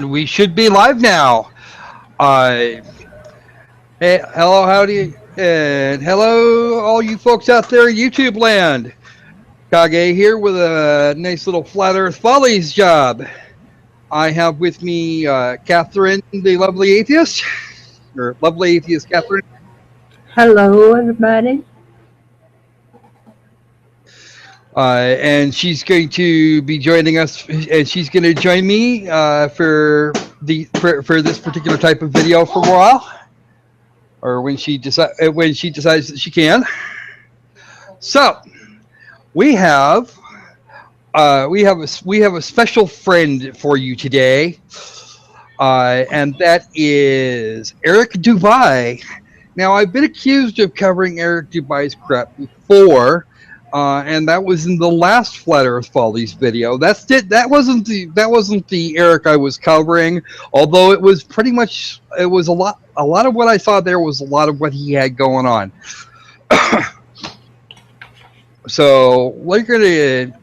We should be live now. Hey, hello, howdy, and hello, all you folks out there in YouTube land. Kage here with a nice little Flat Earth Follies job. I have with me Catherine, the lovely atheist, or lovely atheist Catherine. Hello, everybody. And she's going to be joining us, and she's going to join me for this particular type of video for a while, or when she decides that she can. So we have a special friend for you today, and that is Eric Dubay. Now, I've been accused of covering Eric Dubay's crap before. And that was in the last Flat Earth Follies video. That wasn't the Eric I was covering. Although it was a lot of what I saw there was a lot of what he had going on. So we're gonna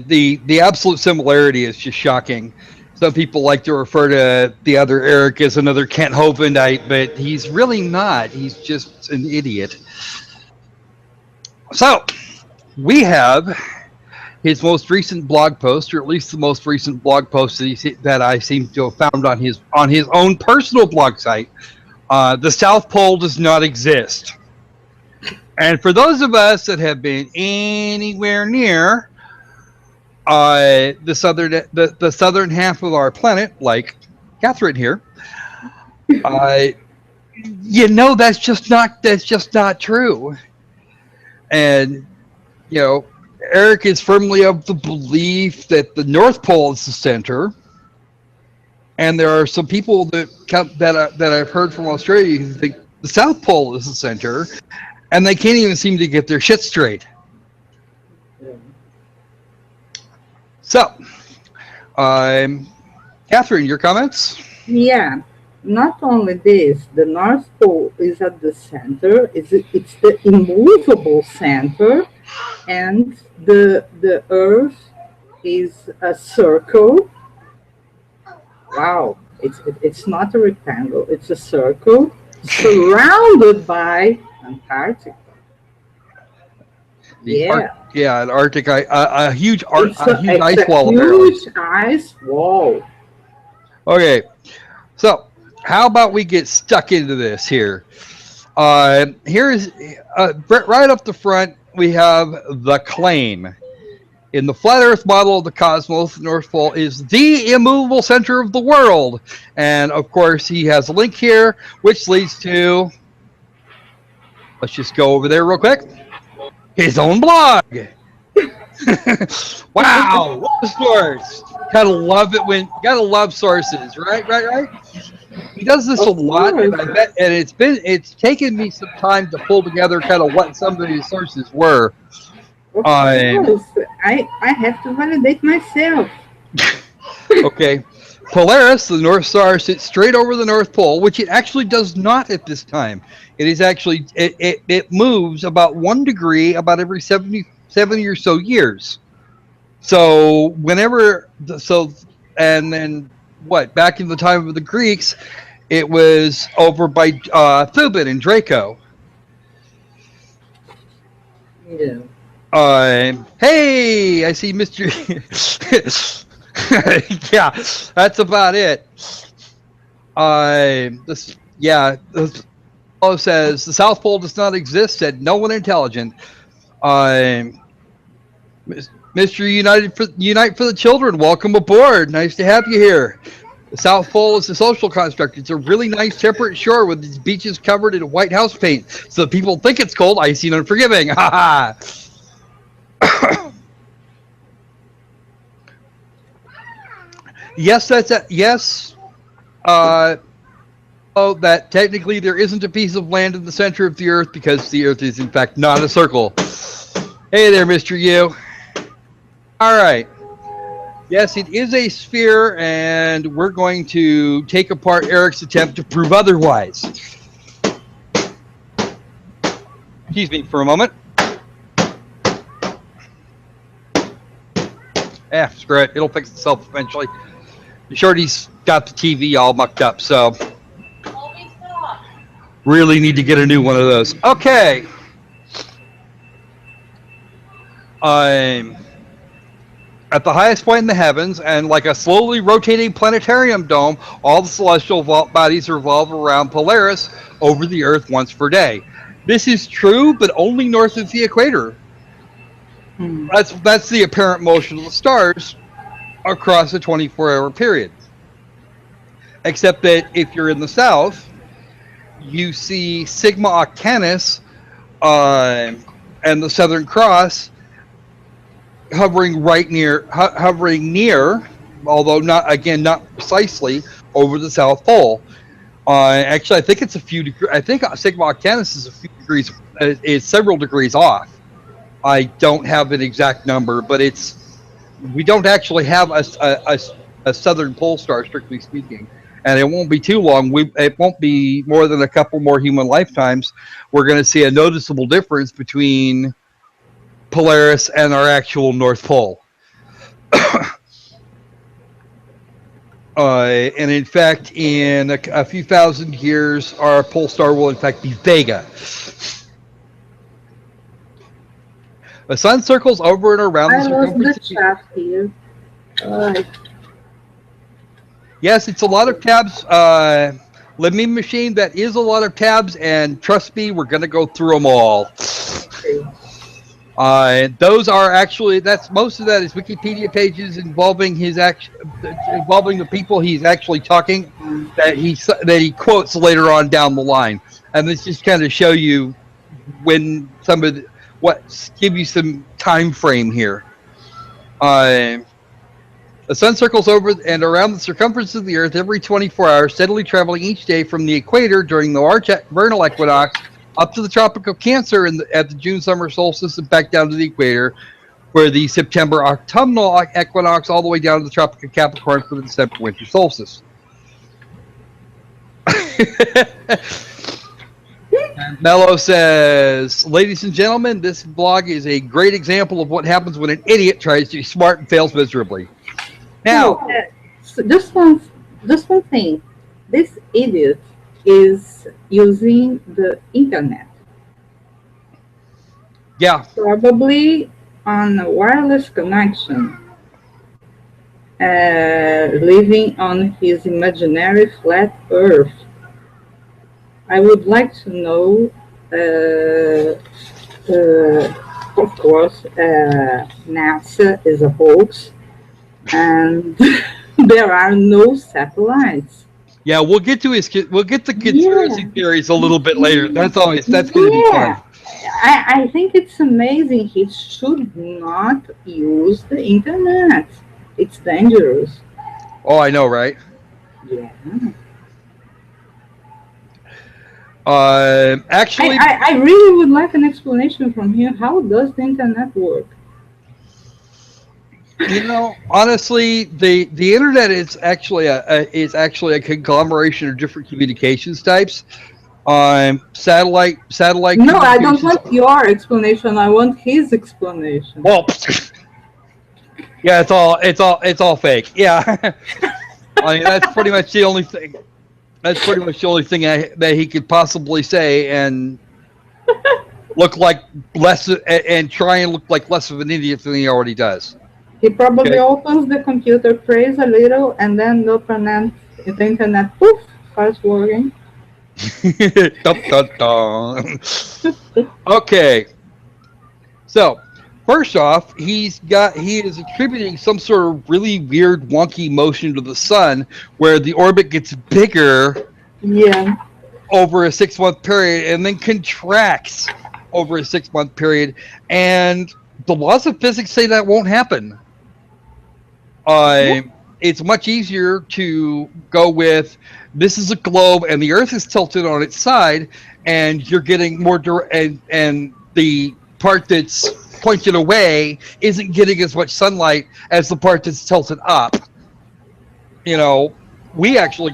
the absolute similarity is just shocking. Some people like to refer to the other Eric as another Kent Hovindite, but he's really not. He's just an idiot. So, we have his most recent blog post, or at least the most recent blog post that I seem to have found on his own personal blog site. The South Pole does not exist. And for those of us that have been anywhere near the southern half of our planet, like Catherine here, that's just not true. And Eric is firmly of the belief that the North Pole is the center, and there are some people that I've heard from Australia who think the South Pole is the center, and they can't even seem to get their shit straight. So, Catherine, your comments? Yeah, not only this, the North Pole is at the center, it's the immovable center, and the Earth is a circle. Wow, it's not a rectangle, it's a circle surrounded by Antarctica. An Arctic, a huge ice wall. Huge ice wall. Okay, so how about we get stuck into this here? Here's right up the front. We have the claim. In the flat Earth model of the cosmos, the North Pole is the immovable center of the world, and of course, he has a link here, which leads to. Let's just go over there real quick. His own blog. Wow, what a source! Gotta love sources, right? He does this a lot, and I bet, and it's taken me some time to pull together kind of what some of these sources were. I have to validate myself. Okay. Polaris, the North Star, sits straight over the North Pole, which it actually does not at this time. It is actually it moves about 1 degree about every 70 or so years. So and then back in the time of the Greeks, it was over by Thuban and Draco. Yeah. Hey, I see Mr. Yeah, that's about it. This fellow says the South Pole does not exist. Said no one intelligent. Mr. Unite for the Children, welcome aboard. Nice to have you here. The South Pole is a social construct. It's a really nice temperate shore with its beaches covered in white house paint, so people think it's cold, icy, and unforgiving. Ha ha. Yes, that technically there isn't a piece of land in the center of the Earth because the Earth is in fact not a circle. Hey there, Mr. U. All right. Yes, it is a sphere, and we're going to take apart Eric's attempt to prove otherwise. Excuse me for a moment. screw it. It'll fix itself eventually. Shorty's got the TV all mucked up, so really need to get a new one of those. Okay. At the highest point in the heavens, and like a slowly rotating planetarium dome, all the celestial bodies revolve around Polaris over the Earth once per day. This is true, but only north of the equator. That's the apparent motion of the stars across a 24-hour period. Except that if you're in the south, you see Sigma Octantis and the Southern Cross hovering near, although not precisely, over the South Pole. Actually, I think it's a few degrees. I think Sigma Octantis is a few degrees. It's several degrees off. I don't have an exact number, but we don't actually have a southern pole star, strictly speaking, and it won't be too long. It won't be more than a couple more human lifetimes. We're going to see a noticeable difference between Polaris and our actual North Pole. And in fact, in a few thousand years, our pole star will in fact be Vega. The sun circles over and around the circumference. The chat here. Yes, it's a lot of tabs. Lemmy Machine, that is a lot of tabs, and trust me, we're going to go through them all. Those are actually, most of that is Wikipedia pages involving involving the people he's actually talking that he quotes later on down the line, and this just kind of show you when give you some time frame here. The sun circles over and around the circumference of the Earth every 24 hours, steadily traveling each day from the equator during the vernal equinox up to the Tropic of Cancer at the June summer solstice and back down to the equator, where the September autumnal equinox all the way down to the Tropic of Capricorn for the December winter solstice. Mello says, ladies and gentlemen, this blog is a great example of what happens when an idiot tries to be smart and fails miserably. Now, so just one thing. This idiot is using the internet. Yeah. Probably on a wireless connection, living on his imaginary flat Earth. I would like to know, of course, NASA is a hoax, and there are no satellites. Yeah, we'll get to the conspiracy theories a little bit later. That's going to be fun. I think it's amazing. He should not use the internet. It's dangerous. Oh, I know, right? Yeah. Actually, I really would like an explanation from him. How does the internet work? You know, honestly, the internet is actually a conglomeration of different communications types. Satellite. No, I don't want your explanation. I want his explanation. Well, yeah, it's all fake. Yeah, I mean that's pretty much the only thing. That's pretty much the only thing that he could possibly say and look like less and try and look like less of an idiot than he already does. He probably opens the computer, prays a little, and then the internet poof starts working. Dun, dun, dun. Okay, so first off, he is attributing some sort of really weird, wonky motion to the sun, where the orbit gets bigger, over a 6-month period, and then contracts over a 6-month period, and the laws of physics say that won't happen. It's much easier to go with this is a globe and the Earth is tilted on its side, and you're getting more and the part that's pointed away isn't getting as much sunlight as the part that's tilted up. You know, we're actually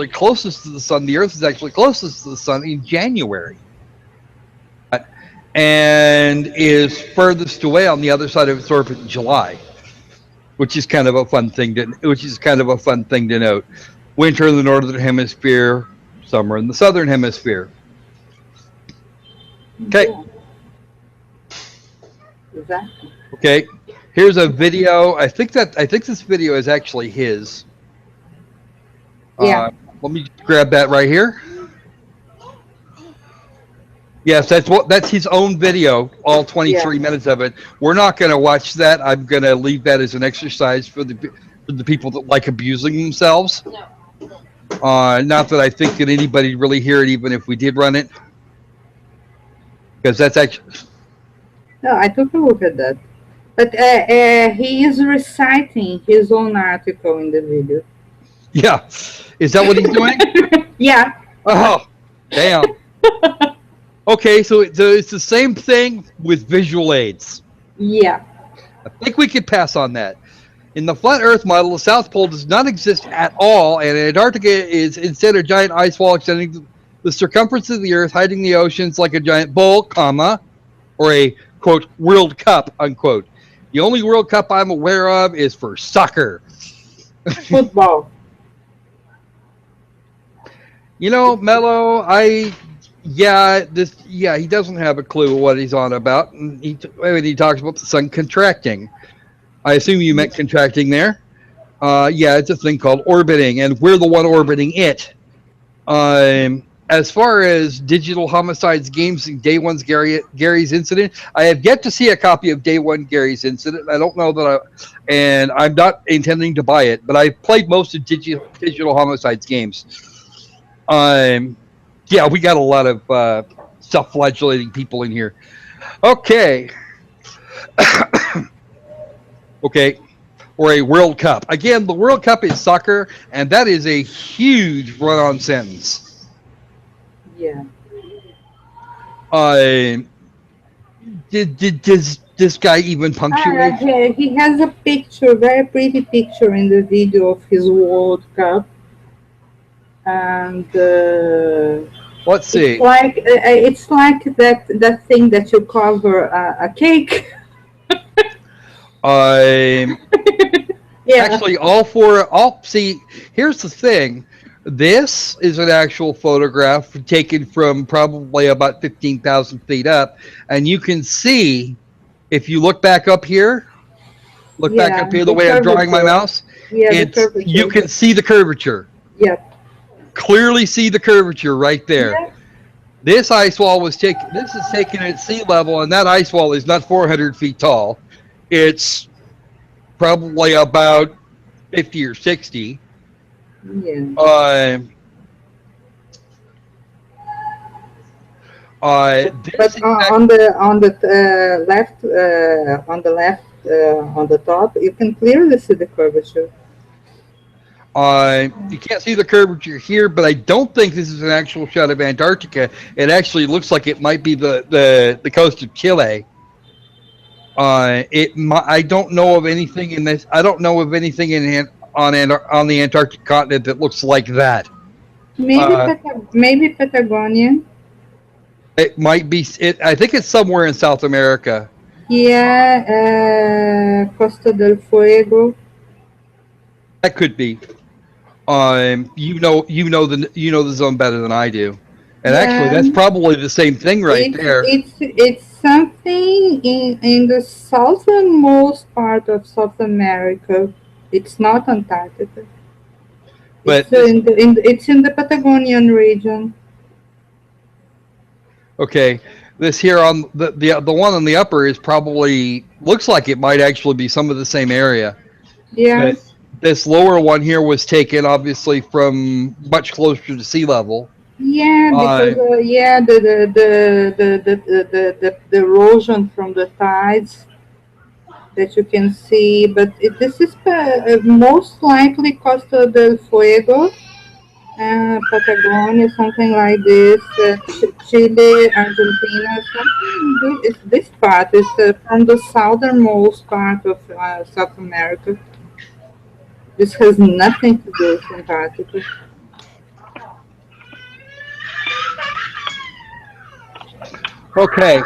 closest to the sun. The Earth is actually closest to the sun in January. and is furthest away on the other side of its orbit in July, which is kind of a fun thing to note. Winter in the northern hemisphere, summer in the southern hemisphere. Okay. Yeah, exactly. Okay. Here's a video. I think this video is actually his. Yeah. Let me grab that right here. Yes, that's his own video, all 23 minutes of it. We're not going to watch that. I'm going to leave that as an exercise for the people that like abusing themselves. Not that I think that anybody really hear it, even if we did run it, because that's actually. No, I took a look at that. But he is reciting his own article in the video. Yeah, is that what he's doing? Yeah. Oh, damn. Okay, so it's the same thing with visual aids. Yeah. I think we could pass on that. In the flat Earth model, the South Pole does not exist at all, and Antarctica is instead a giant ice wall extending the circumference of the Earth, hiding the oceans like a giant bowl, comma, or a, quote, World Cup, unquote. The only World Cup I'm aware of is for soccer. Football. You know, Mello, he doesn't have a clue what he's on about. And he talks about the sun contracting. I assume you meant contracting there. Yeah, it's a thing called orbiting, and we're the one orbiting it. As far as digital homicides games and Day One's Gary's incident, I have yet to see a copy of Day One Gary's incident. I don't know and I'm not intending to buy it, but I've played most of digital homicides games. Yeah, we got a lot of self-flagellating people in here. Okay. Okay. Or a World Cup. Again, the World Cup is soccer, and that is a huge run-on sentence. Yeah. Does this guy even punctuate? He has a picture, very pretty picture in the video of his World Cup. And let's see. It's like that thing that you cover a cake. Yeah. Actually, see, here's the thing. This is an actual photograph taken from probably about 15,000 feet up. And you can see, if you look back up here, the way I'm drawing my mouse, you can see the curvature. Yeah. Clearly see the curvature right there. Yeah. This ice wall this is taken at sea level, and that ice wall is not 400 feet tall. It's probably about 50 or 60. Yeah. But on the left, on the top, you can clearly see the curvature. You can't see the curvature here, but I don't think this is an actual shot of Antarctica. It actually looks like it might be the coast of Chile. I don't know of anything in this. I don't know of anything on the Antarctic continent that looks like that. Maybe Patagonia. It might be. I think it's somewhere in South America. Yeah, Costa del Fuego. That could be. You know the zone better than I do, and actually that's probably the same thing there. It's something in the southernmost part of South America. It's not Antarctica. But it's in the Patagonian region. Okay, this here on the one on the upper is probably looks like it might actually be some of the same area. Yeah. This lower one here was taken obviously from much closer to sea level. Yeah, because the erosion from the tides that you can see, but this is most likely Costa del Fuego, Patagonia, something like this, Chile, Argentina, something. This part is from the southernmost part of South America. This has nothing to do with Antarctica. Okay.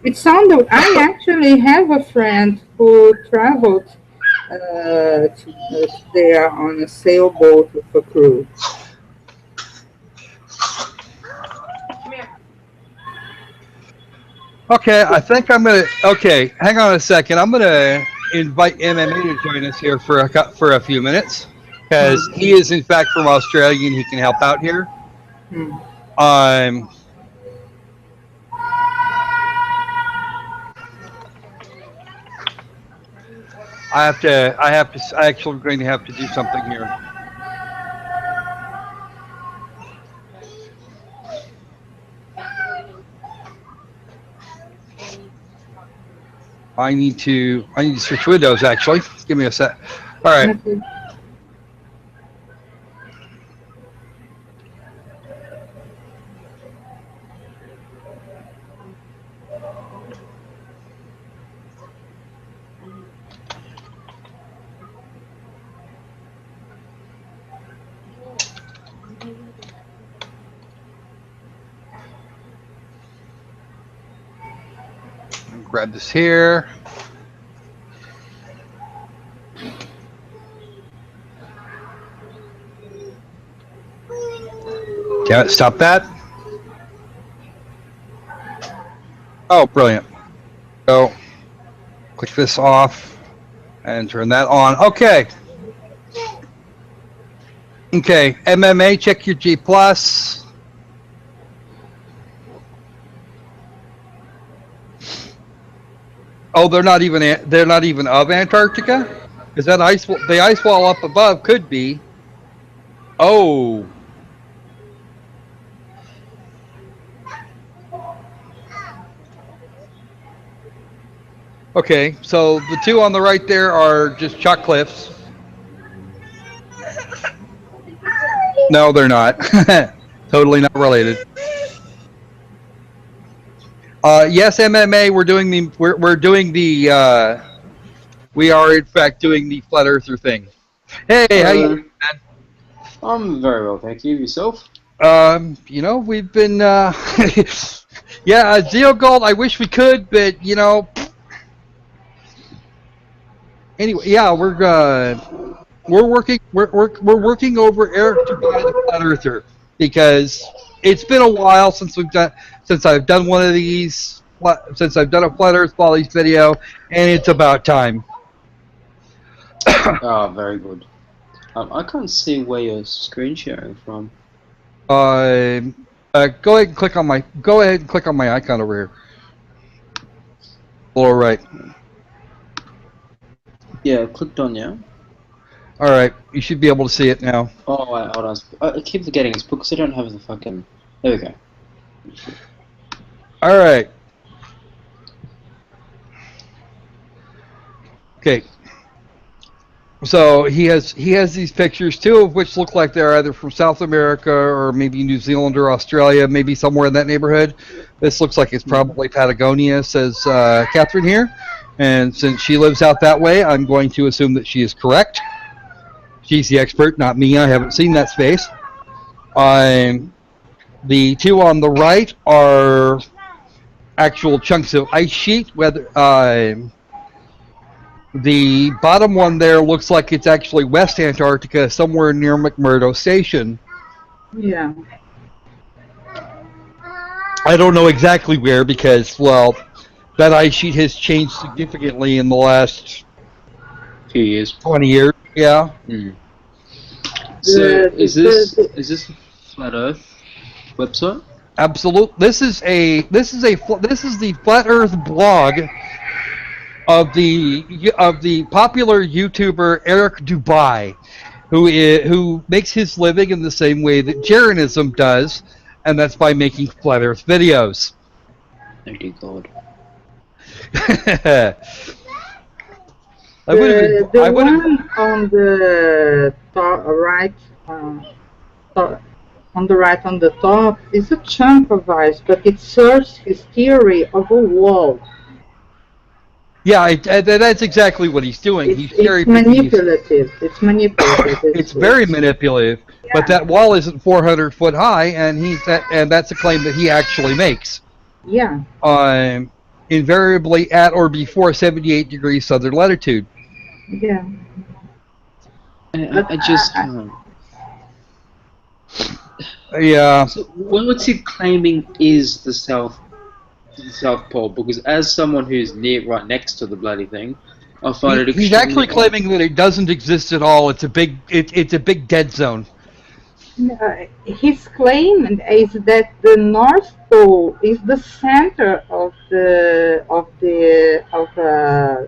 It sounded. I actually have a friend who traveled there on a sailboat with a crew. Okay, I think I'm gonna. Okay, hang on a second. I'm gonna invite MMA to join us here for a few minutes because he is in fact from Australia and he can help out here. Um. I actually going to have to do something here. I need to switch windows actually. Give me a sec. All right. Okay. Grab this here. Yeah, stop that. Oh, brilliant. So, click this off and turn that on. Okay. Okay, MMA, check your G+. Oh, they're not even of Antarctica? Is that the ice wall up above could be. Oh. Okay, so the two on the right there are just chalk cliffs. No, they're not. Totally not related. Yes, MMA. We are in fact doing the flat earther thing. Hey, how you doing, man? I'm very well, thank you. Yourself? You know, we've been yeah, Zeo Gold. I wish we could, but you know. Anyway, yeah, we're working over Eric Dubay, the flat earther, because it's been a while since I've done one of these, since I've done a Flat Earth Follies video, and it's about time. Oh, very good. I can't see where you're screen sharing from. Go ahead and click on my icon over here. Lower right. Yeah, I clicked on yeah. All right, you should be able to see it now. Oh, wait, hold on. I keep forgetting it's because I don't have the fucking. There we go. All right. Okay. So he has these pictures, two of which look like they're either from South America or maybe New Zealand or Australia, maybe somewhere in that neighborhood. This looks like it's probably Patagonia, says Catherine here. And since she lives out that way, I'm going to assume that she is correct. She's the expert, not me. I haven't seen that space. The two on the right are actual chunks of ice sheet. The bottom one there looks like it's actually West Antarctica, somewhere near McMurdo Station. Yeah. I don't know exactly where because, well, that ice sheet has changed significantly in the last few years. 20 years, yeah. Mm. So is this Flat Earth website? Absolutely. This is the Flat Earth blog of the popular YouTuber Eric Dubay, who makes his living in the same way that Jeranism does, and that's by making Flat Earth videos. Oh dear God. The one on the top right, on the top is a chunk of ice, but it serves his theory of a wall. Yeah, that's exactly what he's doing. He's manipulative. It's manipulative. It's very manipulative. Yeah. But that wall isn't 400 foot high, and that's a claim that he actually makes. Yeah. invariably at or before 78 degrees southern latitude. Yeah. I just can't. Yeah. So what's he claiming is the South Pole? Because as someone who's right next to the bloody thing, I find it He's extremely actually claiming that it doesn't exist at all. It's a big dead zone. His claim is that the North Pole is the center of a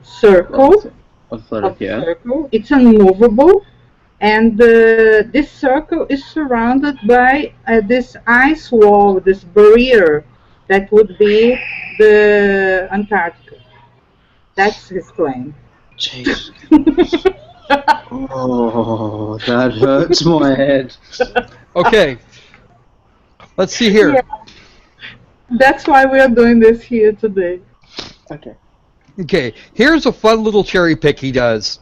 circle. Circle. It's unmovable, and this circle is surrounded by this ice wall, this barrier that would be the Antarctica. That's his claim. Jeez. Oh, that hurts my head. Okay. Let's see here. Yeah. That's why we are doing this here today. Okay. Here's a fun little cherry pick he does.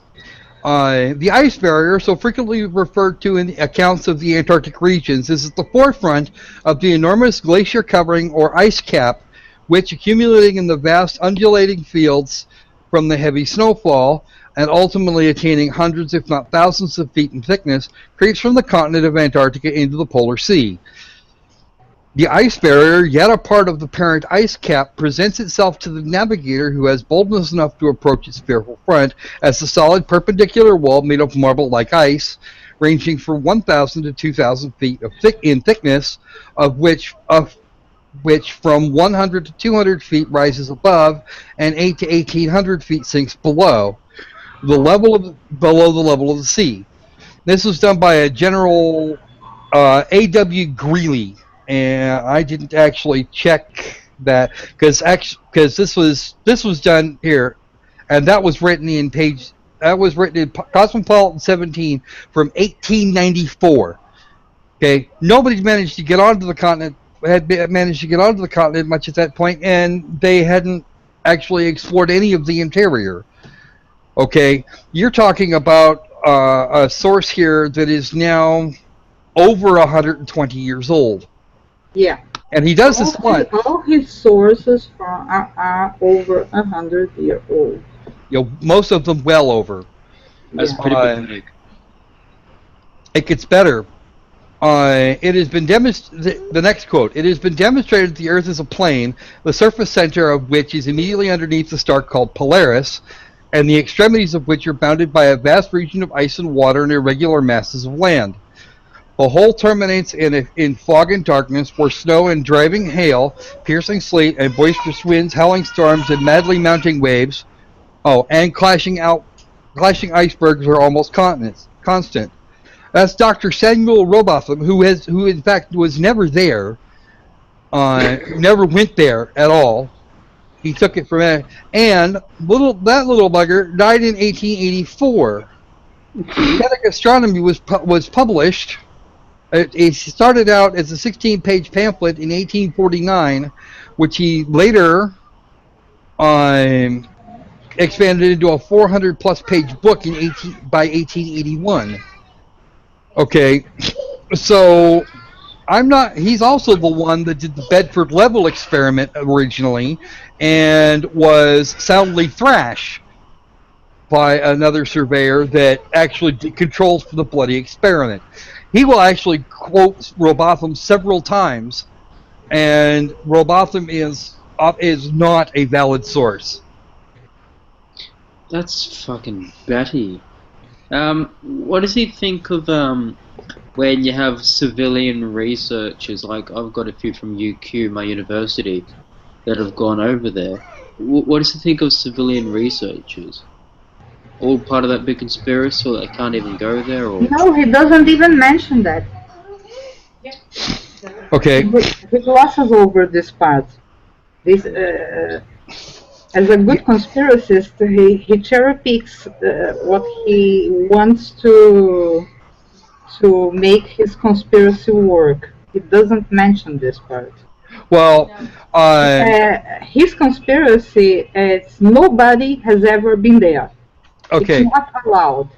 The ice barrier, so frequently referred to in the accounts of the Antarctic regions, is at the forefront of the enormous glacier covering or ice cap, which, accumulating in the vast undulating fields from the heavy snowfall, and ultimately attaining hundreds if not thousands of feet in thickness, creeps from the continent of Antarctica into the polar sea. The ice barrier, yet a part of the parent ice cap, presents itself to the navigator who has boldness enough to approach its fearful front as a solid perpendicular wall made of marble-like ice, ranging from 1,000 to 2,000 feet in thickness, of which from 100 to 200 feet rises above, and 8 to 1,800 feet sinks below the level of the sea. This was done by a General A.W. Greeley, and I didn't actually check that because this was done here, and that was written in Cosmopolitan 17 from 1894. Okay, nobody managed to get onto the continent. Managed to get onto the continent much at that point, and they hadn't actually explored any of the interior. Okay, you're talking about a source here that is now over 120 years old. Yeah. And he does this one. All his sources are over 100 years old. Most of them well over. That's pretty big. It gets better. It has been demonstrated. The next quote: "It has been demonstrated that the Earth is a plane, the surface center of which is immediately underneath the star called Polaris, and the extremities of which are bounded by a vast region of ice and water and irregular masses of land. The whole terminates in fog and darkness, where snow and driving hail, piercing sleet, and boisterous winds, howling storms, and madly mounting waves, and clashing icebergs are almost constant." That's Dr. Samuel Robotham, who in fact was never there, never went there at all. He took it from there, and that little bugger died in 1884. Kinetic Astronomy was published. It started out as a 16-page pamphlet in 1849, which he later expanded into a 400-plus page book by 1881. Okay, so he's also the one that did the Bedford Level experiment originally and was soundly thrashed by another surveyor that actually controls the bloody experiment. He will actually quote Robotham several times, and Robotham is not a valid source. That's fucking batty. What does he think of when you have civilian researchers? Like, I've got a few from UQ, my university, that have gone over there. What does he think of civilian researchers? All part of that big conspiracy, so they can't even go there? Or? No, he doesn't even mention that. Okay. He glosses over this part. This, as a good conspiracist, he cherry picks what he wants to make his conspiracy work. He doesn't mention this part. Well, his conspiracy is nobody has ever been there. Okay. It's not allowed.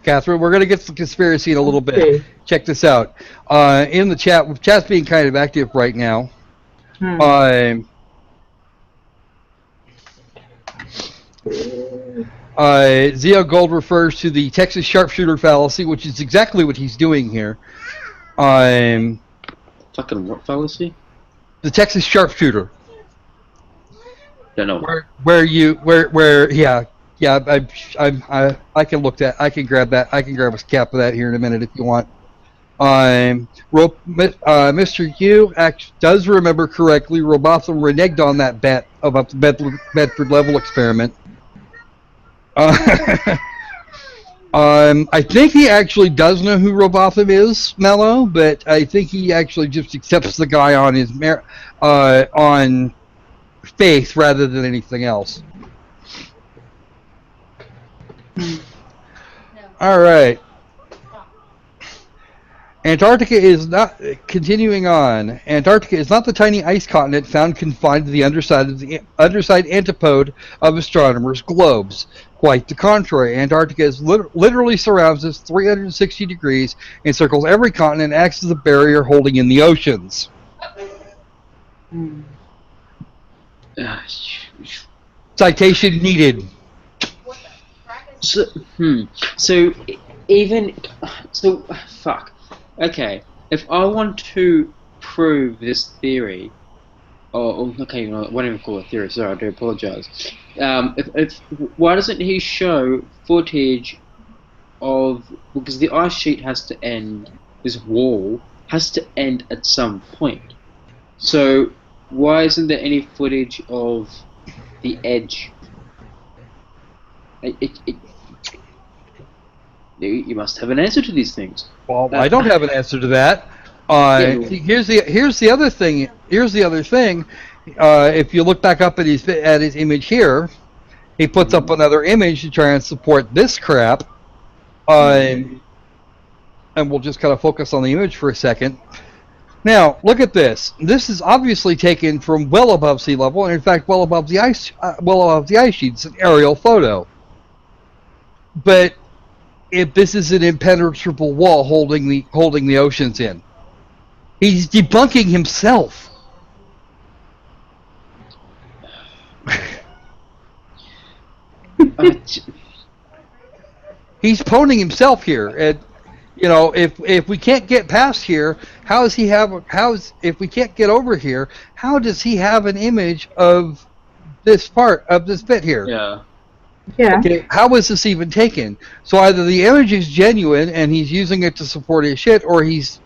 Catherine, we're going to get to the conspiracy in a little bit. Okay. Check this out. In the chat's being kind of active right now. Zeo Gold refers to the Texas sharpshooter fallacy, which is exactly what he's doing here. Fucking what fallacy? The Texas sharpshooter. Don't know. I can look that. I can grab that. I can grab a cap of that here in a minute if you want. Mr. Yu does remember correctly. Robotham reneged on that bet about the Bedford level experiment. I think he actually does know who Robotham is, Mello, but I think he actually just accepts the guy on his on faith rather than anything else. All right. Antarctica is not continuing on. Antarctica is not the tiny ice continent found confined to the underside antipode of astronomers' globes. Quite the contrary. Antarctica is literally surrounds us 360 degrees, encircles every continent, and acts as a barrier holding in the oceans. Citation needed. So fuck. Okay, if I want to prove this theory, okay, I won't even call it theory. Sorry, I do apologize. Why doesn't he show footage of, because the ice sheet has to end, this wall has to end at some point. So why isn't there any footage of the edge? You must have an answer to these things. Well, I don't have an answer to that. Here's the other thing. Here's the other thing. If you look back up at his image here, he puts up another image to try and support this crap. And we'll just kind of focus on the image for a second. Now, look at this. This is obviously taken from well above sea level, and in fact, well above the ice sheet. It's an aerial photo. But if this is an impenetrable wall holding the oceans in, he's debunking himself. He's poning himself here, and if we can't get past here, if we can't get over here, how does he have an image of this bit here? Yeah. Yeah. Okay, how was this even taken? So either the image is genuine and he's using it to support his shit, or it's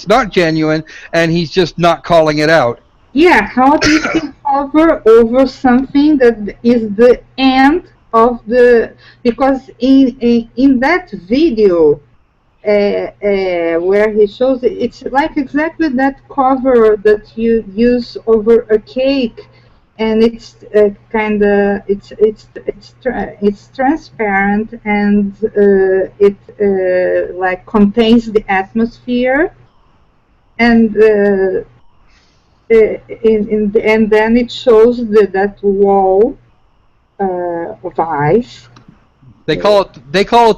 not genuine and he's just not calling it out. Yeah, how do you hover over something that is the end of the, because in that video where he shows it, it's like exactly that cover that you use over a cake. And it's kind of it's transparent, and it like contains the atmosphere, and and then it shows that wall of ice. They call it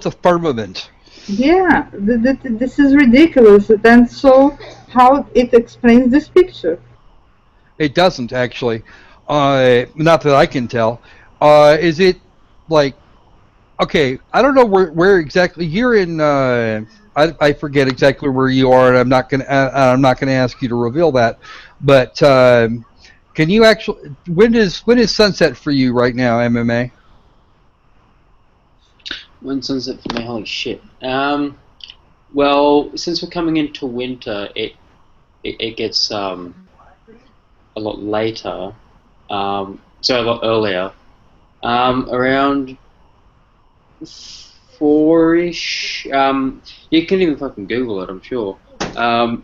the firmament. Yeah, this is ridiculous. And so, how it explains this picture? It doesn't actually. Not that I can tell. Is it like, okay, I don't know where exactly you're in. I forget exactly where you are, and I'm not gonna ask you to reveal that. But can you actually? When is sunset for you right now, MMA? When sunset for me? Holy shit. Well, since we're coming into winter, it gets a lot later. So a lot earlier. Around 4-ish. You can even fucking Google it, I'm sure. Yeah,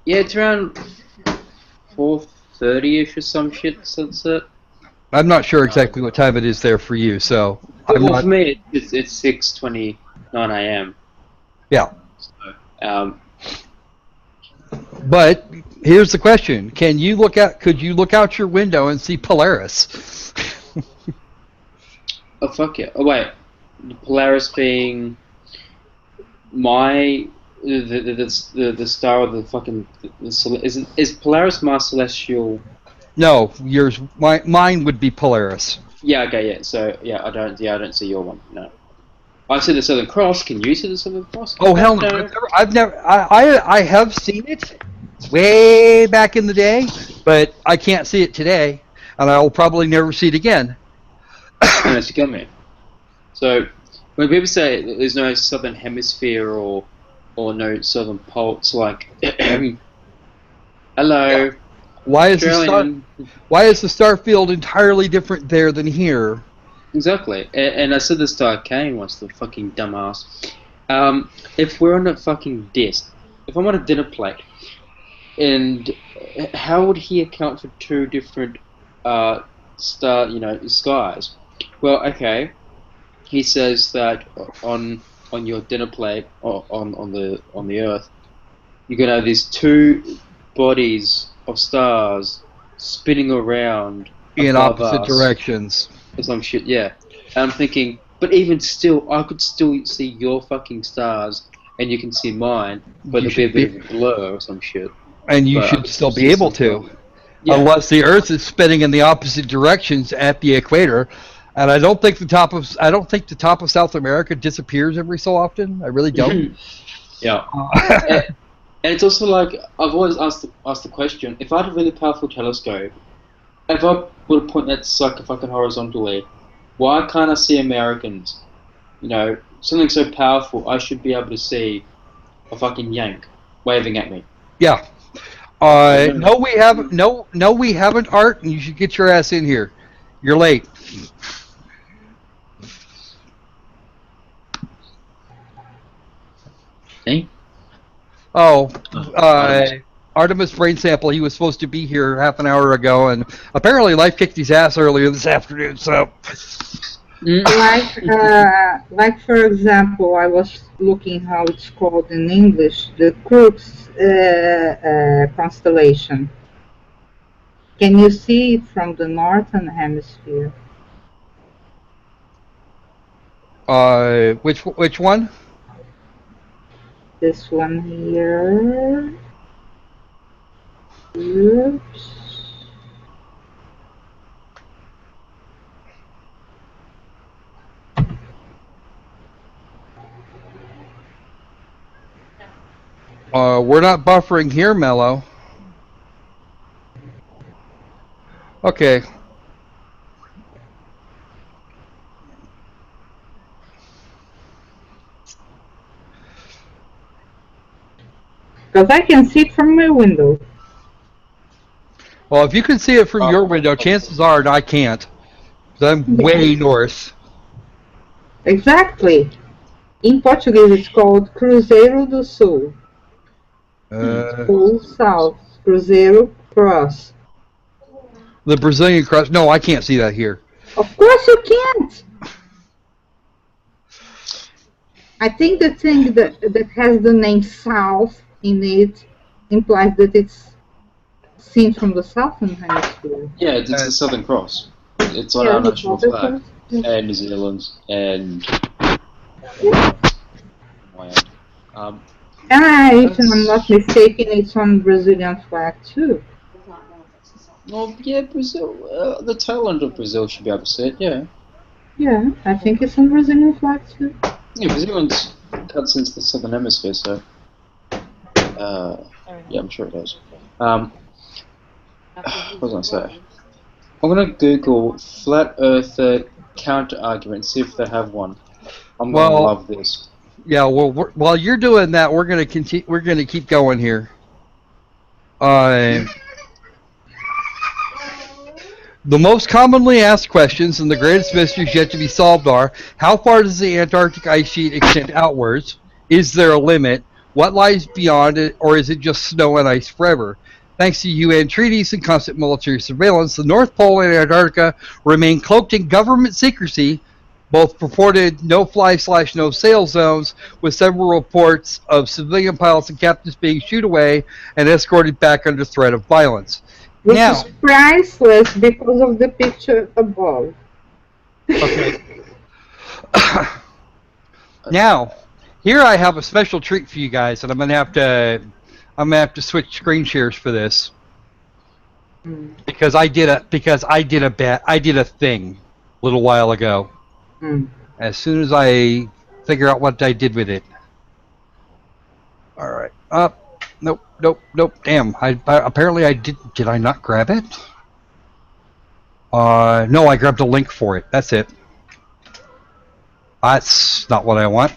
it's around 4:30-ish or some shit, sunset. I'm not sure exactly what time it is there for you, so. For me, it's 6:29 a.m. Yeah. So, but here's the question: could you look out your window and see Polaris? Oh fuck yeah! Oh wait, Polaris being the star of the fucking is Polaris my celestial? No, mine would be Polaris. Yeah, okay, yeah. So I don't see your one. No, I see the Southern Cross. Can you see the Southern Cross? Oh hell no! I have seen it way back in the day, but I can't see it today, and I will probably never see it again. Unless you got me. So when people say that there's no Southern Hemisphere or no Southern Pole, it's like, hello, Why is Australian. why is the star field entirely different there than here? Exactly, and I said this to Kane once, the fucking dumbass. If we're on a fucking disc, if I'm on a dinner plate, and how would he account for two different skies? Well, okay, he says that on your dinner plate or on the Earth, you're gonna have these two bodies of stars spinning around In above opposite us. directions. Or some shit, yeah. And I'm thinking, but even still, I could still see your fucking stars, and you can see mine, but You it'll be a should bit be- of a blur or some shit. And you But I should could still be see able some- to, Yeah. unless the Earth is spinning in the opposite directions at the equator. And I don't think the top of South America disappears every so often. I really don't. Yeah. And it's also like, I've always asked the question, if I had a really powerful telescope, if I would point that sucker fucking horizontally, why can't I see Americans? You know, something so powerful, I should be able to see a fucking yank waving at me. Yeah. No, we haven't. No, we haven't, Art. And you should get your ass in here. You're late. Eh? Oh, Artemis brain sample. He was supposed to be here half an hour ago, and apparently life kicked his ass earlier this afternoon. So, Like for example, I was looking how it's called in English, the Crux constellation. Can you see it from the northern hemisphere? which one? This one here. Oops. We're not buffering here, Mello. Okay. Because I can see it from my window. Well, if you can see it from your window, chances are I can't. 'Cause I'm way north. Exactly. In Portuguese, it's called Cruzeiro do Sul. Sul, south. Cruzeiro, cross. The Brazilian cross. No, I can't see that here. Of course you can't. I think the thing that has the name south in it implies that it's seen from the southern hemisphere. Yeah, it's the Southern Cross. It's on Yeah, our the national Southern flag. Cross, yeah. And New Zealand's and my end. If I'm not mistaken, it's on Brazilian flag too. Well, yeah, Brazil. The tail end of Brazil should be able to see it. Yeah. Yeah, I think it's on Brazilian flag too. Yeah, Brazilian's cut since the Southern Hemisphere, so. Yeah, I'm sure it does. What was I going to say? I'm going to Google flat earther counter argument, see if they have one. I'm going to love this. Yeah, well, while you're doing that, we're gonna continue. We're gonna keep going here. The most commonly asked questions and the greatest mysteries yet to be solved are: how far does the Antarctic ice sheet extend outwards? Is there a limit? What lies beyond it, or is it just snow and ice forever? Thanks to UN treaties and constant military surveillance, the North Pole and Antarctica remain cloaked in government secrecy. Both purported no-fly/no sail zones, with several reports of civilian pilots and captains being shooed away and escorted back under threat of violence. Which Now, is priceless because of the picture above. okay. Now, here I have a special treat for you guys, and I'm gonna have to switch screen shares for this because I did a thing. a little while ago. Mm. As soon as I figure out what I did with it. All right. Up. Nope. Nope. Nope. Damn. Apparently I did. Did I not grab it? No, I grabbed a link for it. That's it. That's not what I want.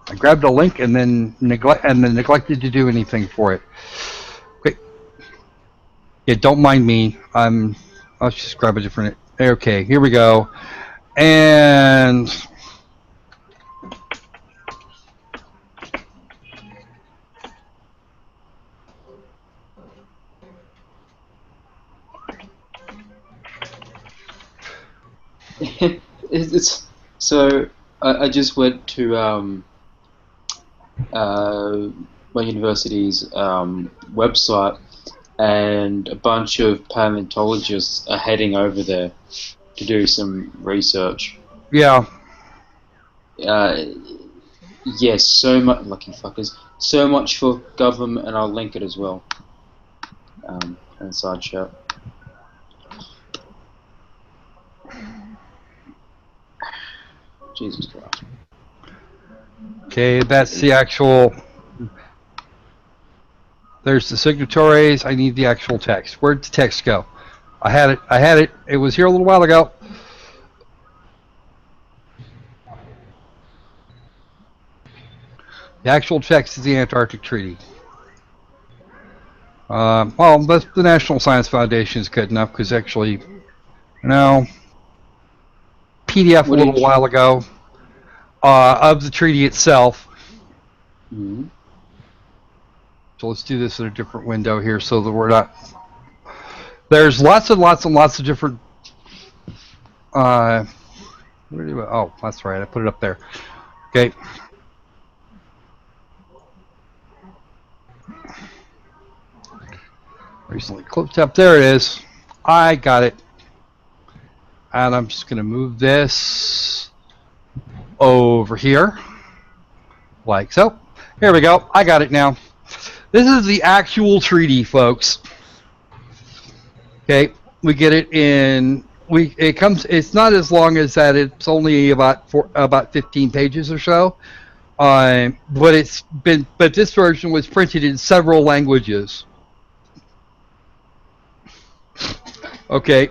I grabbed a link and then neglected to do anything for it. Wait. Yeah, don't mind me. I'll just grab a different. Okay, here we go. And it's so I just went to my university's website, and a bunch of paleontologists are heading over there to do some research. yeah. Yes, so much, lucky fuckers. So much for government, and I'll link it as well. And side chat. Jesus Christ. Okay, that's the actual. There's the signatories. I need the actual text. Where'd the text go? I had it. I had it. It was here a little while ago. The actual text is the Antarctic Treaty. Well, the National Science Foundation is good enough because actually, PDF a little while ago of the treaty itself. Mm-hmm. So let's do this in a different window here so that we're not. There's lots and lots and lots of different. Oh, that's right. I put it up there. Okay. Recently clipped up. There it is. I got it. And I'm just going to move this over here. Like so. Here we go. I got it now. This is the actual treaty, folks. Okay. We get it in. It comes. It's not as long as that. It's only about 15 pages or so. But this version was printed in several languages. Okay.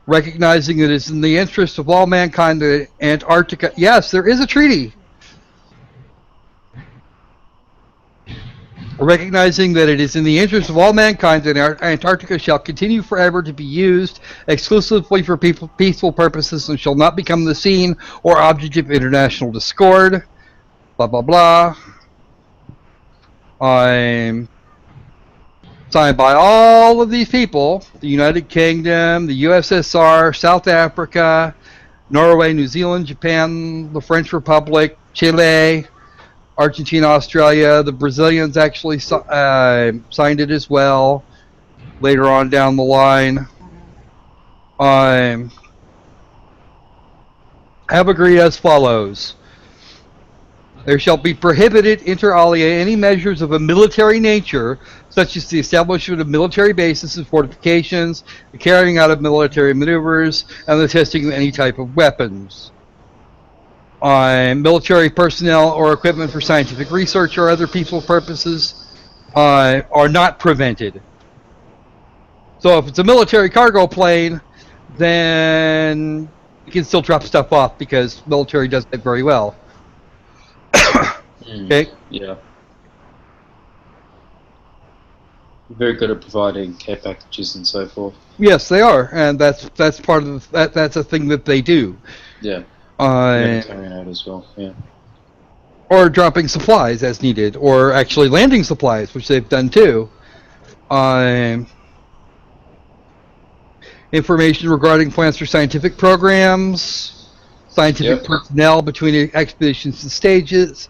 Recognizing that it's in the interest of all mankind that Antarctica. Yes, there is a treaty. Recognizing that it is in the interest of all mankind that Antarctica shall continue forever to be used exclusively for peaceful purposes and shall not become the scene or object of international discord. Blah, blah, blah. I'm signed by all of these people: the United Kingdom, the USSR, South Africa, Norway, New Zealand, Japan, the French Republic, Chile, Argentina, Australia. The Brazilians actually signed it as well later on down the line. Have agreed as follows. There shall be prohibited inter alia any measures of a military nature, such as the establishment of military bases and fortifications, the carrying out of military maneuvers, and the testing of any type of weapons. Military personnel or equipment for scientific research or other peaceful purposes are not prevented. So if it's a military cargo plane, then you can still drop stuff off because military does that very well. Okay. Yeah. Very good at providing care packages and so forth. Yes, they are, and that's part of that's a thing that they do. Yeah. Carrying out as well. Yeah. Or dropping supplies as needed, or actually landing supplies, which they've done too. Information regarding plans for scientific programs, scientific personnel between expeditions and stations.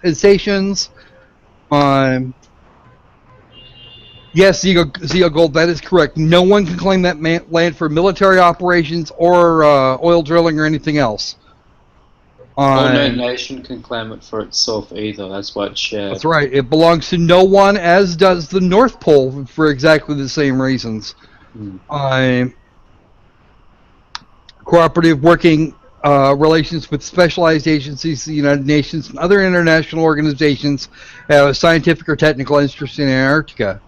Yes, Zio Gold, that is correct. No one can claim that land for military operations or oil drilling or anything else. No nation can claim it for itself either. That's why it's shared. That's right. It belongs to no one, as does the North Pole, for exactly the same reasons. cooperative working relations with specialized agencies, the United Nations, and other international organizations that have a scientific or technical interest in Antarctica.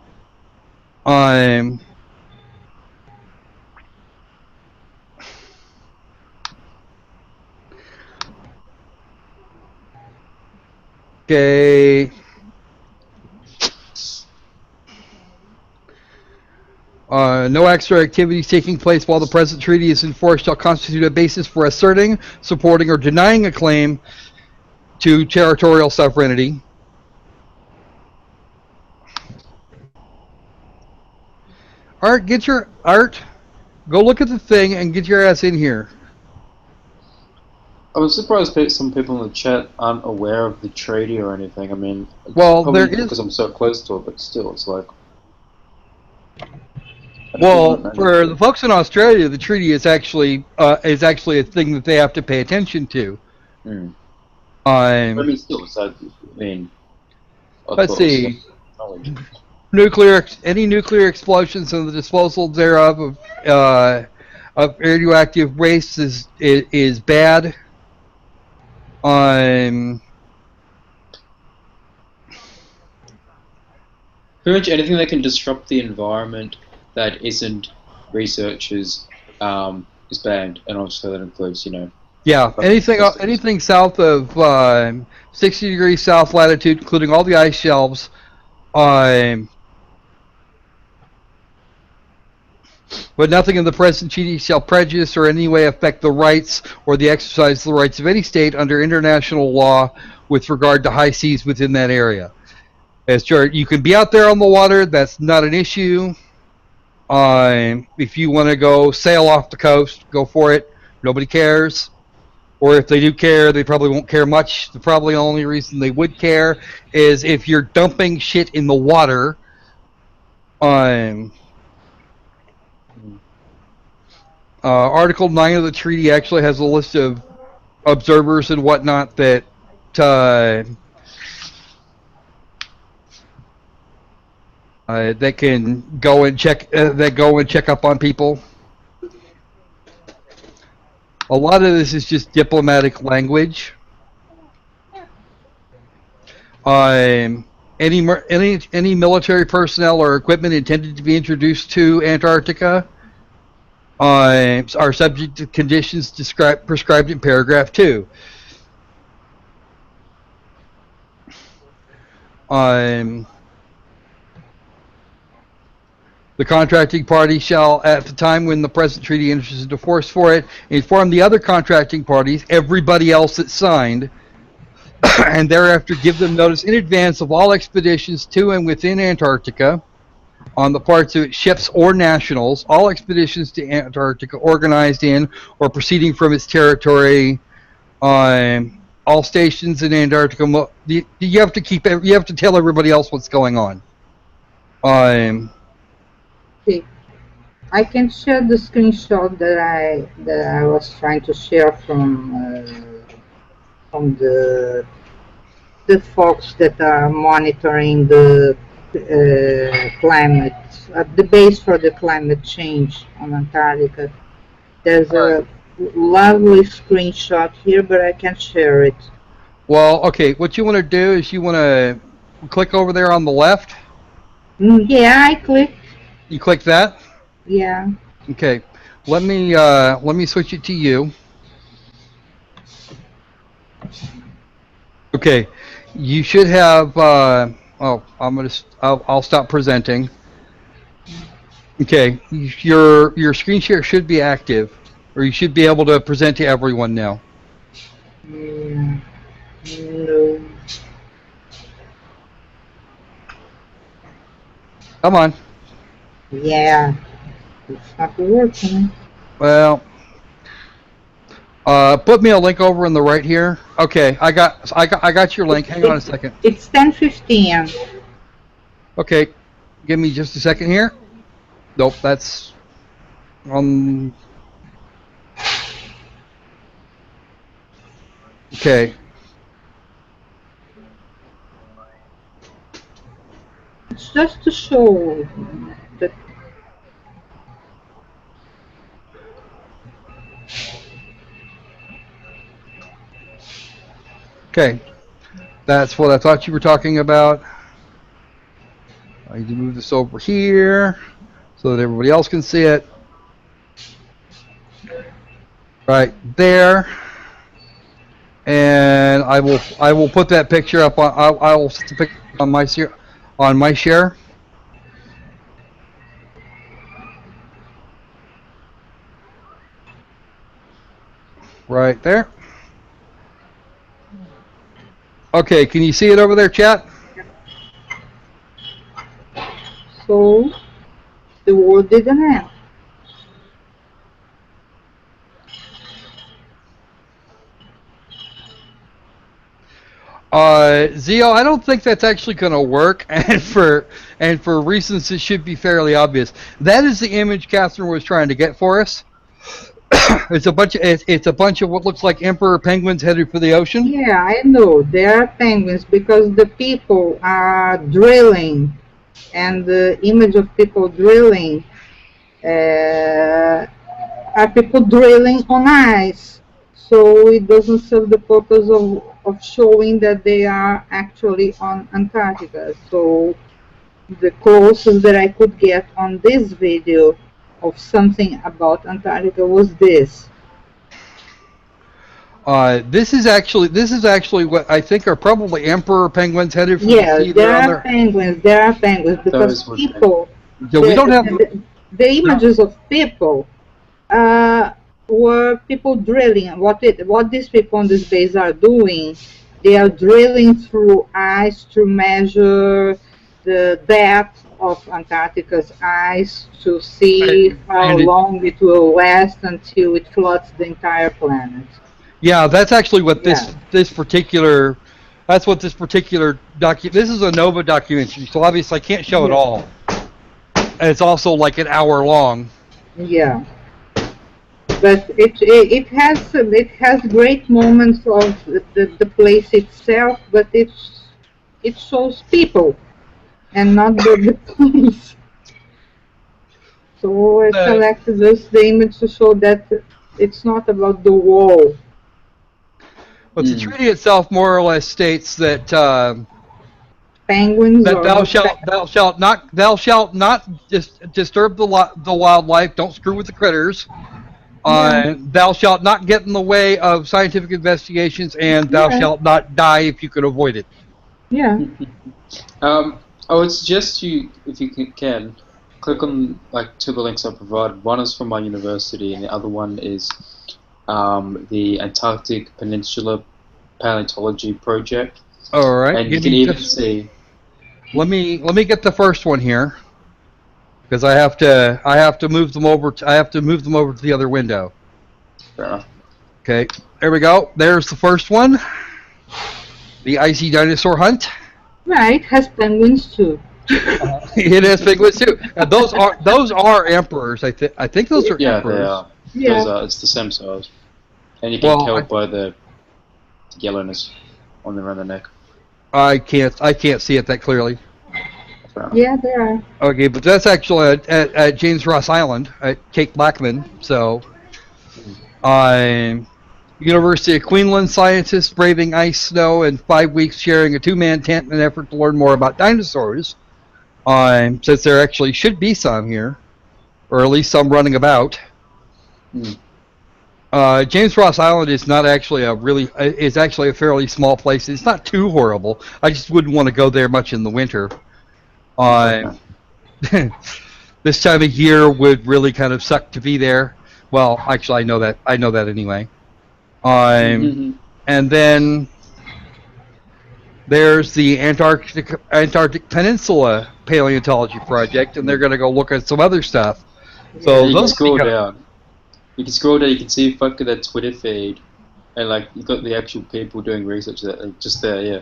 Okay. No extra activities taking place while the present treaty is in force shall constitute a basis for asserting, supporting, or denying a claim to territorial sovereignty. Art, go look at the thing and get your ass in here. I was surprised that some people in the chat aren't aware of the treaty or anything. I mean, well, there is because I'm so close to it, but still, it's like. Well, for the folks in Australia, the treaty is actually a thing that they have to pay attention to. I mean, still, it's like, let's see. Any nuclear explosions and the disposal thereof of radioactive waste is bad. Pretty much anything that can disrupt the environment that isn't researchers is banned, and obviously that includes, Yeah, anything south of 60 degrees south latitude, including all the ice shelves. But nothing in the present treaty shall prejudice or in any way affect the rights or the exercise of the rights of any state under international law with regard to high seas within that area. You can be out there on the water, that's not an issue. If you want to go sail off the coast, go for it. Nobody cares. Or if they do care, they probably won't care much. The probably only reason they would care is if you're dumping shit in the water. Article 9 of the treaty actually has a list of observers and whatnot that can go and check up on people. A lot of this is just diplomatic language. Any military personnel or equipment intended to be introduced to Antarctica are subject to conditions prescribed in paragraph 2. The contracting party shall, at the time when the present treaty enters into force for it, inform the other contracting parties, everybody else that signed, and thereafter give them notice in advance of all expeditions to and within Antarctica on the parts of its ships or nationals, all expeditions to Antarctica organized in or proceeding from its territory, all stations in Antarctica. You have to tell everybody else what's going on. Okay. I can share the screenshot that I was trying to share from the folks that are monitoring the climate, the base for the climate change on Antarctica. There's a lovely screenshot here, but I can't share it. Well, okay. What you want to do is you want to click over there on the left. Yeah, I clicked. You click that? Yeah. Okay. Let me switch it to you. Okay. You should have. I'll stop presenting. Okay. Your screen share should be active, or you should be able to present to everyone now. No. Come on. Yeah. It's not working. Well. Put me a link over on the right here. Okay, I got your link. Hang on a second. It's 10:15. Okay, give me just a second here. Nope, that's okay. It's just to show that Okay, that's what I thought you were talking about. I need to move this over here so that everybody else can see it. Right there. And I will put that picture up on I will set the picture on my share. Right there. Okay, can you see it over there, chat? So the war didn't end. Zio, I don't think that's actually going to work, and for reasons that should be fairly obvious. That is the image Catherine was trying to get for us. It's a bunch of what looks like emperor penguins headed for the ocean. Yeah, I know. They are penguins because the people are drilling, and the image of people drilling are people drilling on ice. So it doesn't serve the purpose of showing that they are actually on Antarctica. So the closest that I could get on this video of something about Antarctica was this. This is actually what I think are probably emperor penguins headed for the sea. There are penguins because people. Yeah, we don't have the images of people. Were people drilling. What these people on this base are doing, they are drilling through ice to measure the depth of Antarctica's ice to see how long it will last until it floods the entire planet. Yeah, that's actually what this particular document. This is a NOVA documentary, so obviously I can't show it all. And it's also like an hour long. Yeah. But it has great moments of the place itself, but it shows people and not the place. So I selected the image to show that it's not about the wall. But the treaty itself more or less states that penguins that thou shalt not disturb the wildlife. Don't screw with the critters. Thou shalt not get in the way of scientific investigations, and thou shalt not die if you can avoid it. Yeah. I would suggest you, if you can, click on like two of the links I provided. One is from my university, and the other one is the Antarctic Peninsula Paleontology Project. All right. And you can even see. Let me get the first one here, because I have to move them over. I have to move them over to the other window. Fair enough. Okay. There we go. There's the first one. The icy dinosaur hunt. Right. Has penguins too. It has penguins too. Those are emperors. I think those are emperors. They are. Yeah. Those are. It's the same size, and you can tell by the yellowness on around the neck. I can't see it that clearly. Yeah, they are. Okay, but that's actually at James Ross Island at Cape Blackman. So, University of Queensland scientists braving ice, snow, and 5 weeks sharing a 2-man tent in an effort to learn more about dinosaurs. Since there actually should be some here, or at least some running about. James Ross Island is not actually is actually a fairly small place. It's not too horrible. I just wouldn't want to go there much in the winter. This time of year would really kind of suck to be there. Well, actually, I know that anyway. And then there's the Antarctic Peninsula Paleontology Project, and they're going to go look at some other stuff. So you can scroll down. You can scroll down. You can see fucking their Twitter feed, and like you got the actual people doing research that just there, yeah.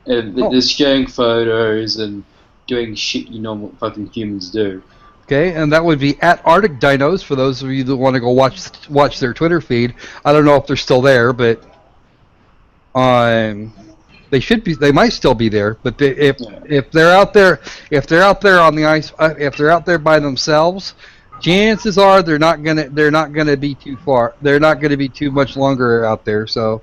And they're sharing photos and doing shit you know what fucking humans do. Okay, and that would be at Arctic Dinos for those of you that want to go watch their Twitter feed. I don't know if they're still there, but they should be. They might still be there. But if they're out there, on the ice, if they're out there by themselves, chances are they're not gonna be too far. They're not gonna be too much longer out there. So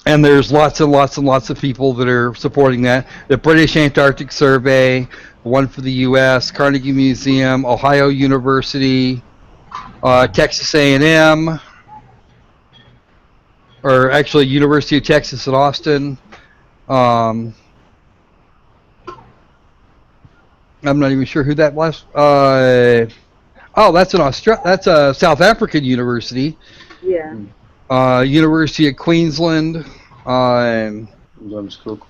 And there's lots and lots and lots of people that are supporting that. The British Antarctic Survey, one for the U.S., Carnegie Museum, Ohio University, Texas A&M, or actually University of Texas at Austin. I'm not even sure who that was. That's that's a South African university. Yeah. University of Queensland. James Cook.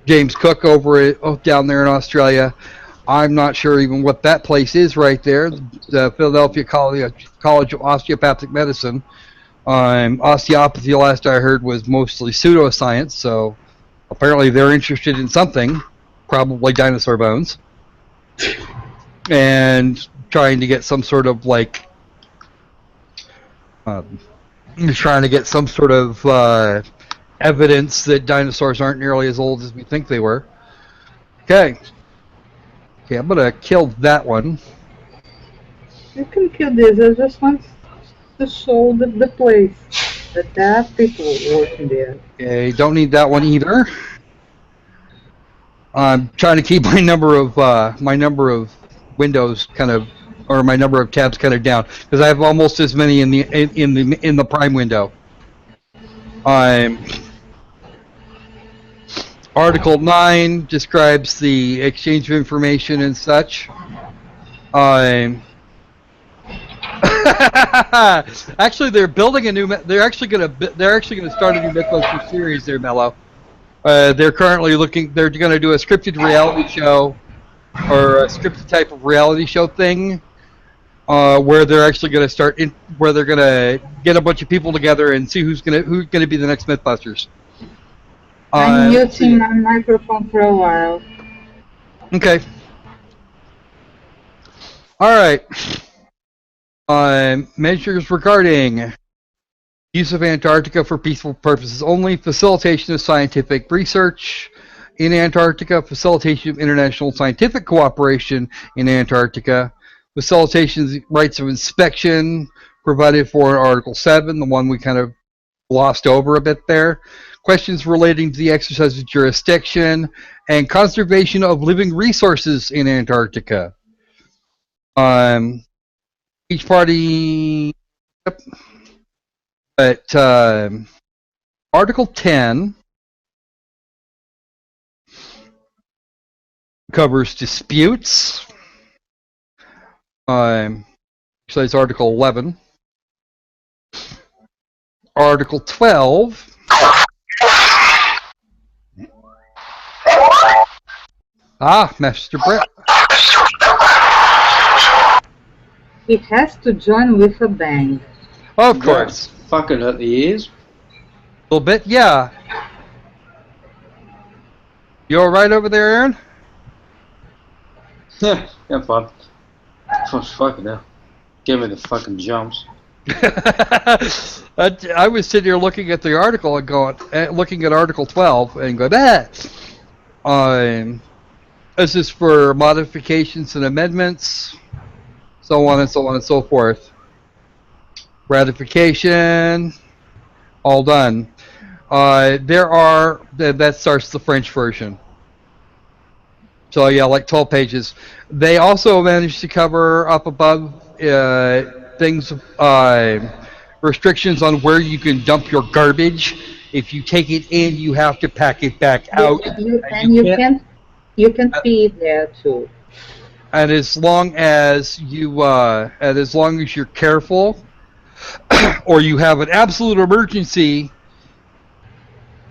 James Cook down there in Australia. I'm not sure even what that place is right there. The Philadelphia College of Osteopathic Medicine. Osteopathy, last I heard, was mostly pseudoscience, so apparently they're interested in something, probably dinosaur bones, and trying to get some sort of evidence that dinosaurs aren't nearly as old as we think they were. Okay, I'm gonna kill that one. You can kill this. I just want to show the place that there are people working there. Okay, don't need that one either. I'm trying to keep my number of windows or my number of tabs kind of down because I have almost as many in the Prime window. Article 9 describes the exchange of information and such. Actually, they're building a new. They're actually going to start a new Mythbusters series there, Mello. They're currently looking. They're going to do a scripted reality show, or a scripted type of reality show thing, where they're actually going to where they're going to get a bunch of people together and see who's going to be the next Mythbusters. I'm muting my microphone for a while. Okay. All right. Measures regarding use of Antarctica for peaceful purposes only, facilitation of scientific research in Antarctica, facilitation of international scientific cooperation in Antarctica, facilitation of the rights of inspection provided for in Article 7, the one we kind of glossed over a bit there, questions relating to the exercise of jurisdiction, and conservation of living resources in Antarctica. Each party, but Article 10 covers disputes. Actually, it's Article 11. Article 12 Master Brett. It has to join with a bang. Oh, of course. Fucking hurt the ears. A little bit, yeah. You alright over there, Aaron? Yeah, I'm fine. Oh, fucking hell. Give me the fucking jumps. I was sitting here looking at the article and looking at Article 12 and going, this is for modifications and amendments, so on and so on and so forth. Ratification, all done. That starts the French version. So yeah, like 12 pages. They also managed to cover up above things, restrictions on where you can dump your garbage. If you take it in, you have to pack it back out. You can feed there too. And as long as you're careful, or you have an absolute emergency.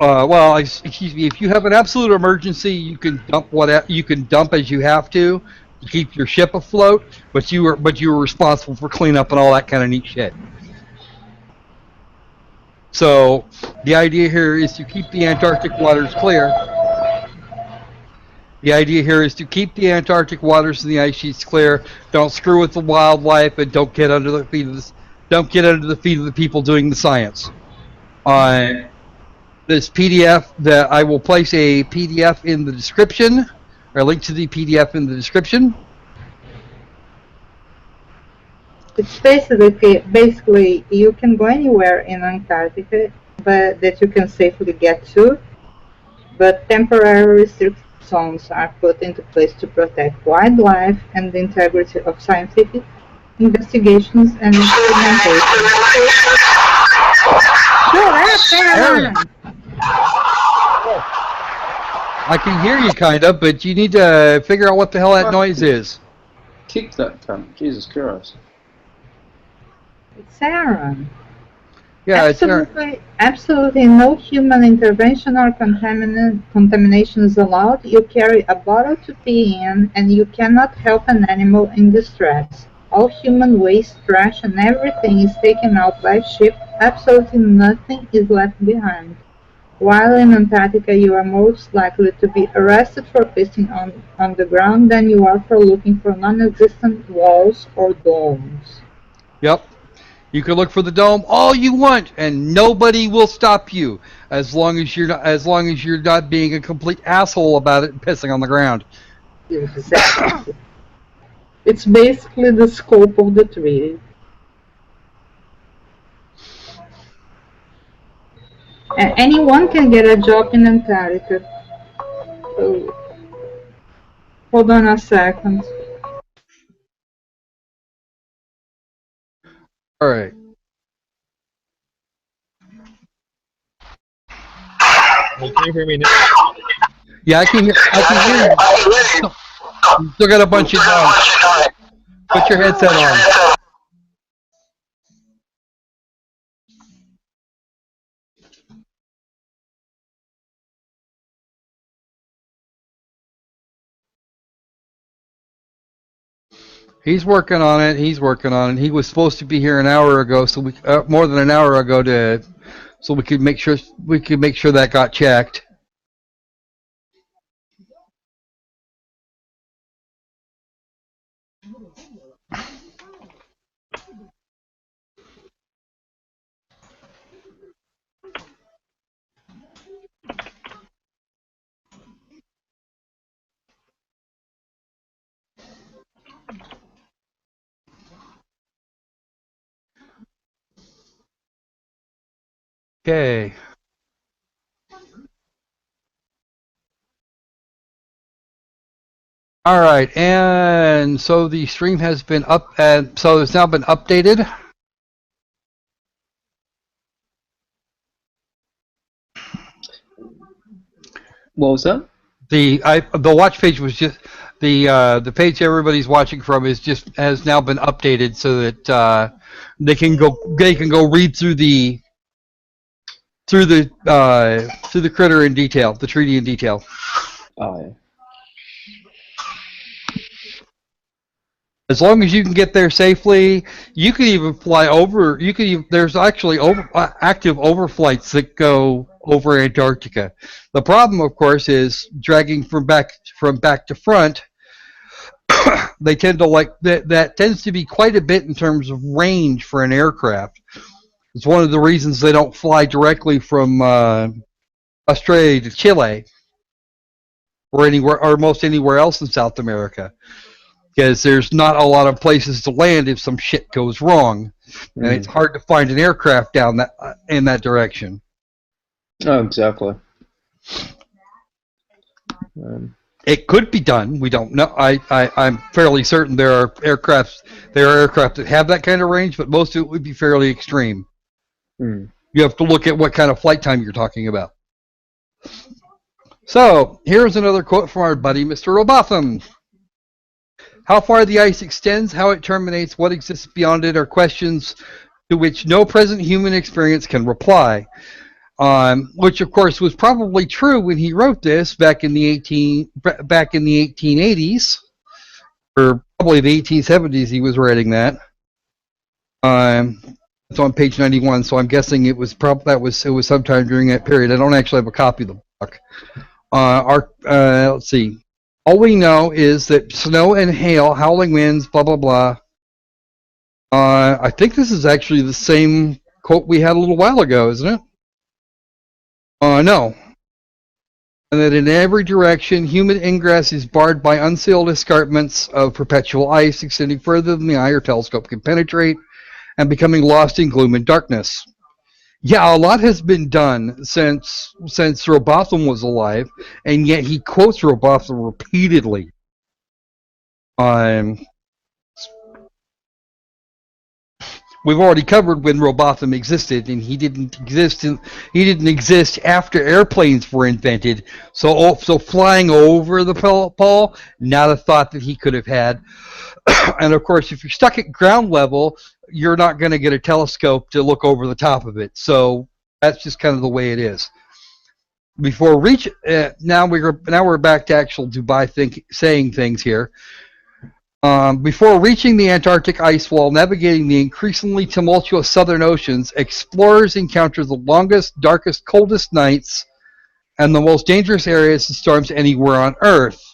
Excuse me. If you have an absolute emergency, you can dump as you have to keep your ship afloat. But you are responsible for cleanup and all that kind of neat shit. So the idea here is to keep the Antarctic waters clear. The idea here is to keep the Antarctic waters and the ice sheets clear. Don't screw with the wildlife, and don't get under the feet of the people doing the science. This PDF, that I will place a PDF in the description, or a link to the PDF in the description. It's basically you can go anywhere in Antarctica but that you can safely get to, but temporary restrict zones are put into place to protect wildlife and the integrity of scientific investigations and experimentation. Shut up, Aaron! I can hear you kind of, but you need to figure out what the hell that noise is. Kick that cunt. Jesus Christ. It's Aaron. Yeah, it's Aaron. Absolutely no human intervention or contamination is allowed. You carry a bottle to pee in, and you cannot help an animal in distress. All human waste, trash, and everything is taken out by ship. Absolutely nothing is left behind. While in Antarctica, you are most likely to be arrested for pissing on the ground than you are for looking for non-existent walls or domes. Yep. You can look for the dome all you want, and nobody will stop you as long as you're not being a complete asshole about it and pissing on the ground. Exactly. It's basically the scope of the treaty. Anyone can get a job in Antarctica. Oh. Hold on a second. All right. Can you hear me now? Yeah, I can hear you. You still got a bunch of noise. Put your headset on. He's working on it. He was supposed to be here an hour ago, so we more than an hour ago so we could make sure that got checked. Okay. All right, and so the stream has been up, and so it's now been updated. What was that? The watch page was just the page everybody's watching from has now been updated so that they can go read through the critter in detail, the treaty in detail. Oh yeah. As long as you can get there safely, you can even fly over. There's actually active overflights that go over Antarctica. The problem, of course, is dragging from back to front. They tend to like that tends to be quite a bit in terms of range for an aircraft. It's one of the reasons they don't fly directly from Australia to Chile or most anywhere else in South America. Because there's not a lot of places to land if some shit goes wrong, and it's hard to find an aircraft down in that direction. Oh, exactly. It could be done. We don't know. I'm fairly certain there are aircraft that have that kind of range, but most of it would be fairly extreme. You have to look at what kind of flight time you're talking about. So here's another quote from our buddy Mr. Robotham. How far the ice extends, how it terminates, what exists beyond it are questions to which no present human experience can reply. Which, of course, was probably true when he wrote this back in the 1880s, or probably the 1870s. He was writing that. It's on page 91, so I'm guessing it was sometime during that period. I don't actually have a copy of the book. Let's see. All we know is that snow and hail, howling winds, blah, blah, blah. I think this is actually the same quote we had a little while ago, isn't it? No. And that in every direction, human ingress is barred by unsealed escarpments of perpetual ice extending further than the eye or telescope can penetrate and becoming lost in gloom and darkness. Yeah, a lot has been done since Robotham was alive, and yet he quotes Robotham repeatedly. Um, we've already covered when Robotham existed, and he didn't exist after airplanes were invented. So flying over the pole, not a thought that he could have had. And of course, if you're stuck at ground level, you're not going to get a telescope to look over the top of it. So that's just kind of the way it is. Before now we're back to actual Dubay saying things here. Before reaching the Antarctic ice wall, navigating the increasingly tumultuous southern oceans, explorers encounter the longest, darkest, coldest nights and the most dangerous areas and storms anywhere on Earth.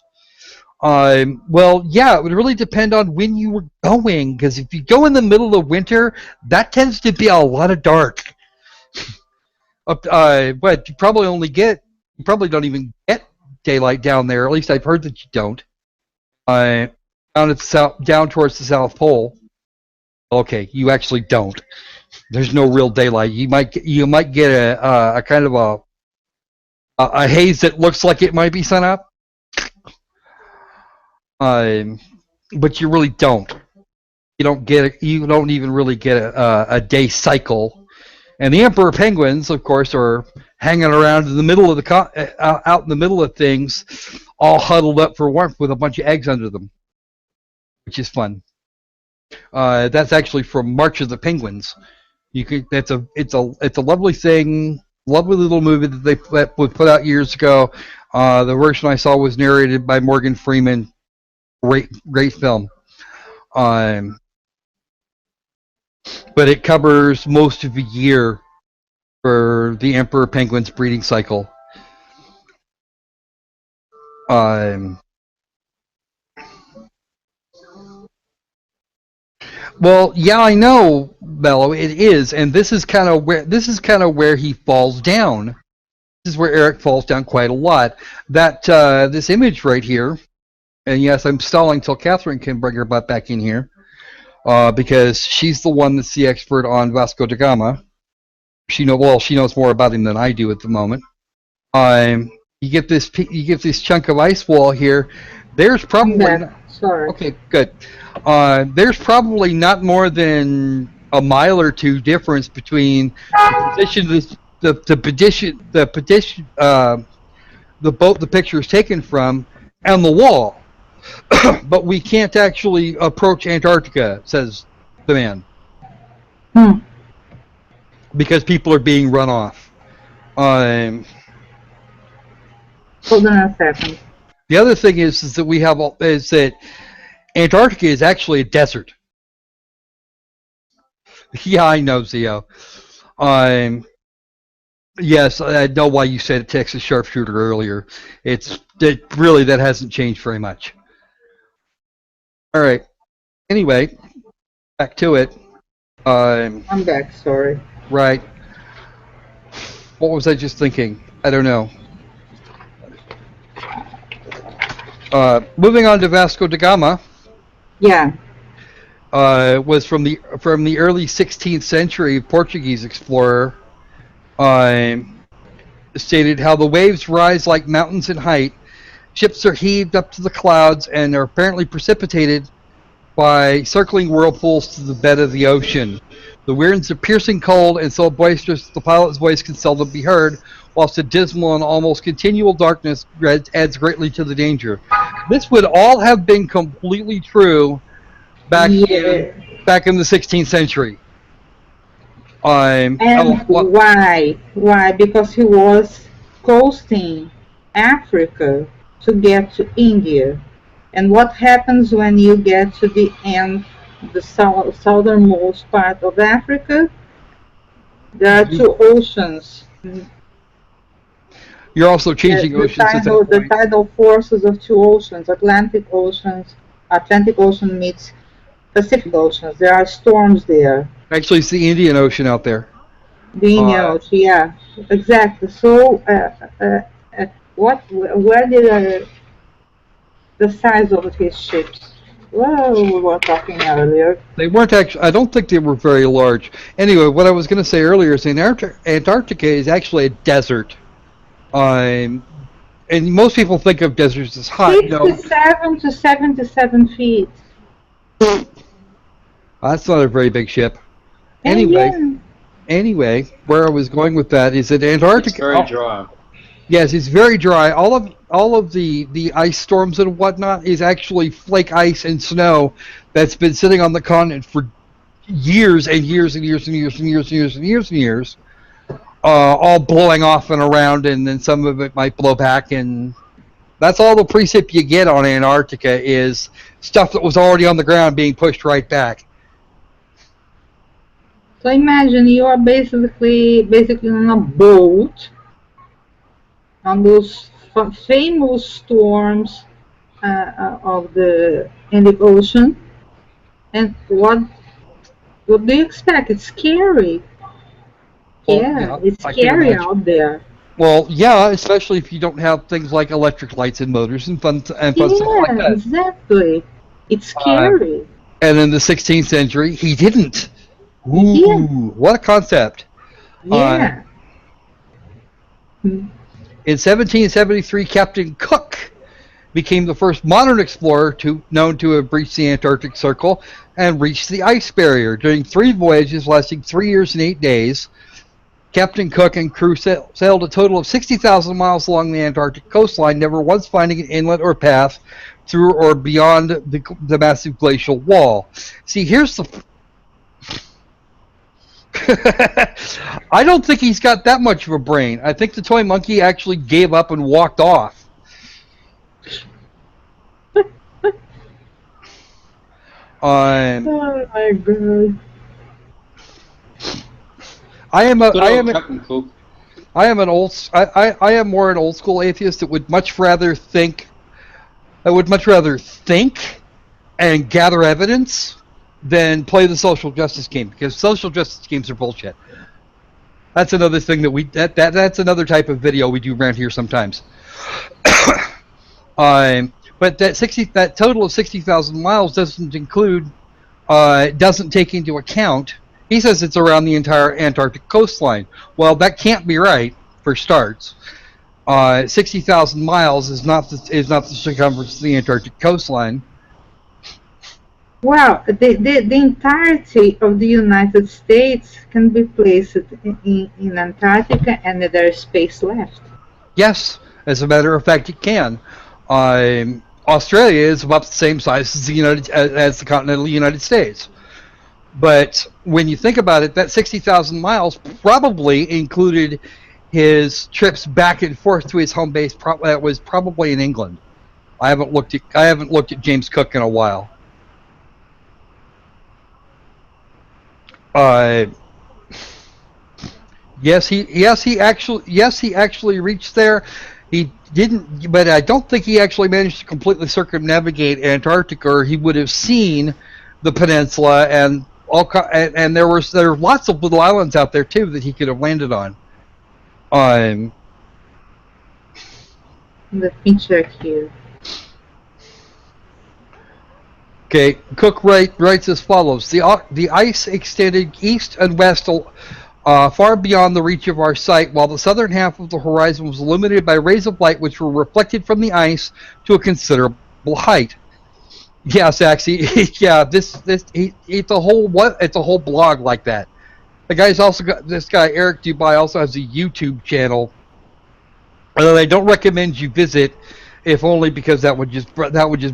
Well, yeah, it would really depend on when you were going, because if you go in the middle of winter, that tends to be a lot of dark. But you probably don't even get daylight down there. At least I've heard that you don't. Down towards the South Pole. Okay, you actually don't. There's no real daylight. You might get a kind of a haze that looks like it might be sun up. But you really don't. You don't even really get a day cycle. And the emperor penguins, of course, are hanging around in the middle of out in the middle of things, all huddled up for warmth with a bunch of eggs under them, which is fun. That's actually from March of the Penguins. It's a lovely thing, lovely little movie that was put out years ago. The version I saw was narrated by Morgan Freeman. Great film. But it covers most of the year for the emperor penguin's breeding cycle. Well, yeah, I know, Bello. It is, and this is kind of where he falls down. This is where Eric falls down quite a lot. That this image right here. And yes, I'm stalling till Catherine can bring her butt back in here, because she's the one that's the expert on Vasco da Gama. She knows more about him than I do at the moment. You get this chunk of ice wall here. There's probably sorry. Okay, good. There's probably not more than a mile or two difference between the boat the picture is taken from and the wall. But we can't actually approach Antarctica, says the man. Because people are being run off. Hold on a second. The other thing is that Antarctica is actually a desert. Yeah, I know, Zio. Yes, I know why you said Texas sharpshooter earlier. That hasn't changed very much. All right. Anyway, back to it. I'm back. Sorry. Right. What was I just thinking? I don't know. Moving on to Vasco da Gama. Yeah. Was from the early 16th century Portuguese explorer. Stated how the waves rise like mountains in height. Ships are heaved up to the clouds and are apparently precipitated by circling whirlpools to the bed of the ocean. The winds are piercing cold and so boisterous the pilot's voice can seldom be heard, whilst the dismal and almost continual darkness adds greatly to the danger. This would all have been completely true back in the 16th century. And why? Why? Because he was coasting Africa to get to India. And what happens when you get to the end, the southernmost part of Africa? There are two oceans. You're also changing oceans at that point. The tidal forces of two oceans, Atlantic Ocean meets Pacific Oceans. There are storms there. Actually, it's the Indian Ocean out there. The Indian Ocean, yeah, exactly. So, where did the size of his ships Well, we were talking earlier. They weren't actually. I don't think they were very large. Anyway, what I was going to say earlier is Antarctica is actually a desert. And most people think of deserts as hot. No, 57 to 77 feet. that's not a very big ship. And Anyway, where I was going with that is that Antarctica. It's very dry. Yes, it's very dry. All of the ice storms and whatnot is actually flake ice and snow that's been sitting on the continent for years and years and years and years and years and years and years and years, all blowing off and around, and then some of it might blow back, and that's all the precip you get on Antarctica is stuff that was already on the ground being pushed right back. So imagine you are basically on a boat on those famous storms of the Indic Ocean, and what do you expect? It's scary. Yeah, it's scary out there. Well, yeah, especially if you don't have things like electric lights and motors and fun stuff like that. Exactly. It's scary. And in the 16th century, he didn't. Ooh, Yeah. what a concept. Yeah. In 1773, Captain Cook became the first modern explorer known to have breached the Antarctic Circle and reached the ice barrier. During 3 voyages lasting 3 years and 8 days, Captain Cook and crew sailed a total of 60,000 miles along the Antarctic coastline, never once finding an inlet or path through or beyond the massive glacial wall. See, here's the... I don't think he's got that much of a brain. I think the toy monkey actually gave up and walked off. Oh my god. I am more an old school atheist that would much rather think and gather evidence than play the social justice game, because social justice games are bullshit. That's another thing that's another type of video we do around here sometimes. But that total of 60,000 miles doesn't take into account. He says it's around the entire Antarctic coastline. Well, that can't be right for starts. 60,000 miles is not the circumference of the Antarctic coastline. Well, the entirety of the United States can be placed in Antarctica, and there is space left. Yes, as a matter of fact, it can. Australia is about the same size as the continental United States. But when you think about it, that 60,000 miles probably included his trips back and forth to his home base. That was probably in England. I haven't looked at James Cook in a while. Yes, he actually reached there. He didn't, but I don't think he actually managed to completely circumnavigate Antarctica, or he would have seen the peninsula and there were lots of little islands out there too that he could have landed on. The picture here. Okay, Cook writes as follows: the ice extended east and west far beyond the reach of our sight, while the southern half of the horizon was illuminated by rays of light which were reflected from the ice to a considerable height. Yeah, Saxy. Yeah, it's a whole blog like that. The guy's also got this guy Eric Dubay also has a YouTube channel. Although I don't recommend you visit, if only because that would just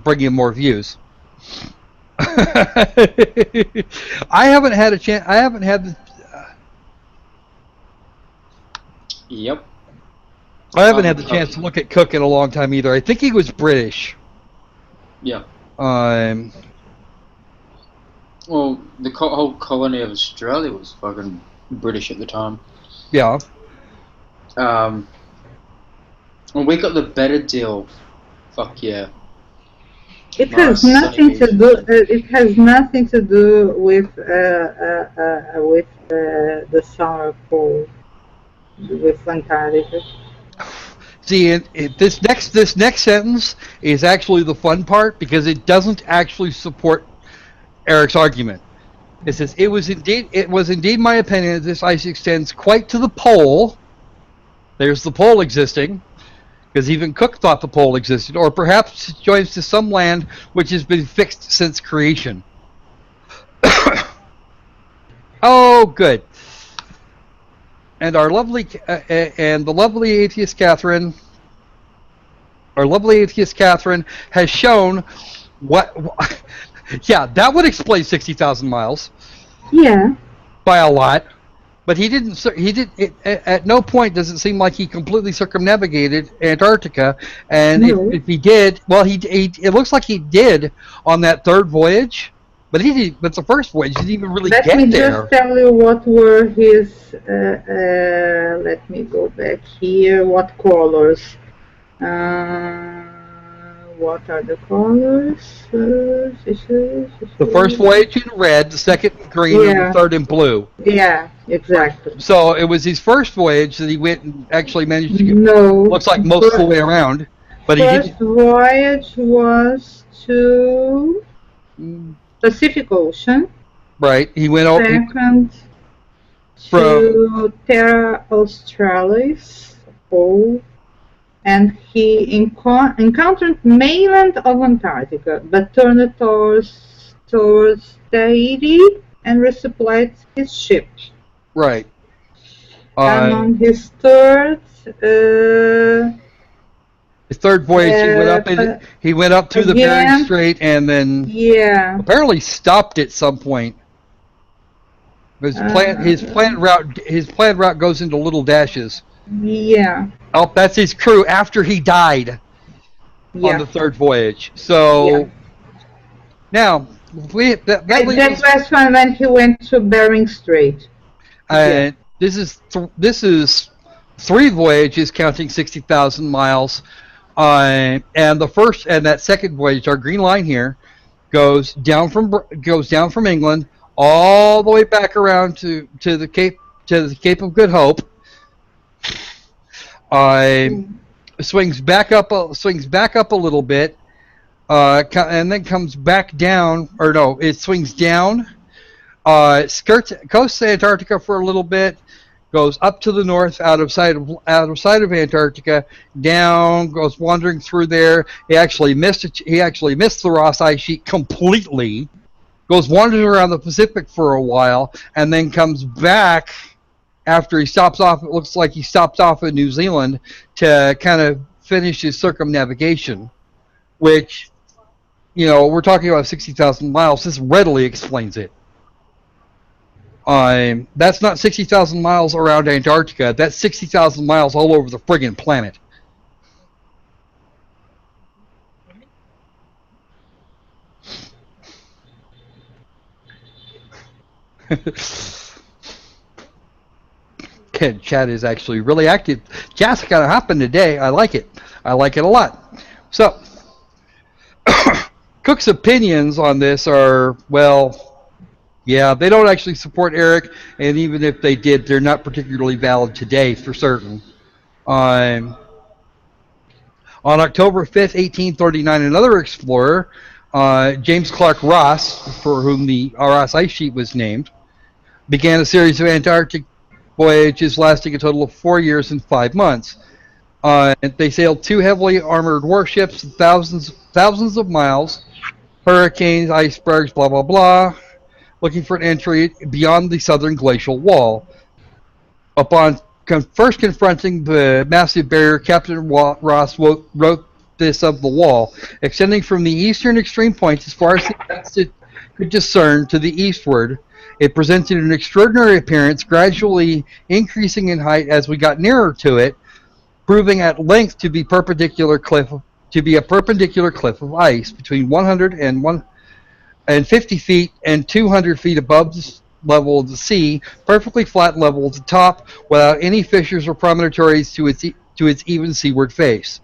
bring you more views. I haven't had a chance. I haven't had the. Yep. I haven't had the chance to look at Cook in a long time either. I think he was British. Yeah. Um. Well, the whole colony of Australia was fucking British at the time. Yeah. Well, we got the better deal. Fuck yeah. It has nothing to do. It has nothing to do with the South Pole, with Antarctica. See, this next sentence is actually the fun part because it doesn't actually support Eric's argument. It says it was indeed my opinion that this ice extends quite to the pole. There's the pole existing, because even Cook thought the pole existed, or perhaps it joins to some land which has been fixed since creation. Oh, good. And the lovely Atheist Catherine, has shown what. Yeah, that would explain 60,000 miles. Yeah. By a lot, but he didn't. At no point does it seem like he completely circumnavigated Antarctica. And No. if he did, well, it looks like he did on that third voyage. But but the first voyage he didn't even really Let get me there. just tell you what were his. Let me go back here. What colors? What are the colors? The first voyage in red, the second green, and the third in blue. Yeah, exactly. So it was his first voyage that he went and actually managed to get. No. Looks like most of the way around, but he didn't. First voyage was to Pacific Ocean. Right, he went over. Second to Terra Australis. And he encountered mainland of Antarctica, but turned towards Tahiti and resupplied his ship. Right. And on his third voyage, he went up through the Bering Strait and then apparently stopped at some point. His planned route goes into little dashes. Yeah. Oh, that's his crew after he died on the third voyage. So now that was when he went to Bering Strait. And this is 3 voyages counting 60,000 miles. And the first and that second voyage, our green line here, goes down from England all the way back around to the Cape of Good Hope. Swings back up a little bit, and then comes back down. Or no, it swings down, coasts Antarctica for a little bit, goes up to the north out of sight of Antarctica, down, goes wandering through there. He actually missed the Ross ice sheet completely. Goes wandering around the Pacific for a while, and then comes back after he stops off. It looks like he stops off in New Zealand to kind of finish his circumnavigation, which, we're talking about 60,000 miles. This readily explains it. That's not 60,000 miles around Antarctica. That's 60,000 miles all over the friggin' planet. Chat is actually really active. Chat's kind of hopping today. I like it. I like it a lot. So, Cook's opinions on this are, they don't actually support Eric, and even if they did, they're not particularly valid today for certain. On October 5th, 1839, another explorer, James Clark Ross, for whom the Ross ice sheet was named, began a series of Antarctic voyages lasting a total of 4 years and 5 months. They sailed 2 heavily armored warships, thousands of miles, hurricanes, icebergs, blah, blah, blah, looking for an entry beyond the southern glacial wall. Upon first confronting the massive barrier, Captain Ross wrote this of the wall, extending from the eastern extreme point as far as the eye could discern to the eastward. It presented an extraordinary appearance, gradually increasing in height as we got nearer to it, proving at length to be a perpendicular cliff of ice between 150 feet and 200 feet above the level of the sea, perfectly flat level at the top, without any fissures or promontories to its even seaward face.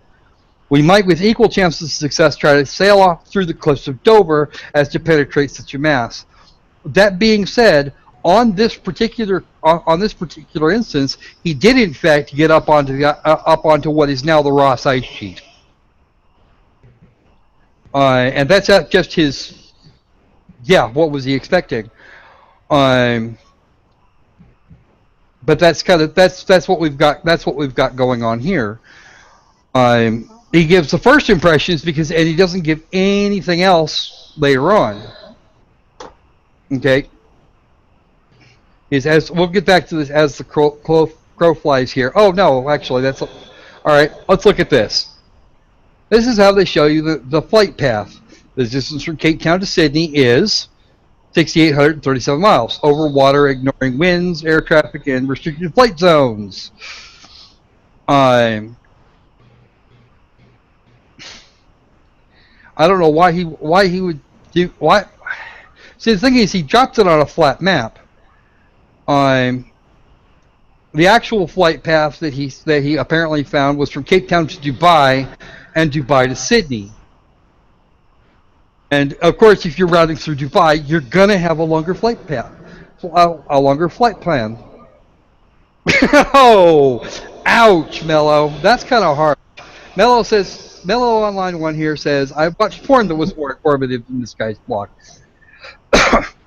We might, with equal chances of success, try to sail off through the cliffs of Dover as to penetrate such a mass. That being said, on this particular instance, he did in fact get up onto what is now the Ross ice sheet, and that's just his. Yeah, what was he expecting? But that's what we've got. That's what we've got going on here. He gives the first impressions and he doesn't give anything else later on. Okay. We'll get back to this as the crow flies here. Oh no, actually that's all right. Let's look at this. This is how they show you the flight path. The distance from Cape Town to Sydney is 6,837 miles over water, ignoring winds, air traffic, and restricted flight zones. I don't know why he would do why. See, the thing is, he dropped it on a flat map. The actual flight path that he apparently found was from Cape Town to Dubai, and Dubai to Sydney. And of course, if you're routing through Dubai, you're gonna have a longer flight path, a longer flight plan. Oh, ouch, Mello. That's kind of hard. Mello Online One here says, I've watched porn that was more informative than this guy's blog.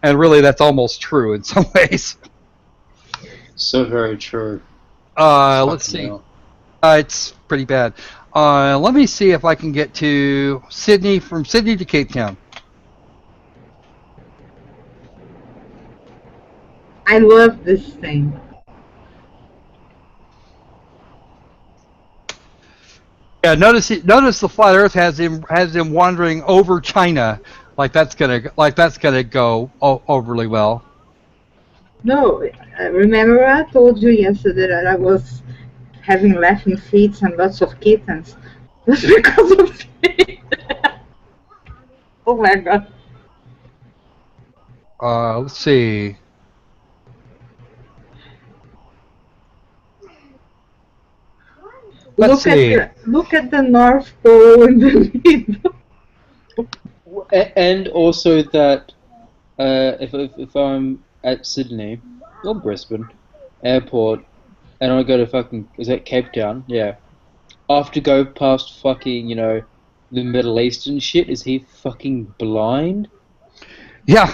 And really, that's almost true in some ways. So very true. Let's see. It's pretty bad. Let me see if I can get to Sydney, from Sydney to Cape Town. I love this thing. Yeah, notice the flat Earth has him wandering over China, like that's gonna go overly well. No, remember I told you yesterday that I was having laughing feet and lots of kittens. That's because of it. Oh my god. Let's see. Let's see. Look at the North Pole in the middle. And also that if I'm at Sydney or Brisbane airport and I go to fucking, is that Cape Town? Yeah. I have to go past fucking, the Middle Eastern shit. Is he fucking blind? Yeah.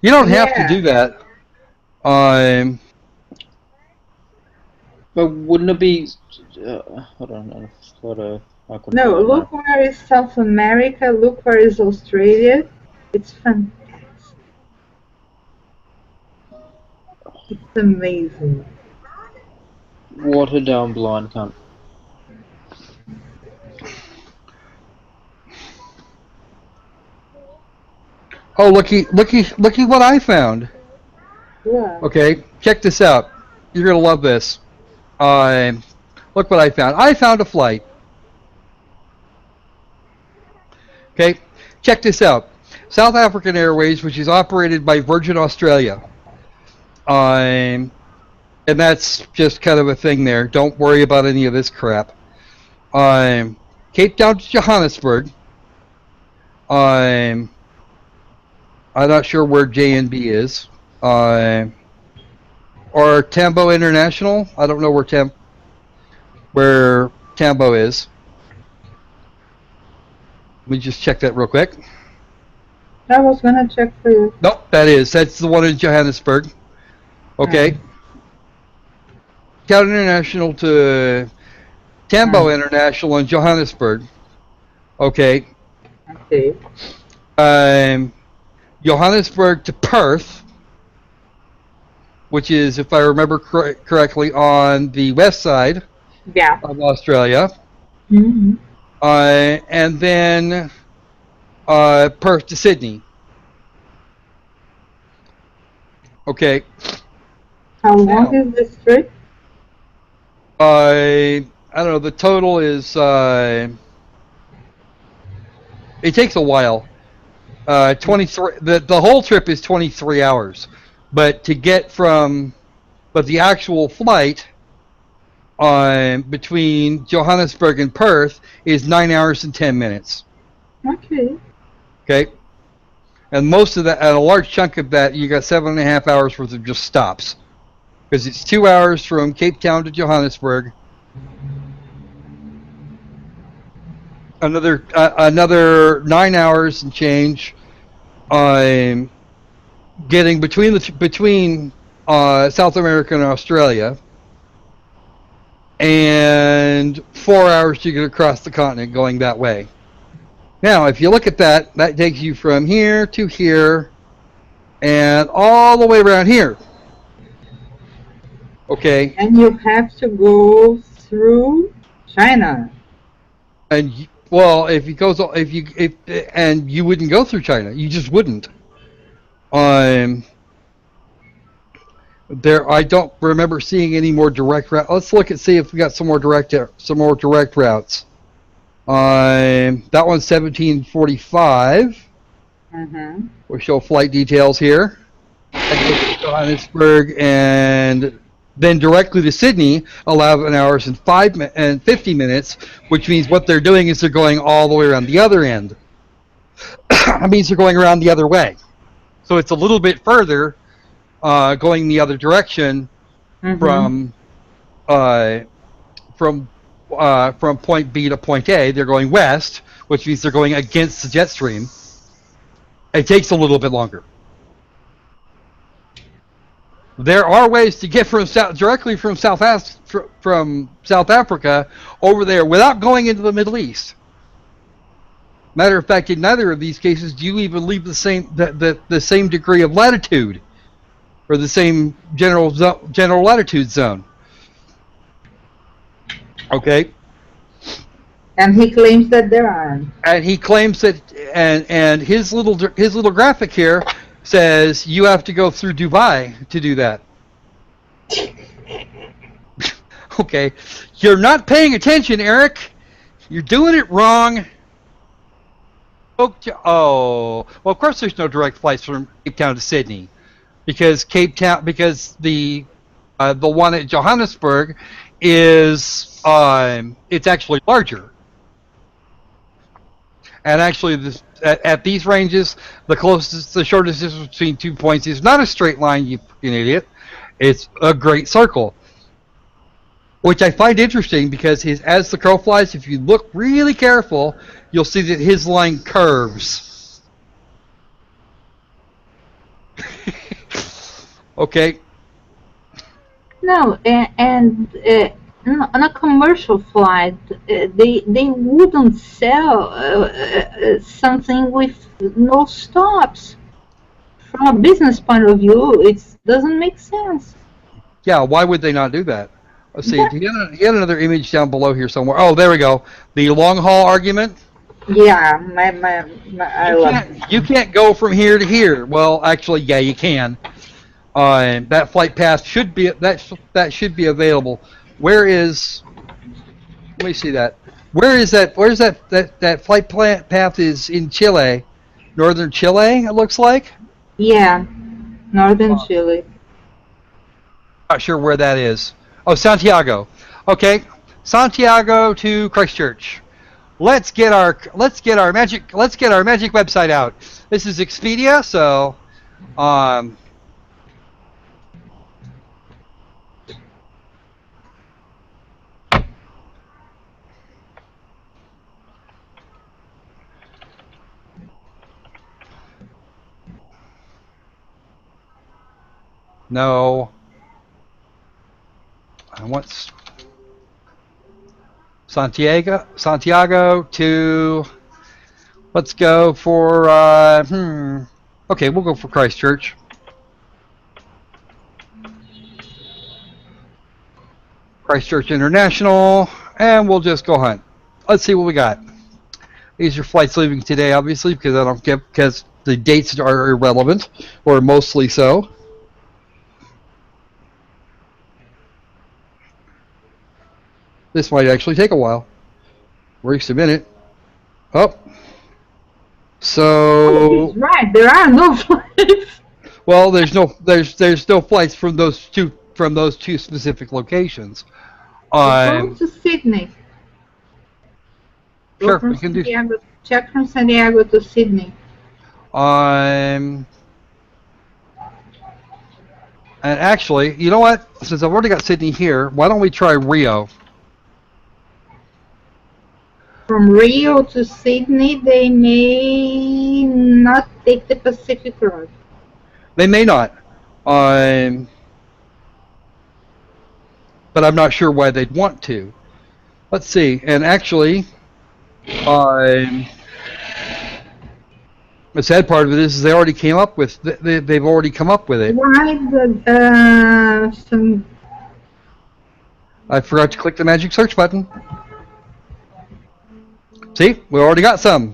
You don't have to do that. But wouldn't it be? Hold on. No, look where is South America. Look where is Australia. It's fantastic. It's amazing. Water down blind cunt. Oh, looky what I found. Yeah. Okay, check this out. You're gonna love this. Look what I found. I found a flight. Okay, check this out. South African Airways, which is operated by Virgin Australia. And that's just kind of a thing there. Don't worry about any of this crap. Cape Town to Johannesburg. I'm not sure where JNB is. Or Tambo International. I don't know where Tambo is. Let me just check that real quick. I was gonna check for you. Nope, that's the one in Johannesburg. Okay. Town International to Tambo International in Johannesburg. Okay. Okay. Johannesburg to Perth, which is, if I remember correctly, on the west side of Australia. Mm-hmm. And then Perth to Sydney. Okay. How long is this trip? I don't know. The total is. It takes a while. 23. The whole trip is 23 hours, but to get but the actual flight between Johannesburg and Perth is 9 hours and 10 minutes. Okay. Okay. And most of that, and a large chunk of that, you got 7.5 hours worth of just stops. Because it's 2 hours from Cape Town to Johannesburg. Another 9 hours and change getting between South America and Australia, and 4 hours to get across the continent going that way. Now, if you look at that, that takes you from here to here, and all the way around here. Okay. And you have to go through China. And and you wouldn't go through China. You just wouldn't. I don't remember seeing any more direct routes. Let's look and see if we got some more direct routes. That one's 1745. Mm-hmm. We'll show flight details here. Johannesburg, and then directly to Sydney, 11 hours and 50 minutes, which means what they're doing is they're going all the way around the other end. That means they're going around the other way. So it's a little bit further going the other direction from point B to point A. They're going west, which means they're going against the jet stream. It takes a little bit longer. There are ways to get directly from South Africa over there without going into the Middle East. Matter of fact, in neither of these cases do you even leave the same degree of latitude, or the same general latitude zone. Okay. And he claims that there are. And he claims that, and his little graphic here says you have to go through Dubai to do that. Okay, you're not paying attention, Eric. You're doing it wrong. Oh, well, of course there's no direct flights from Cape Town to Sydney, because the one at Johannesburg is it's actually larger. And actually, at these ranges, the shortest distance between 2 points is not a straight line, you fucking idiot. It's a great circle, which I find interesting because as the crow flies, if you look really careful, you'll see that his line curves. Okay. No, and on a commercial flight, they wouldn't sell something with no stops. From a business point of view, it doesn't make sense. Yeah, why would they not do that? Let's see. You got another image down below here somewhere. Oh, there we go. The long haul argument. Yeah, You can't go from here to here. Well, actually, yeah, you can. That flight path should be available. Where is? Let me see that. Where is that? Where's that flight path is in Chile, northern Chile. It looks like. Yeah, northern Chile. Not sure where that is. Oh, Santiago. Okay, Santiago to Christchurch. Let's get our magic website out. This is Expedia, so no. I want Santiago to, let's go for, okay, we'll go for Christchurch. Christchurch International, and we'll just go hunt. Let's see what we got. These are flights leaving today, obviously, because the dates are irrelevant, or mostly so. This might actually take a while. Works a minute. Oh. So. He's right. There are no flights. Well, there's no flights from those two specific locations. Go to Sydney. Sure, we can do. Check from Santiago to Sydney. And actually, you know what? Since I've already got Sydney here, why don't we try Rio? From Rio to Sydney, they may not take the Pacific route. They may not. But I'm not sure why they'd want to. Let's see. And actually, the sad part of it is they already came up with. They've already come up with it. Why some? I forgot to click the magic search button. See, we already got some.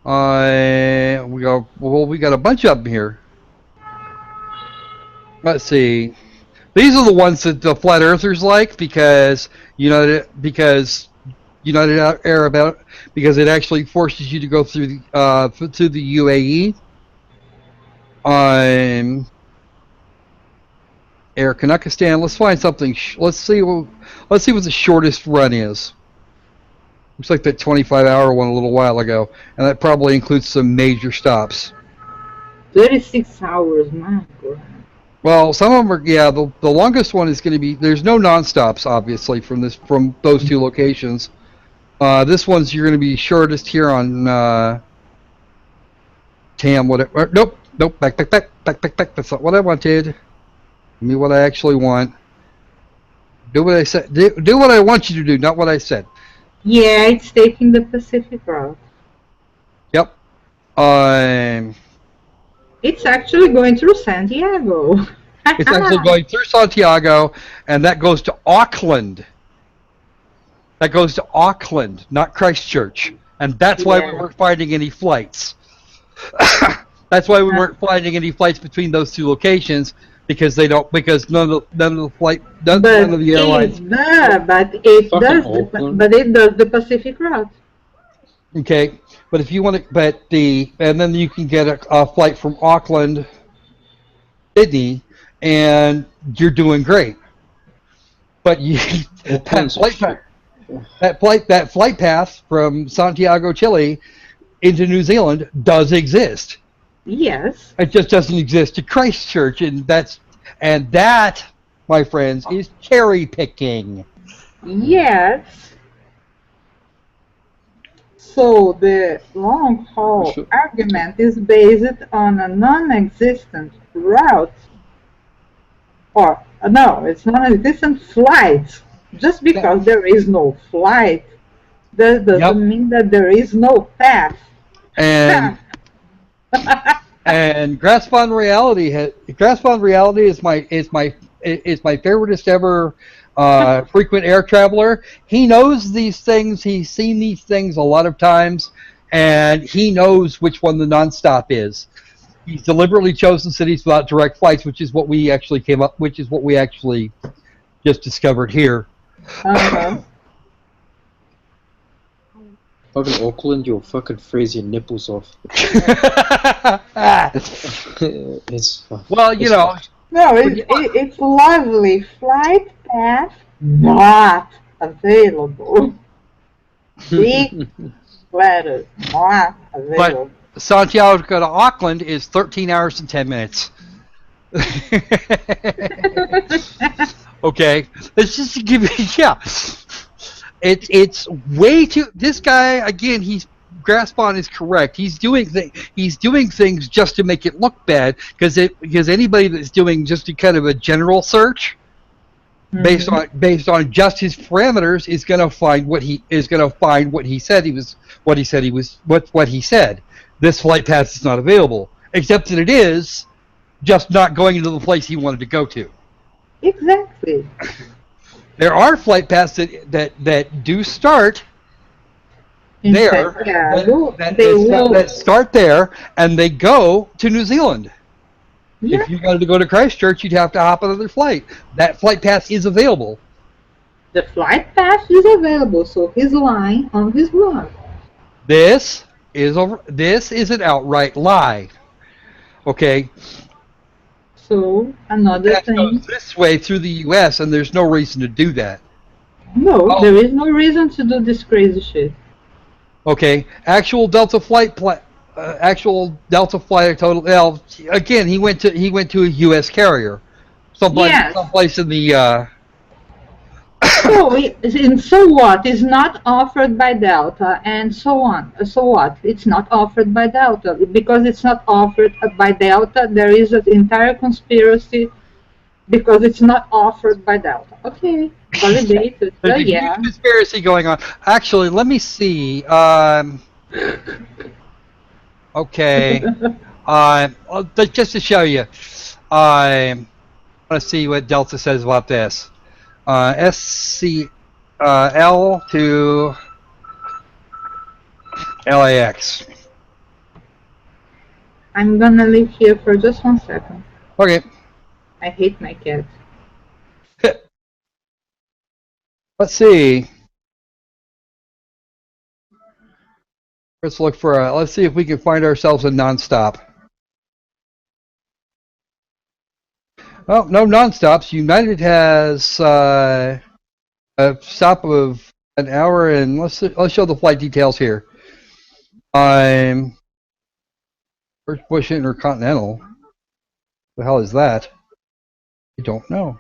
We got a bunch of them here. Let's see. These are the ones that the flat earthers like because United Arab, because it actually forces you to go through the UAE. Air Kanakistan. Let's find something. Let's see what the shortest run is. Looks like that 25-hour one a little while ago, and that probably includes some major stops. 36 hours, my God. Well, some of them are, yeah, the longest one is going to be, there's no non-stops, obviously, from those two locations. This one's, you're going to be shortest here on, TAM, whatever, nope, back, that's not what I wanted. Give me what I actually want. Do what I said, do what I want you to do, not what I said. Yeah, it's taking the Pacific route. Yep. It's actually going through Santiago. It's actually going through Santiago, and that goes to Auckland. That goes to Auckland, not Christchurch. And that's why we weren't finding any flights. That's why we weren't finding any flights between those two locations, because none of the airlines. But it does the Pacific route. Okay, but if you want to, and then you can get a flight from Auckland, Sydney, and you're doing great. But that flight path from Santiago, Chile, into New Zealand does exist. Yes. It just doesn't exist to Christchurch, and that, my friends, is cherry picking. Yes. So the long haul argument is based on a non-existent route, or no, it's non-existent flight. Just because there is no flight, that doesn't mean that there is no path. And and Grasp on Reality is my favoriteest ever frequent air traveler. He knows these things. He's seen these things a lot of times, and he knows which one the nonstop is. He's deliberately chosen cities without direct flights, which is what we actually just discovered here. Uh-huh. Fucking Auckland, you'll fucking freeze your nipples off. Well, you know. No, it's lovely. Flight path not available. Big letters not available. But Santiago to Auckland is 13 hours and 10 minutes. Okay, let's just give you, it's way too. This guy again, Graspon is correct. He's doing things just to make it look bad, because anybody that's doing just a kind of a general search based on just his parameters is going to find what he said. This flight path is not available, except that it is just not going into the place he wanted to go to. Exactly. There are flight paths that do start there, that start there, and they go to New Zealand. Yeah. If you wanted to go to Christchurch, you'd have to hop another flight. That flight path is available. The flight path is available, so he's lying on his blog. This is an outright lie. Okay. So another that thing goes this way through the U.S., and there's no reason to do that. No, there is no reason to do this crazy shit. Okay, actual Delta flight actual Delta flight. Total. Well, again, he went to a U.S. carrier, Yes. someplace in the. So, and so what? It's not offered by Delta, and so on. So what? It's not offered by Delta. Because it's not offered by Delta, there is an entire conspiracy because it's not offered by Delta. Okay, validated. There's a Yeah. huge conspiracy going on. Actually, let me see. Okay. Just to show you, I want to see what Delta says about this. SCL to LAX. I'm gonna leave here for just 1 second. Okay. I hate my cat. Let's see. Let's look for. Let's see if we can find ourselves a nonstop. Oh, no nonstops. United has a stop of an hour, and let's show the flight details here. First Bush Intercontinental. The hell is that? I don't know.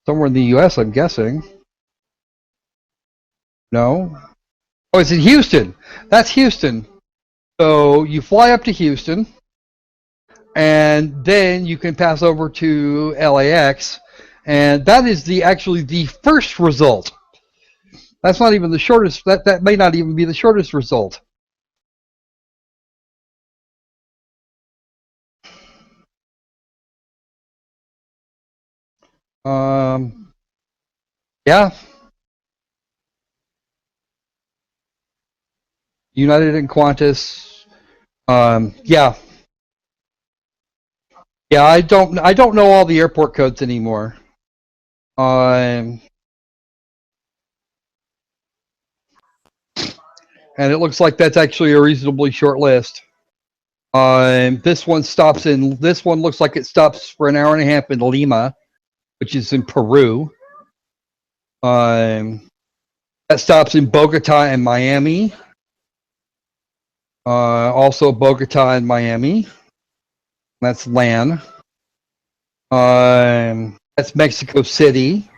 Somewhere in the U.S., I'm guessing. No. Oh, it's in Houston. That's Houston. So you fly up to Houston, and then you can pass over to LAX, and that is actually the first result. That's not even the shortest. That may not even be the shortest result. Yeah. United and Qantas. Yeah. Yeah, I don't know all the airport codes anymore. And it looks like that's actually a reasonably short list. This one looks like it stops for an hour and a half in Lima, which is in Peru. That stops in Bogota and Miami. Also Bogota and Miami. That's LAN. That's Mexico City.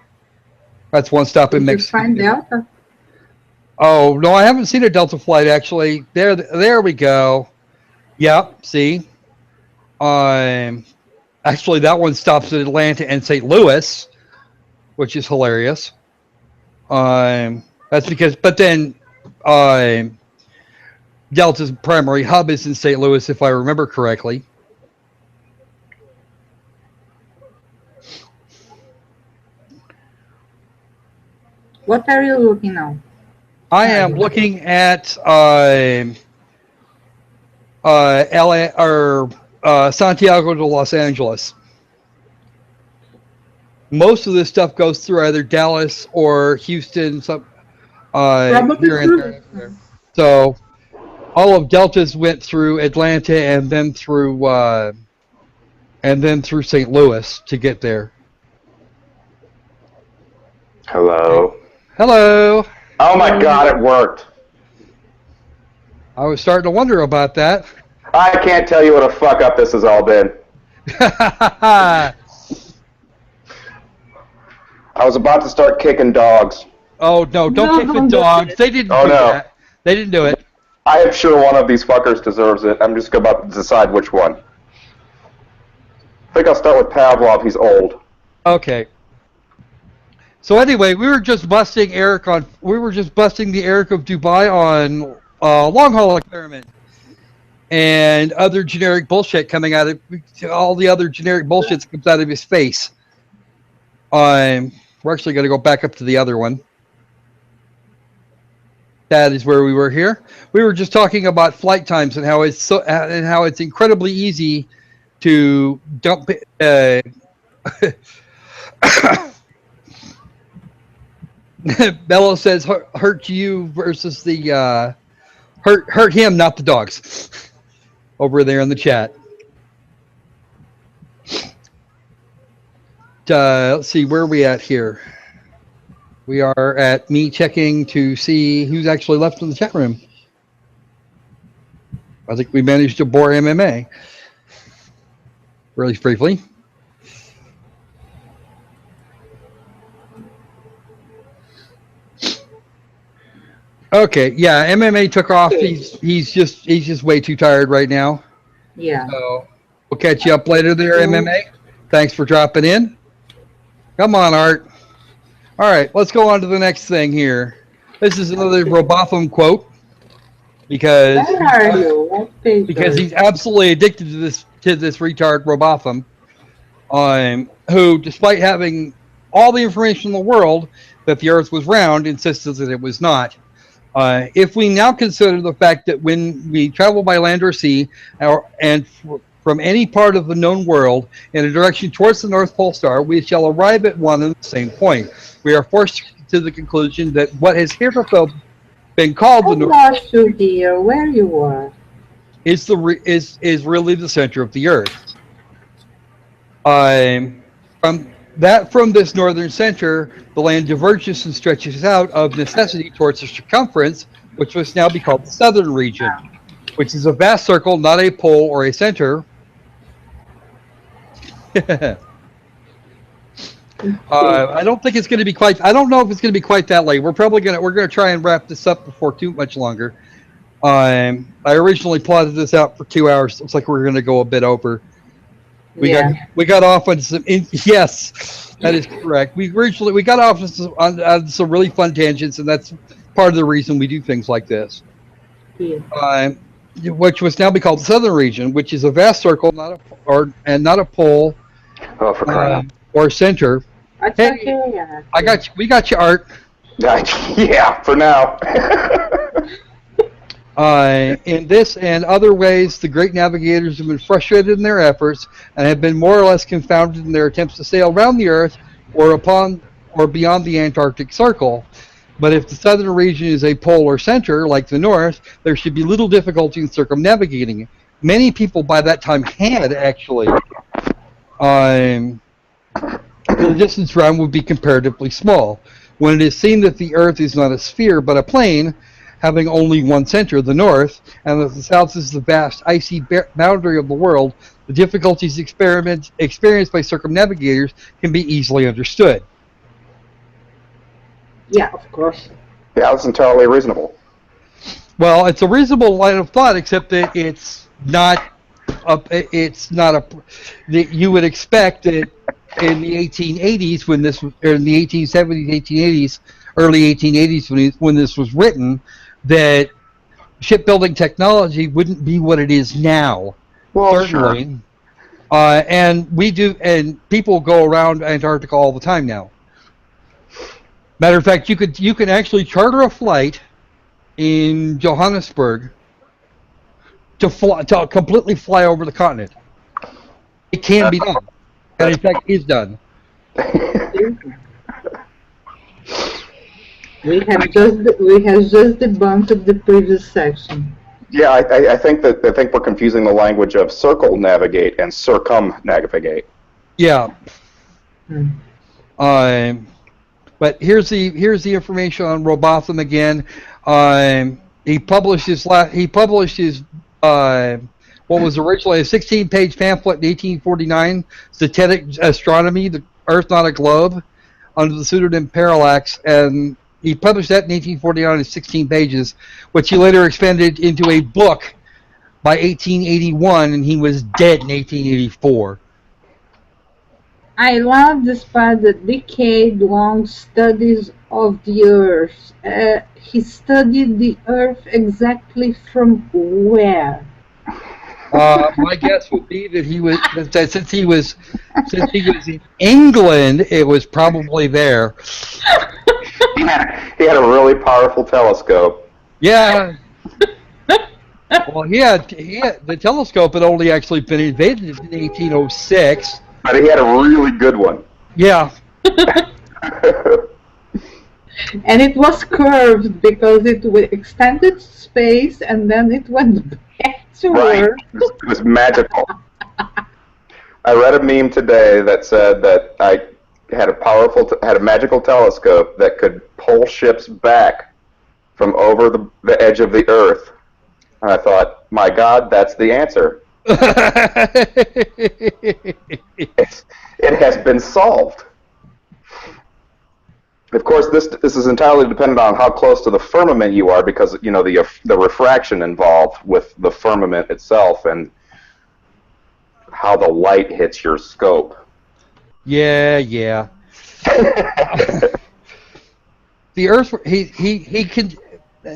That's one stop in Mexico. Find Delta. Oh no, I haven't seen a Delta flight actually. There we go. Yep. See. Actually, that one stops at Atlanta and St. Louis, which is hilarious. That's because, but then, Delta's primary hub is in St. Louis, if I remember correctly. What are you looking now? I am looking at LA or Santiago to Los Angeles. Most of this stuff goes through either Dallas or Houston. There. So all of Delta's went through Atlanta and then through St. Louis to get there. Hello. Hello. Oh my God, it worked. I was starting to wonder about that. I can't tell you what a fuck up this has all been. I was about to start kicking dogs. Oh no! Don't kick the dogs. They didn't do that. They didn't do it. I am sure one of these fuckers deserves it. I'm just about to decide which one. I think I'll start with Pavlov. He's old. Okay. So anyway, we were just busting the Eric of Dubay on long haul experiment and other generic bullshit coming out of all the other generic bullshit that comes out of his face. We're actually going to go back up to the other one. That is where we were here. We were just talking about flight times and how it's incredibly easy to dump. Bello says hurt you versus the hurt him, not the dogs. Over there in the chat. Let's see, where are we at here? We are at me checking to see who's actually left in the chat room. I think we managed to bore MMA really briefly. Okay, yeah, MMA took off. He's just way too tired right now. Yeah. So we'll catch you up later there, MMA. Thanks for dropping in. Come on, Art. All right, let's go on to the next thing here. This is another Robotham quote because Where are you? What page because are you? he's absolutely addicted to this retard Robotham, who, despite having all the information in the world that the Earth was round, insisted that it was not. If we now consider the fact that when we travel by land or sea, from any part of the known world in a direction towards the North Pole Star, we shall arrive at one and the same point. We are forced to the conclusion that what has heretofore been called the North lost you, dear. Where you are? is really the center of the Earth. From this northern center, the land diverges and stretches out of necessity towards the circumference, which must now be called the southern region, which is a vast circle, not a pole or a center. I don't think it's going to be quite. I don't know if it's going to be quite that late. We're going to try and wrap this up before too much longer. I originally plotted this out for 2 hours. Looks like we're going to go a bit over. We got off on some. Yes, that is correct. We got off on some really fun tangents, and that's part of the reason we do things like this. Yeah. Which was now be called the southern region, which is a vast circle, not a pole, or center. Hey, I got you. We got you, Art. Yeah, for now. In this and other ways, the great navigators have been frustrated in their efforts and have been more or less confounded in their attempts to sail around the Earth or beyond the Antarctic Circle. But if the southern region is a pole or center, like the North, there should be little difficulty in circumnavigating it. Many people by that time had, actually. The distance round would be comparatively small. When it is seen that the Earth is not a sphere but a plane, having only one center, the North, and that the South is the vast icy boundary of the world, the difficulties experienced by circumnavigators can be easily understood. Yeah, of course. Yeah, that's entirely reasonable. Well, it's a reasonable line of thought, except that it's not. You would expect that in the 1880s, or in the 1870s, 1880s, early 1880s, when this was written, that shipbuilding technology wouldn't be what it is now. Well, certainly. Sure. And people go around Antarctica all the time now. Matter of fact, you can actually charter a flight in Johannesburg to completely fly over the continent. It can be done, and in fact is done. We have just debunked the previous section. Yeah, I think we're confusing the language of circumnavigate and circumnavigate. Yeah. But here's the information on Robotham again. He published his what was originally a 16-page pamphlet in 1849, Synthetic Astronomy, the Earth Not a Globe, under the pseudonym Parallax, and he published that in 1849 in 16 pages, which he later expanded into a book by 1881, and he was dead in 1884. I love this part, the decade-long studies of the Earth. He studied the Earth exactly from where? My guess would be that since he was in England, it was probably there. He had a really powerful telescope. Yeah. Well, the telescope had only actually been invented in 1806. But he had a really good one. Yeah. And it was curved because it extended space and then it went back to Earth. It was magical. I read a meme today that said that I had a magical telescope that could pull ships back from over the edge of the Earth And I thought, my God, that's the answer. It has been solved. Of course, this is entirely dependent on how close to the firmament you are, because the refraction involved with the firmament itself and how the light hits your scope. Yeah. The Earth, he can.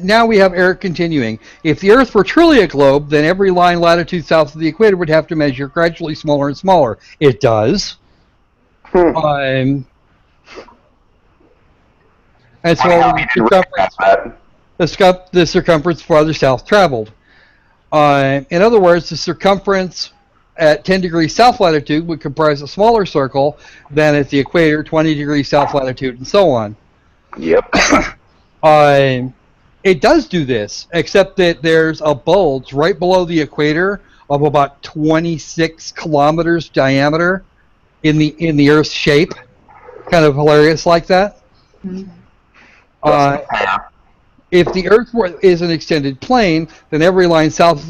Now we have Eric continuing. If the Earth were truly a globe, then every line latitude south of the equator would have to measure gradually smaller and smaller. It does. And so the circumference farther south traveled. In other words, the circumference at 10 degrees south latitude would comprise a smaller circle than at the equator, 20 degrees south latitude, and so on. Yep. It does do this, except that there's a bulge right below the equator of about 26 kilometers diameter in the Earth's shape. Kind of hilarious like that. Mhm. If the Earth is an extended plane, then every line of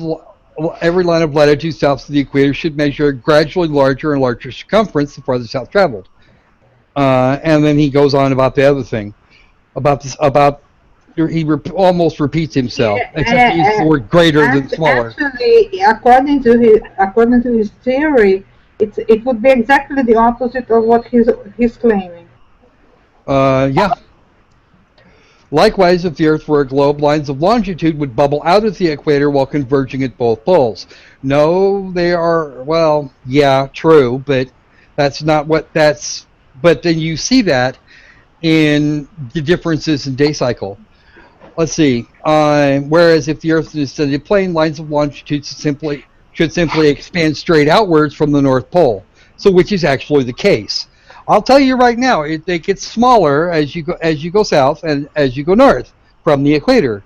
latitude south of the equator should measure a gradually larger and larger circumference the farther south traveled. And then he goes on about the other thing, he almost repeats himself, except he uses the word greater than smaller. Actually, according to his theory, it would be exactly the opposite of what he's claiming. Yeah. Likewise, if the Earth were a globe, lines of longitude would bubble out at the equator while converging at both poles. No, they are, well, yeah, true, but that's not what that's... But then you see that in the differences in day cycle. Let's see. Whereas if the Earth is an extended plane, lines of longitude should simply expand straight outwards from the North Pole. So, which is actually the case. I'll tell you right now, it gets smaller as you go south and as you go north from the equator.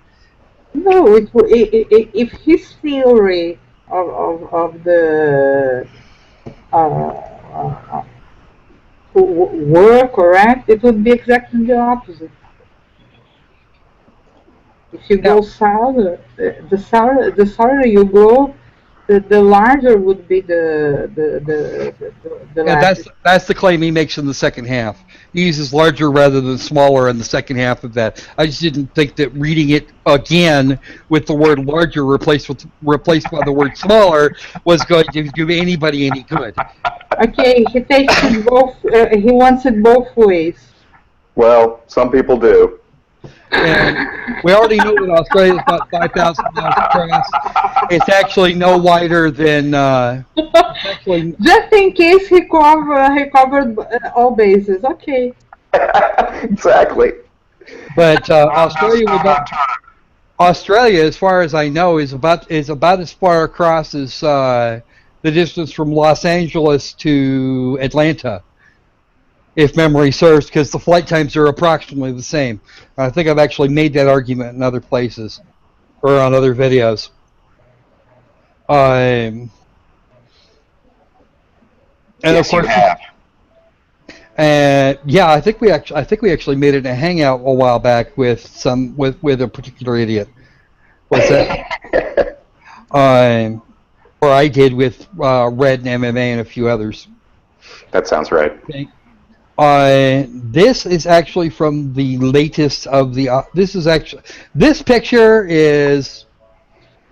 No, if his theory of the were correct, it would be exactly the opposite. If you go south, the southern you go, the larger would be the Yeah, that's the claim he makes in the second half. He uses larger rather than smaller in the second half of that. I just didn't think that reading it again with the word larger replaced by the word smaller was going to do anybody any good. Okay, he takes it both. He wants it both ways. Well, some people do. And we already know that Australia is about 5,000 miles across. It's actually no wider than. Just in case he covered all bases. Okay. Exactly. But Australia, as far as I know, is about as far across as the distance from Los Angeles to Atlanta, if memory serves, because the flight times are approximately the same. I think I've actually made that argument in other places or on other videos. And yes, of course, you have. And yeah, I think we actually made it in a hangout a while back with a particular idiot. What's that? Or I did with Red and MMA and a few others. That sounds right. Okay. This is actually from the latest of the. This picture is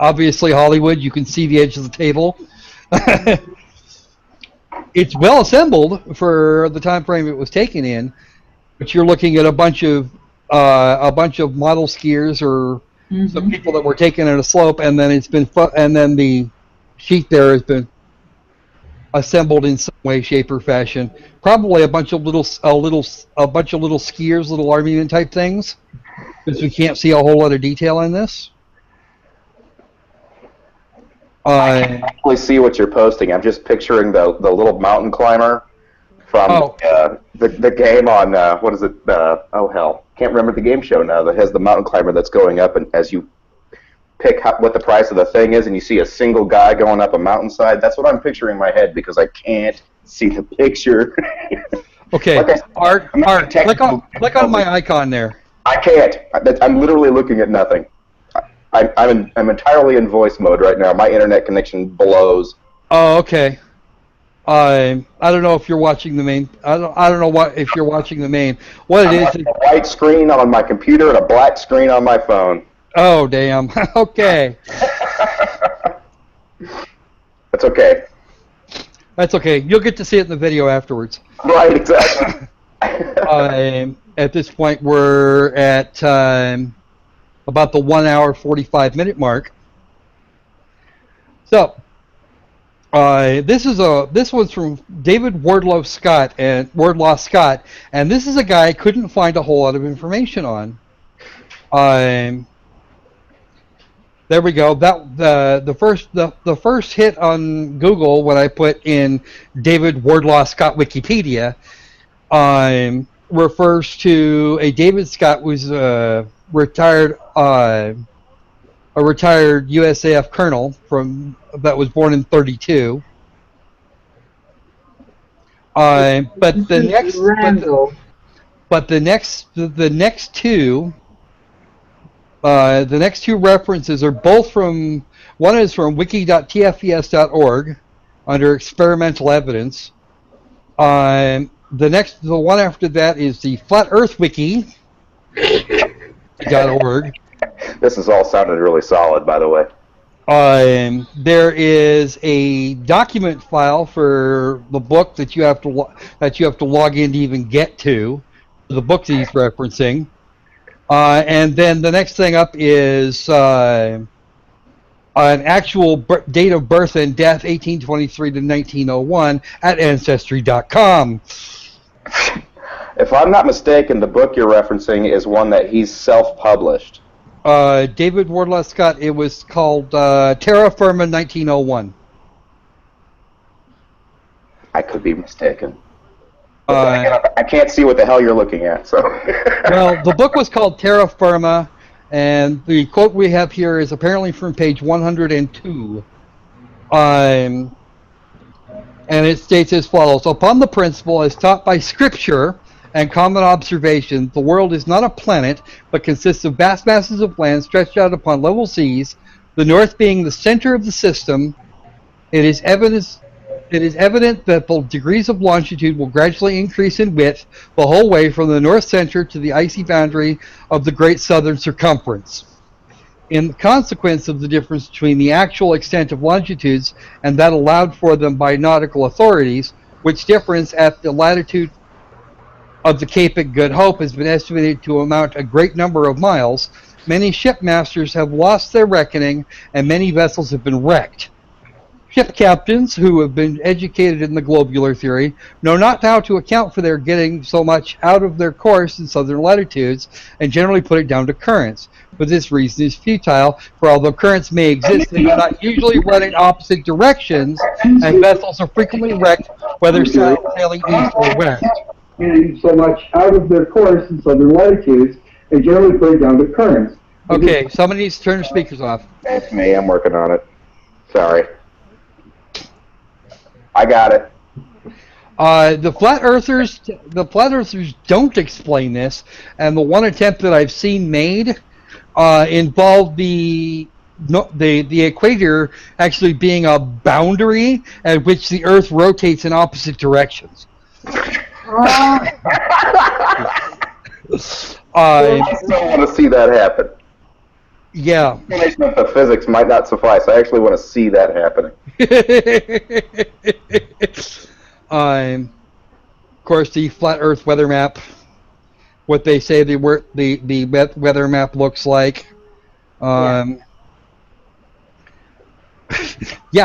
obviously Hollywood. You can see the edge of the table. It's well assembled for the time frame it was taken in, but you're looking at a bunch of model skiers or some people that were taken at a slope, and then then the sheet there has been assembled in some way, shape, or fashion. Probably a bunch of little skiers, little army men type things, because we can't see a whole lot of detail in this. I can't actually see what you're posting. I'm just picturing the little mountain climber from the game on what is it? Oh hell, can't remember the game show now that has the mountain climber that's going up, and as you pick what the price of the thing is, and you see a single guy going up a mountainside. That's what I'm picturing in my head because I can't see the picture. Okay, like Art, click on my icon there. I can't. I'm literally looking at nothing. I'm entirely in voice mode right now. My internet connection blows. Oh, okay. I don't know if you're watching the main. I don't know what if you're watching the main. What it is? A white screen on my computer and a black screen on my phone. Oh, damn. Okay. That's okay. That's okay. You'll get to see it in the video afterwards. Right, exactly. At this point, we're at about the 1 hour 45-minute mark. So, this was from David Wardlaw Scott, and this is a guy I couldn't find a whole lot of information on. There we go. That the first hit on Google when I put in David Wardlaw Scott Wikipedia refers to a David Scott who's a retired USAF colonel that was born in 1932. But the next two references are both from, one is from wiki.tfes.org under experimental evidence. The one after that is the Flat Earth Wiki.org. This is all sounding really solid, by the way. There is a document file for the book that you have to log in to even get to the book that he's referencing. And then the next thing up is an actual date of birth and death, 1823 to 1901, at Ancestry.com. If I'm not mistaken, the book you're referencing is one that he's self-published. David Wardlaw Scott, it was called Terra Firma 1901. I could be mistaken. I can't see what the hell you're looking at. So. Well, the book was called Terra Firma, and the quote we have here is apparently from page 102. And it states as follows: upon the principle as taught by Scripture and common observation, the world is not a planet, but consists of vast masses of land stretched out upon level seas, the north being the center of the system. It is evident that the degrees of longitude will gradually increase in width the whole way from the north center to the icy boundary of the great southern circumference. In consequence of the difference between the actual extent of longitudes and that allowed for them by nautical authorities, which difference at the latitude of the Cape of Good Hope has been estimated to amount a great number of miles, many shipmasters have lost their reckoning and many vessels have been wrecked. Ship captains, who have been educated in the globular theory, know not how to account for their getting so much out of their course in southern latitudes, and generally put it down to currents. But this reason is futile, for although currents may exist, they do not usually run in opposite directions, and vessels are frequently wrecked, whether sailing east or west. Getting so much out of their course in southern latitudes, and generally put it down to currents. Okay, somebody needs to turn the speakers off. That's me. I'm working on it. Sorry. I got it. The flat earthers don't explain this, and the one attempt that I've seen made involved the equator actually being a boundary at which the Earth rotates in opposite directions. I still want to see that happen. Yeah. Explanation of the physics might not suffice. I actually want to see that happening. Of course, the flat Earth weather map, what they say the weather map looks like. Yeah,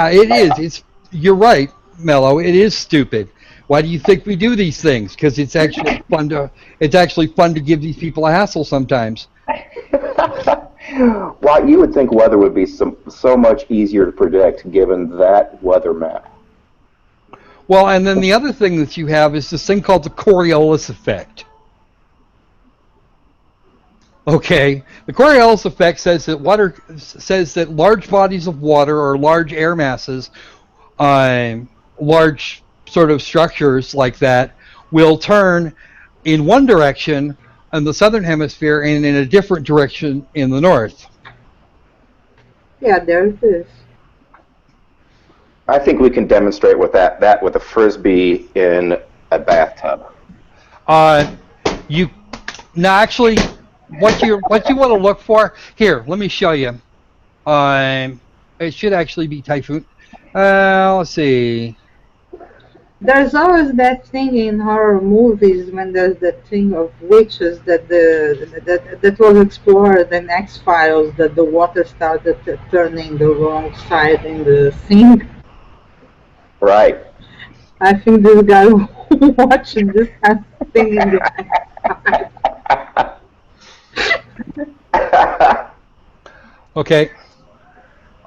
it is. You're right, Mello. It is stupid. Why do you think we do these things? Because it's actually fun to. It's actually fun to give these people a hassle sometimes. Well, you would think weather would be so much easier to predict given that weather map. Well, and then the other thing that you have is this thing called the Coriolis effect. Okay, the Coriolis effect says that large bodies of water or large air masses, large sort of structures like that, will turn in one direction in the southern hemisphere and in a different direction in the north. Yeah, there it is. I think we can demonstrate with that with a frisbee in a bathtub. You now actually what you want to look for here. Let me show you. It should actually be typhoon. Let's see. There's always that thing in horror movies when there's that thing of witches that was explored in X-Files, that the water started turning the wrong side in the sink. Right. I think this guy watching this kind of thing in the Okay.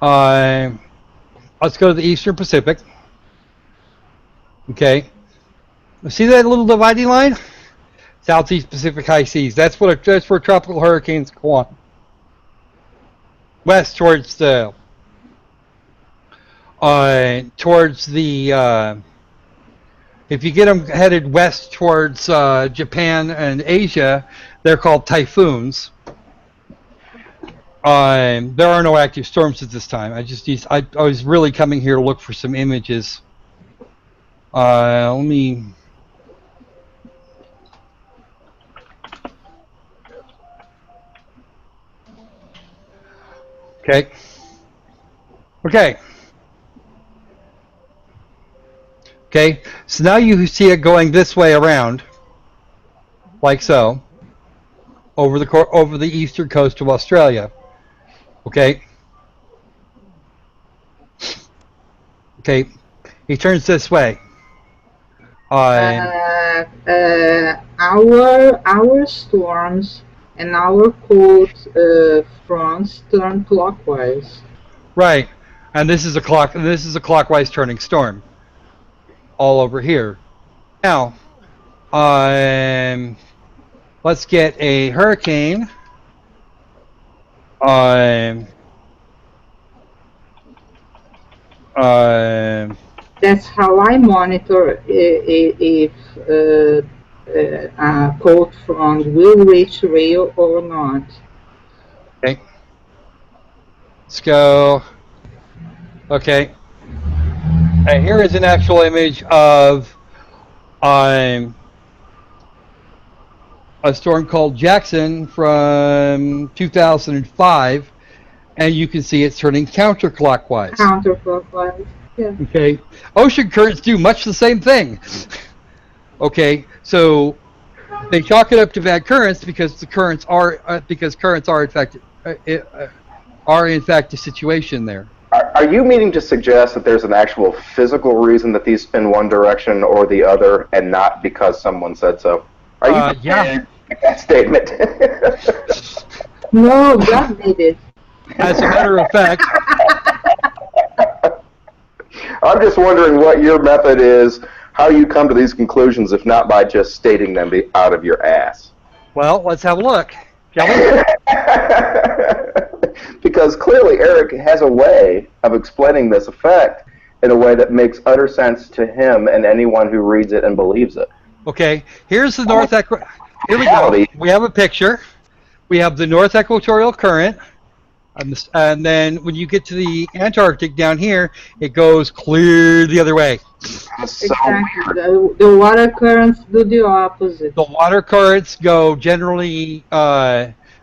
Let's go to the Eastern Pacific. Okay. See that little dividing line? Southeast Pacific high seas. That's where tropical hurricanes go on. West towards the if you get them headed west towards Japan and Asia, they're called typhoons. There are no active storms at this time. I was really coming here to look for some images. Let me. Okay. Okay. Okay. So now you see it going this way around, like so, over the eastern coast of Australia. Okay. Okay. He turns this way. our storms and our cold fronts turn clockwise. Right, and this is a clockwise turning storm. All over here. Now, let's get a hurricane. That's how I monitor if a cold front will reach Rio or not. Okay. Let's go. Okay. And here is an actual image of a storm called Jackson from 2005, and you can see it's turning counterclockwise. Counterclockwise. Yeah. Okay. Ocean currents do much the same thing. Okay. So they chalk it up to bad currents because currents are in fact a situation there. Are you meaning to suggest that there's an actual physical reason that these spin one direction or the other, and not because someone said so? Are you yeah. that statement? No, God did it. As a matter of fact, I'm just wondering what your method is, how you come to these conclusions, if not by just stating them out of your ass. Well, let's have a look, shall we? Because clearly Eric has a way of explaining this effect in a way that makes utter sense to him and anyone who reads it and believes it. Okay, here's the North Equatorial. Here we go. We have a picture. We have the North Equatorial Current, and then when you get to the Antarctic down here, it goes clear the other way. Exactly. The water currents do the opposite. The water currents go generally.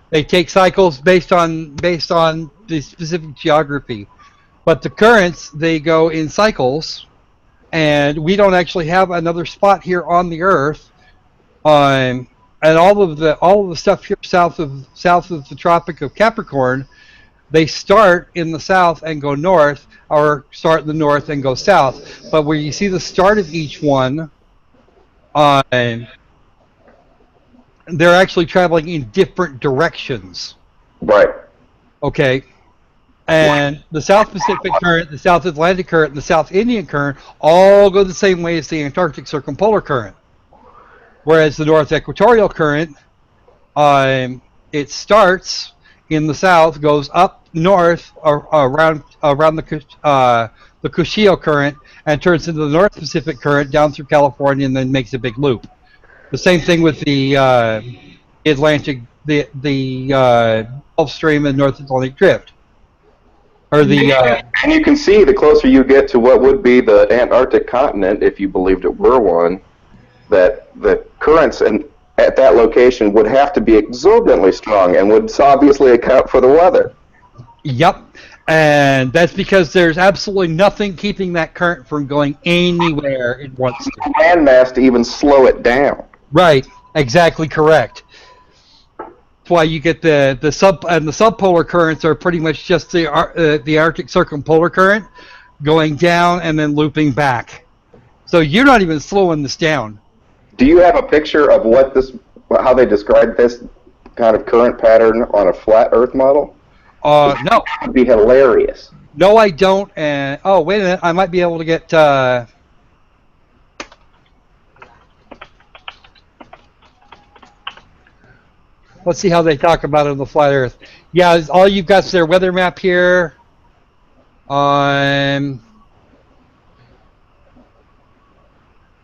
They take cycles based on the specific geography, but the currents, they go in cycles, and we don't actually have another spot here on the Earth. And all of the stuff here south of the Tropic of Capricorn, they start in the south and go north, or start in the north and go south. But where you see the start of each one, they're actually traveling in different directions. Right. Okay. And the South Pacific Current, the South Atlantic Current, and the South Indian Current all go the same way as the Antarctic Circumpolar Current. Whereas the North Equatorial Current, it starts in the south, goes up north around the Kushio Current, and turns into the North Pacific Current down through California, and then makes a big loop. The same thing with the Atlantic, the Gulf Stream and North Atlantic Drift. or the. And you can see the closer you get to what would be the Antarctic continent, if you believed it were one, that the currents at that location would have to be exorbitantly strong and would obviously account for the weather. Yep. And that's because there's absolutely nothing keeping that current from going anywhere it wants to. Landmass to even slow it down. Right. Exactly correct. That's why you get the subpolar currents are pretty much just the Arctic circumpolar current going down and then looping back. So you're not even slowing this down. Do you have a picture of how they describe this kind of current pattern on a flat Earth model? No. That would be hilarious. No, I don't. And oh, wait a minute, I might be able to get. Let's see how they talk about it on the flat Earth. Yeah, all you've got is their weather map here.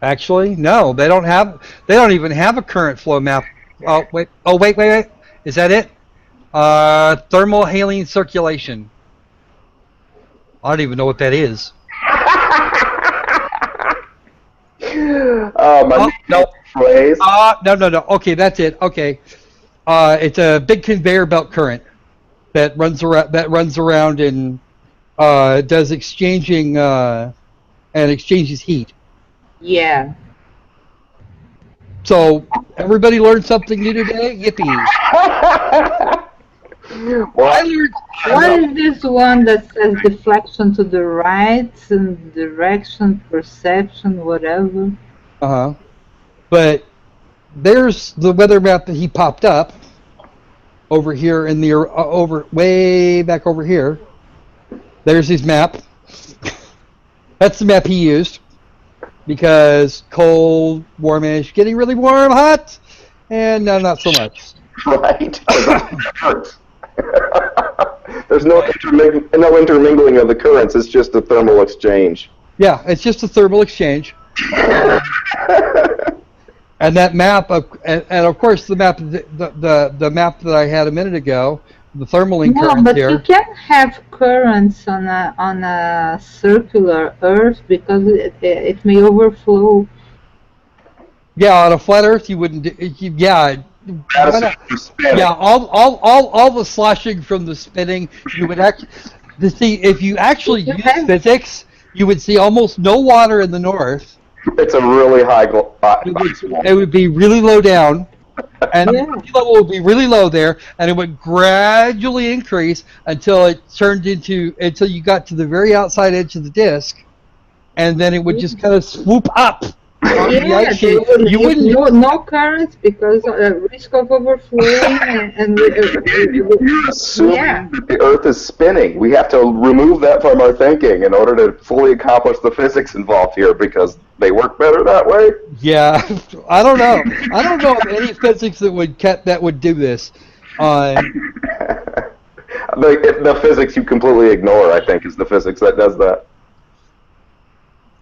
Actually, no, they don't have. They don't even have a current flow map. Oh wait. Oh wait. Is that it? Thermal haline circulation. I don't even know what that is. No phrase. No. Okay, that's it. Okay. It's a big conveyor belt current that runs around and does exchanging and exchanges heat. Yeah. So everybody learned something new today. Yippee! Well, I learned. What is this one that says deflection to the right and direction, perception, whatever? But there's the weather map that he popped up over here in the way back over here. There's his map. That's the map he used because cold, warmish, getting really warm, hot, and no, not so much. Right. There's no intermingling of the currents. It's just a thermal exchange. Yeah, it's just a thermal exchange. And that map, and of course the map, the map that I had a minute ago, the thermaling currents No, but here. you can have currents on a circular Earth because it may overflow. Yeah, on a flat Earth you wouldn't. All the sloshing from the spinning, you would actually. If you actually use physics, you would see almost no water in the north. It's a really high. It would be really low down, and the sea level would be really low there, and it would gradually increase until you got to the very outside edge of the disk, and then it would just kind of swoop up. You wouldn't no currents because risk of overflowing and You're assuming that the Earth is spinning. We have to remove that from our thinking in order to fully accomplish the physics involved here because they work better that way. Yeah, I don't know. I don't know of any physics that would do this. The physics you completely ignore, I think, is the physics that does that.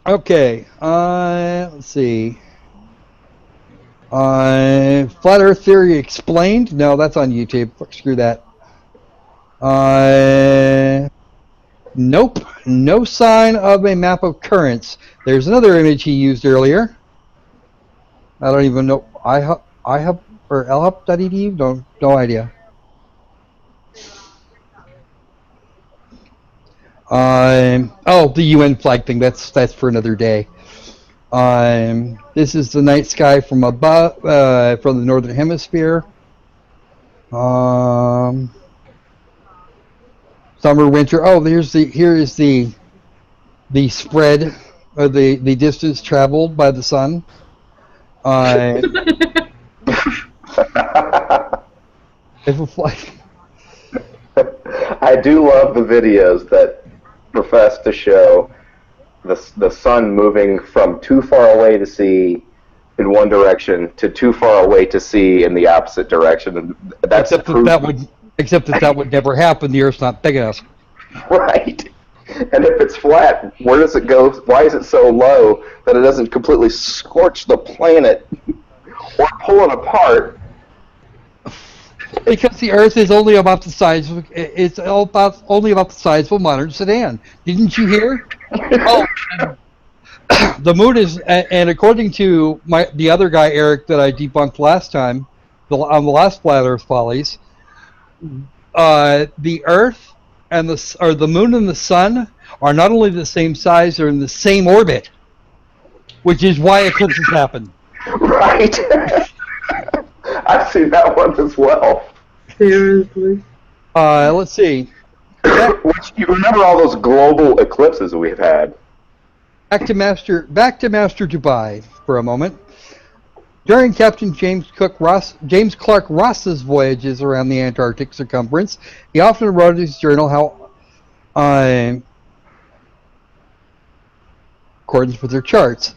Okay, let's see. Flat Earth Theory Explained? No, that's on YouTube. Screw that. Nope. No sign of a map of currents. There's another image he used earlier. I don't even know. iHub or lhub.edu? No idea. The UN flag thing. That's for another day. This is the night sky from above, from the northern hemisphere. Summer, winter. Oh, here is the spread or the distance traveled by the sun. If a flag. I do love the videos that profess to show the sun moving from too far away to see in one direction to too far away to see in the opposite direction. And that's except that would never happen. The Earth's not big enough. Right. And if it's flat, where does it go? Why is it so low that it doesn't completely scorch the planet or pull it apart Because the Earth is only about the size of only about the size of a modern sedan. Didn't you hear? Oh, the moon is, and according to the other guy Eric that I debunked last time, on the last Flat Earth Follies, the Earth and the moon and the sun are not only the same size, they're in the same orbit, which is why eclipses happen. Right. I've seen that one as well. Seriously. Let's see. Which, you remember all those global eclipses that we've had? Back to Master Dubay for a moment. During Captain James Clark Ross's voyages around the Antarctic circumference, he often wrote in his journal how, in accordance with their charts,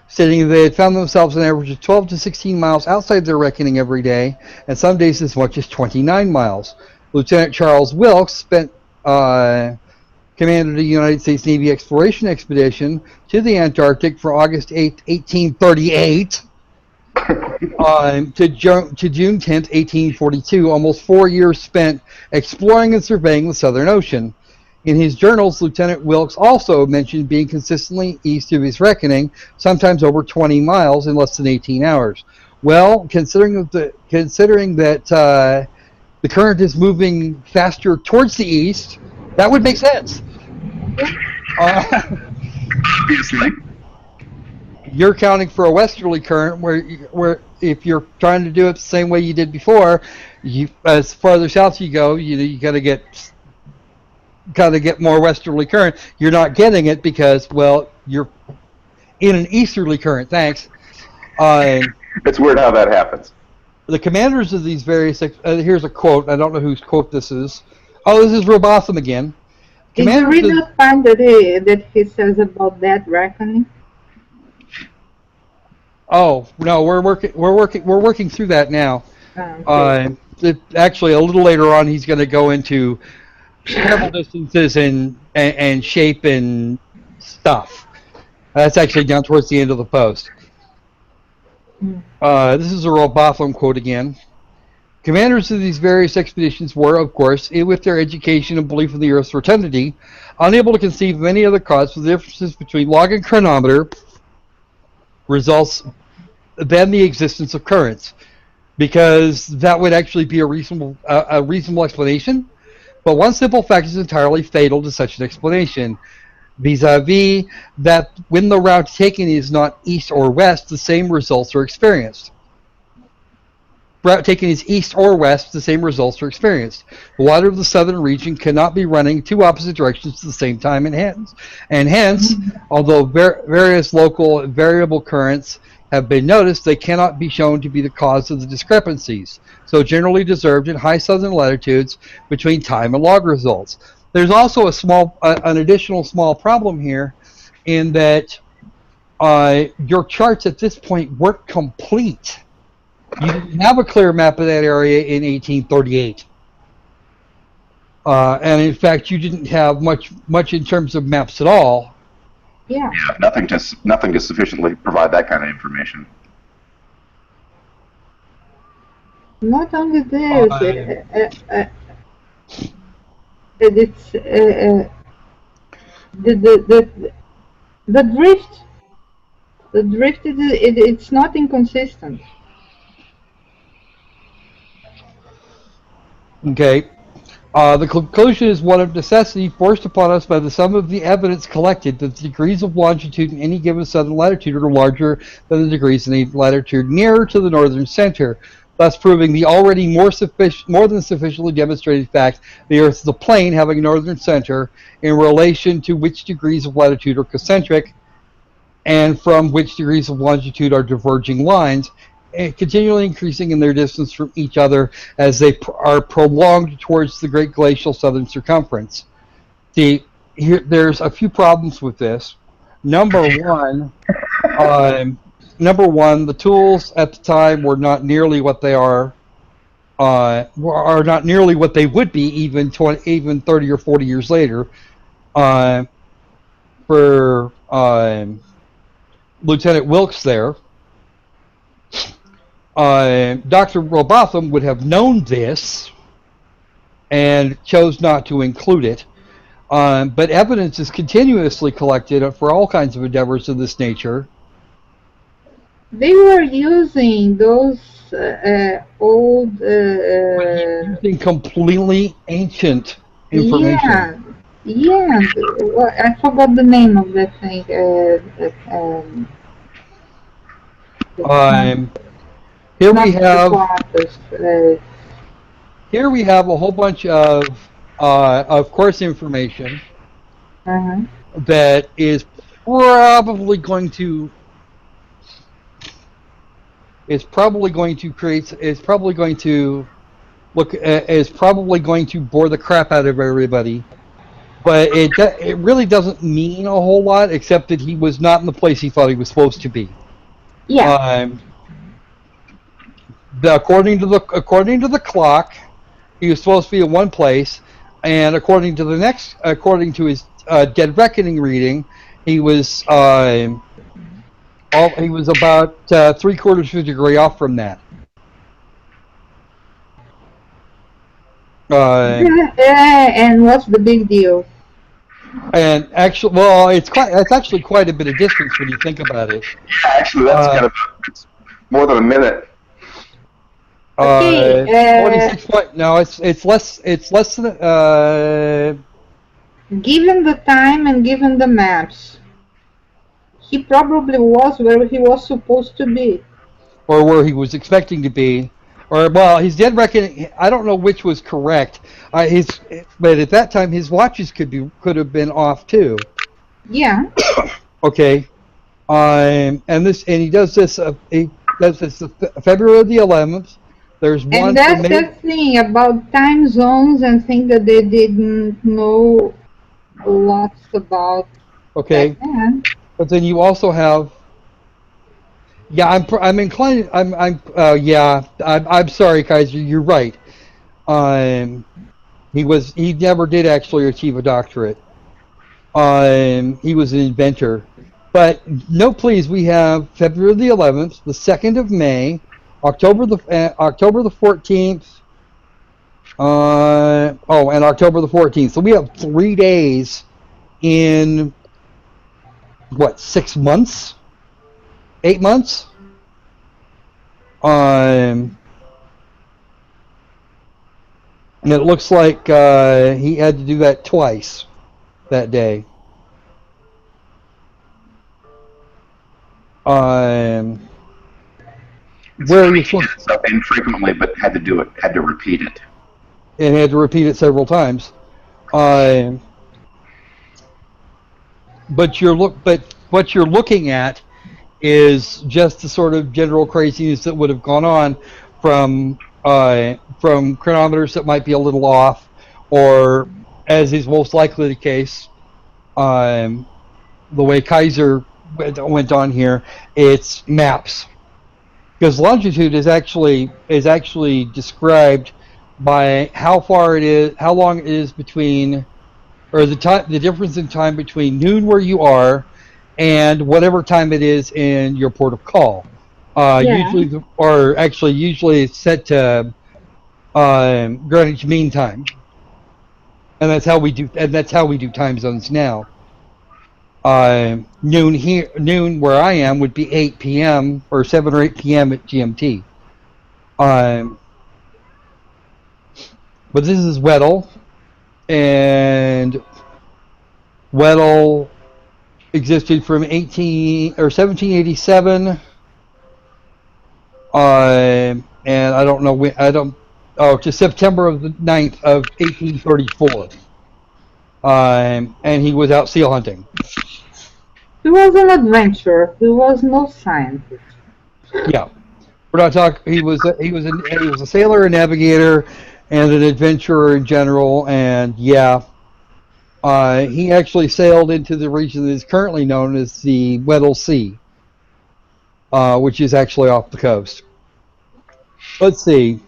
stating they had found themselves an average of 12 to 16 miles outside their reckoning every day, and some days as much as 29 miles. Lieutenant Charles Wilkes commanded a United States Navy exploration expedition to the Antarctic for August 8, 1838, to June 10, 1842, almost 4 years spent exploring and surveying the Southern Ocean. In his journals, Lieutenant Wilkes also mentioned being consistently east of his reckoning, sometimes over 20 miles in less than 18 hours. Well, considering that the current is moving faster towards the east, that would make sense. You're counting for a westerly current, where if you're trying to do it the same way you did before, as farther south you go, you got to get more westerly current. You're not getting it because, well, you're in an easterly current. Thanks. It's weird how that happens. The commanders of these various here's a quote. I don't know whose quote this is. Oh, this is Robotham again. Did you read the part that he says about that reckoning? Oh no, we're working through that now. Okay. Actually, a little later on, he's going to go into travel distances and shape and stuff. That's actually down towards the end of the post. This is a Robotham quote again. Commanders of these various expeditions were, of course, with their education and belief in the Earth's rotundity, unable to conceive of any other cause for the differences between log and chronometer results than the existence of currents, because that would actually be a reasonable explanation. But one simple fact is entirely fatal to such an explanation, vis-a-vis that when the route taken is not east or west, the same results are experienced. Route taken is east or west, the same results are experienced. The water of the southern region cannot be running two opposite directions at the same time, and hence, although various local variable currents have been noticed, they cannot be shown to be the cause of the discrepancies, so generally observed in high southern latitudes between time and log results. There's also an additional small problem here, in that your charts at this point weren't complete. You didn't have a clear map of that area in 1838. And in fact, you didn't have much in terms of maps at all. Yeah. Nothing to sufficiently provide that kind of information. Not only this, it's the drift. The drift it's not inconsistent. Okay. The conclusion is one of necessity forced upon us by the sum of the evidence collected that the degrees of longitude in any given southern latitude are larger than the degrees in any latitude nearer to the northern center, thus proving the already more than sufficiently demonstrated fact the Earth is a plane having a northern center, in relation to which degrees of latitude are concentric, and from which degrees of longitude are diverging lines, continually increasing in their distance from each other as they are prolonged towards the great glacial southern circumference. There's a few problems with this. Number one, the tools at the time were not nearly what they are not nearly what they would be even 30 or 40 years later. For Lieutenant Wilkes there, Dr. Robotham would have known this and chose not to include it. But evidence is continuously collected for all kinds of endeavors of this nature. They were using those old... using completely ancient information. Yeah. Well, I forgot the name of that thing. Here we have a whole bunch of course information that is probably going to bore the crap out of everybody. But it really doesn't mean a whole lot, except that he was not in the place he thought he was supposed to be. Yeah. According to the clock, he was supposed to be in one place, and according to his Dead Reckoning reading, he was about 3/4 of a degree off from that. And what's the big deal? And actually, well, it's actually quite a bit of distance when you think about it. Actually, that's kind of more than a minute. Okay. 46 no, it's less than. Given the time and given the maps, he probably was where he was supposed to be, or where he was expecting to be. Or, well, his Dead Reckoning, I don't know which was correct. But at that time, his watches could have been off too. Yeah. Okay. And he does this. He does this February the 11th. There's one. And that's the thing about time zones and things that they didn't know lots about. Okay. But then you also have. Yeah, I'm inclined. I'm sorry, Kaiser. You're right. He never did actually achieve a doctorate. He was an inventor. But no, please, we have February the 11th, the 2nd of May, October the 14th. And October the 14th. So we have 3 days in what, 6 months? 8 months? And it looks like he had to do that twice that day. Where are you supposed to infrequently, but had to repeat it. And had to repeat it several times. But what you're looking at is just the sort of general craziness that would have gone on from chronometers that might be a little off, or, as is most likely the case, the way Kaiser went on here, it's maps, because longitude is actually described by how long it is between, or the difference in time between noon where you are and whatever time it is in your port of call. Usually it's set to Greenwich Mean Time, and that's how we do time zones now. Noon where I am would be 8 p.m. or 7 or 8 p.m. at GMT. But this is Weddell, and Weddell existed from 1787, and I don't know when, to September of the 9th of 1834. And he was out seal hunting. He was an adventurer. He was no scientist. Yeah, we're not talking. He was a sailor, a navigator, and an adventurer in general. And yeah, he actually sailed into the region that is currently known as the Weddell Sea, which is actually off the coast. Let's see.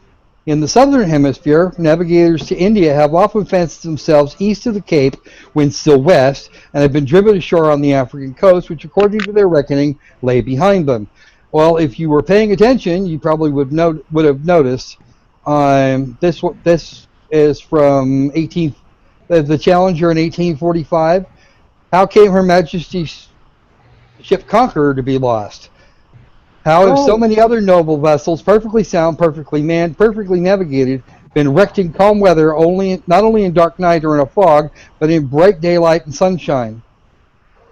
In the southern hemisphere, navigators to India have often fancied themselves east of the Cape when still west, and have been driven ashore on the African coast, which according to their reckoning lay behind them. Well, if you were paying attention, you probably would have noticed. This is from the Challenger in 1845. How came Her Majesty's ship Conqueror to be lost? How have so many other noble vessels, perfectly sound, perfectly manned, perfectly navigated, been wrecked in calm weather, not only in dark night or in a fog, but in bright daylight and sunshine?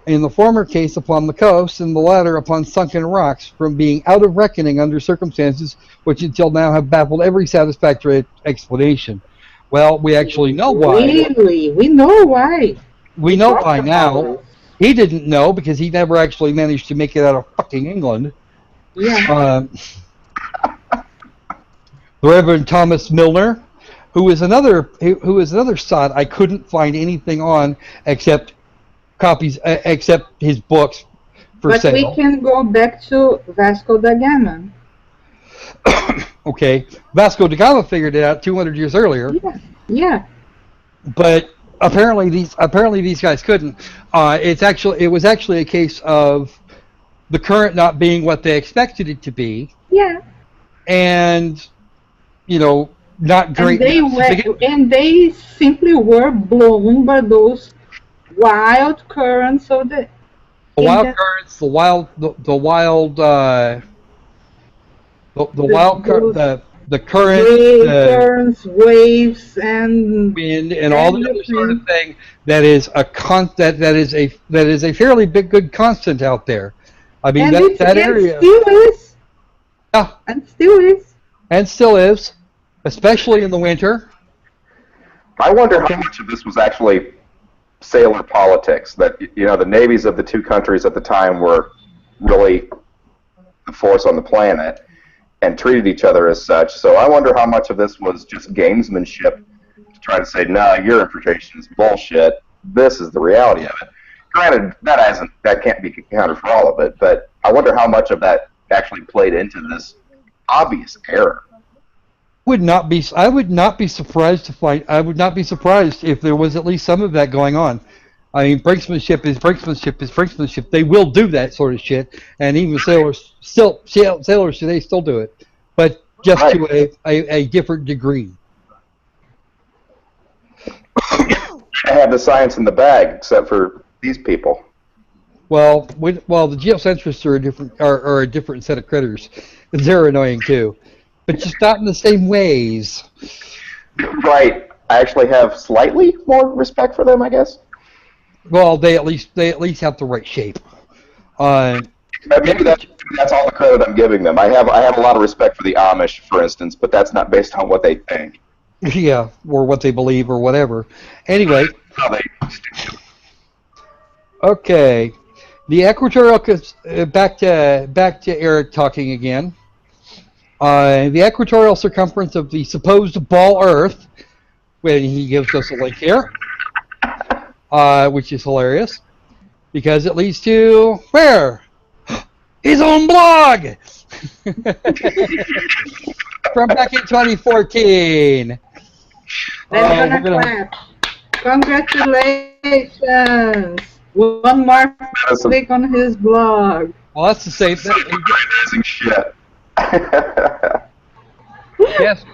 In the former case upon the coast, and the latter upon sunken rocks, from being out of reckoning under circumstances which until now have baffled every satisfactory explanation. Well, we actually know why. Really? We know why. We know why now. He didn't know because he never actually managed to make it out of fucking England. Yeah. The Reverend Thomas Milner, who is another sod I couldn't find anything on except copies, except his books for sale. But we can go back to Vasco da Gama. Okay, Vasco da Gama figured it out 200 years earlier. Yeah. But apparently these guys couldn't. It was actually a case of the current not being what they expected it to be. Yeah. And not great. And they simply were blown by those wild currents of the currents, waves, and wind, and all the other sort of thing. That is a fairly good constant out there. I mean, that area still is. Yeah, and still is, especially in the winter. I wonder how much of this was actually sailor politics, that the navies of the two countries at the time were really the force on the planet and treated each other as such. So I wonder how much of this was just gamesmanship to try to say, no, your interpretation is bullshit. This is the reality of it. Granted, that can't be accounted for all of it, but I wonder how much of that actually played into this obvious error. I would not be surprised if there was at least some of that going on. I mean, brinksmanship is brinksmanship. They will do that sort of shit, and even sailors today still do it, but just to a different degree. I have the science in the bag, except for these people. Well, the geocentrists are a different set of critters. They're annoying too, but just not in the same ways. Right. I actually have slightly more respect for them, I guess. Well, they at least have the right shape. Maybe that's all the credit I'm giving them. I have a lot of respect for the Amish, for instance, but that's not based on what they think. Yeah, or what they believe, or whatever. Anyway. Okay, the equatorial. Back to Eric talking again. The equatorial circumference of the supposed ball Earth, when he gives us a link here, which is hilarious, because it leads to where? His own blog! From back in 2014. Let's clap. Congratulations! One more click on his blog. Well, that's the same thing. Amazing shit. Yes.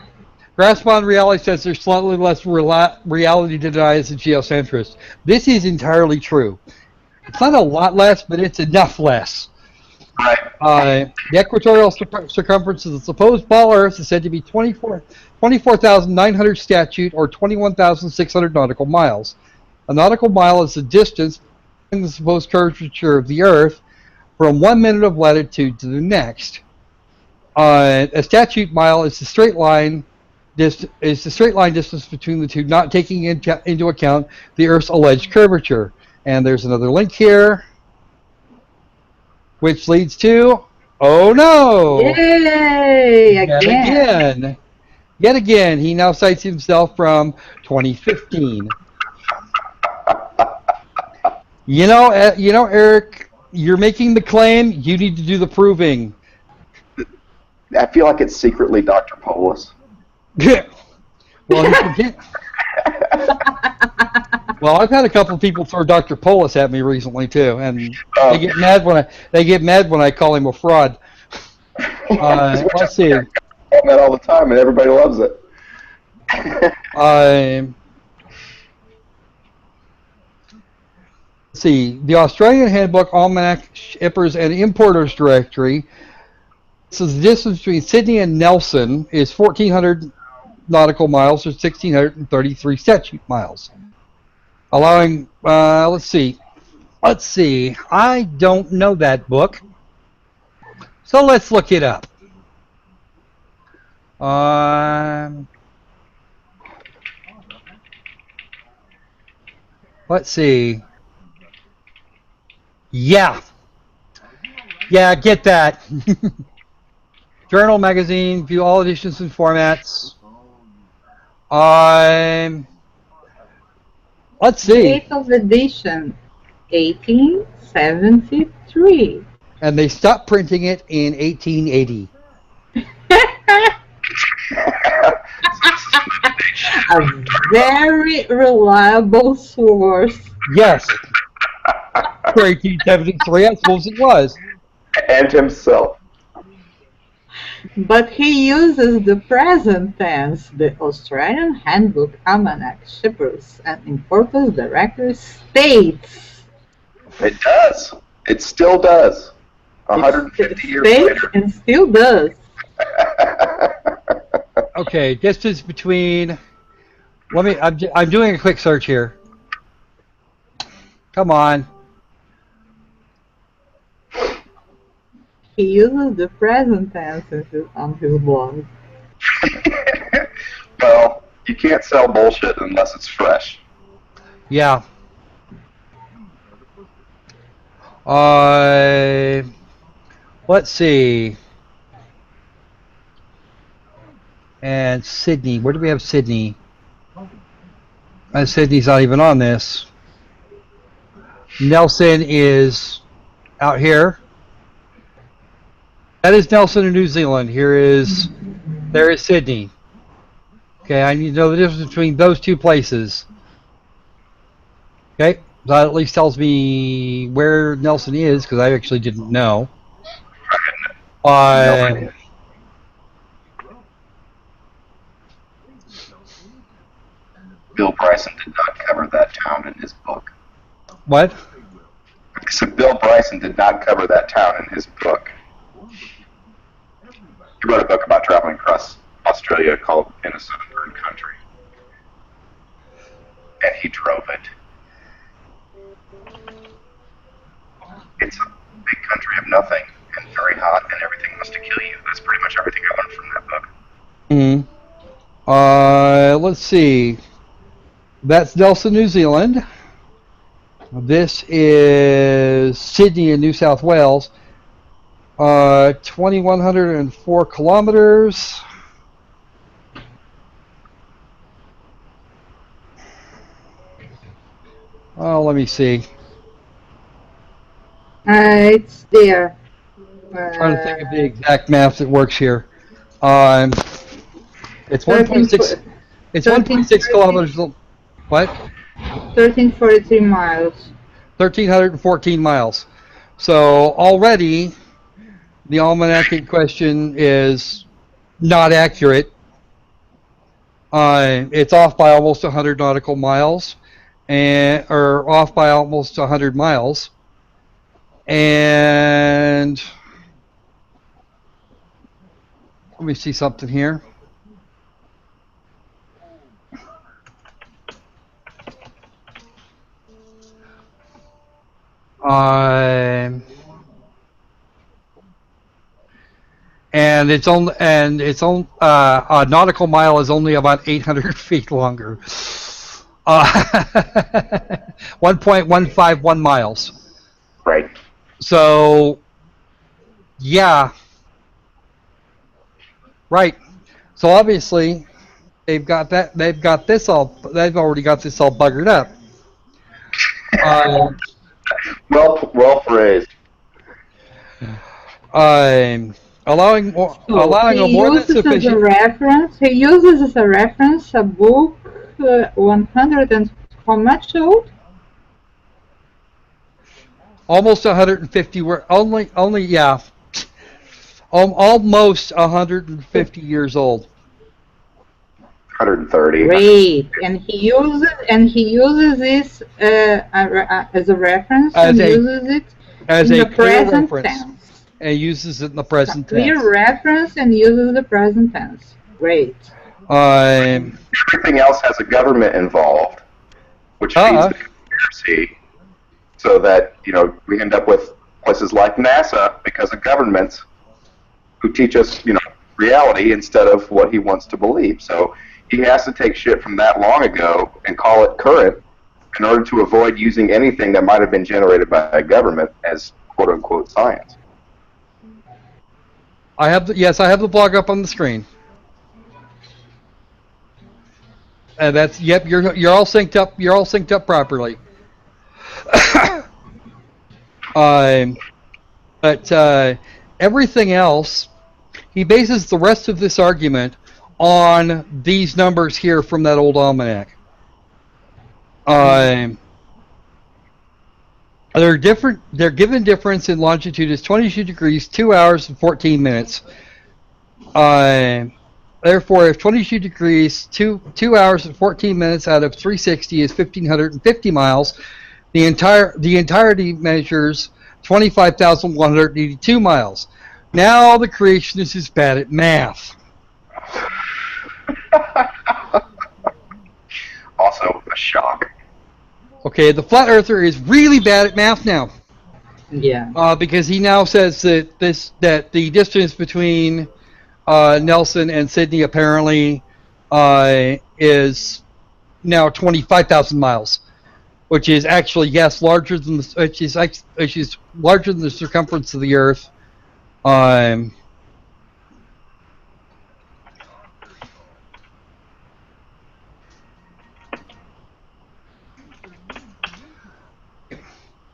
Grasp on Reality says there's slightly less reality deniers than geocentrists. This is entirely true. It's not a lot less, but it's enough less. Right. The equatorial circumference of the supposed ball Earth is said to be 24,900 statute, or 21,600 nautical miles. A nautical mile is the distance in the supposed curvature of the Earth from 1 minute of latitude to the next. A statute mile is the straight line distance between the two, not taking into account the Earth's alleged curvature. And there's another link here, which leads to, oh no! Yay! Yet again, he now cites himself from 2015. Eric, you're making the claim. You need to do the proving. I feel like it's secretly Dr. Polis. Well, I've had a couple of people throw Dr. Polis at me recently too, and they get mad when I call him a fraud. Let's see. That all the time, and everybody loves it. Let's see. The Australian Handbook, Almanac, Shippers, and Importers Directory. So the distance between Sydney and Nelson is 1,400 nautical miles, or 1,633 statute miles. Allowing, let's see. I don't know that book. So let's look it up. Let's see. Yeah, get that. Journal, magazine, view all editions and formats. Let's see. Date of edition, 1873. And they stopped printing it in 1880. A very reliable source. Yes. For 1873, I suppose it was. And himself. But he uses the present tense. The Australian Handbook, Almanac, Shippers, and Importers Directory states. It does. It still does. 150 years later. And still does. Okay, distance between. I'm doing a quick search here. Come on. He uses the present tense on his blog. Well, you can't sell bullshit unless it's fresh. Yeah. Let's see. And Sydney. Where do we have Sydney? Sydney's not even on this. Nelson is out here. That is Nelson in New Zealand. There is Sydney. Okay, I need to know the difference between those two places. Okay, that at least tells me where Nelson is, because I actually didn't know. Bill Bryson did not cover that town in his book. What? So Bill Bryson did not cover that town in his book. He wrote a book about traveling across Australia called In a Sunburned Country. And he drove it. It's a big country of nothing, and very hot, and everything wants to kill you. That's pretty much everything I learned from that book. Let's see. That's Nelson, New Zealand. This is Sydney in New South Wales. 2,104 kilometers. Oh, let me see. It's there. Trying to think of the exact math that works here. It's 1.6. It's 1.6 kilometers. What? 1,343 miles. 1,314 miles. So already, the almanac in question is not accurate. It's off by almost 100 nautical miles, or off by almost 100 miles. And let me see something here. And a nautical mile is only about 800 feet longer. 1.151 miles. Right. So, yeah. Right. So obviously, they've already got this all buggered up. Well phrased. Allowing more than sufficient. He uses as a reference a book 100 and how much old? Almost 150 were only almost 150 years old. 130. Great, and he uses this as a reference and uses it as in a the present reference, tense. and uses it in the present tense. Clear reference and uses the present tense. Great. Everything else has a government involved, which feeds the conspiracy, so that we end up with places like NASA because of governments who teach us reality instead of what he wants to believe. So he has to take shit from that long ago and call it current in order to avoid using anything that might have been generated by a government as quote-unquote science. I have the blog up on the screen. And that's you're all synced up. You're all synced up properly. But everything else, he bases the rest of this argument on these numbers here from that old almanac. They're different. Their given difference in longitude is 22 degrees, 2 hours and 14 minutes. Therefore, if 22 degrees, 2 hours and 14 minutes out of 360 is 1,550 miles, the entirety measures 25,182 miles. Now the creationist is bad at math. Also a shock. Okay, the flat earther is really bad at math now. Yeah. Because he now says that the distance between Nelson and Sydney apparently is now 25,000 miles, which is actually larger than which is larger than the circumference of the Earth.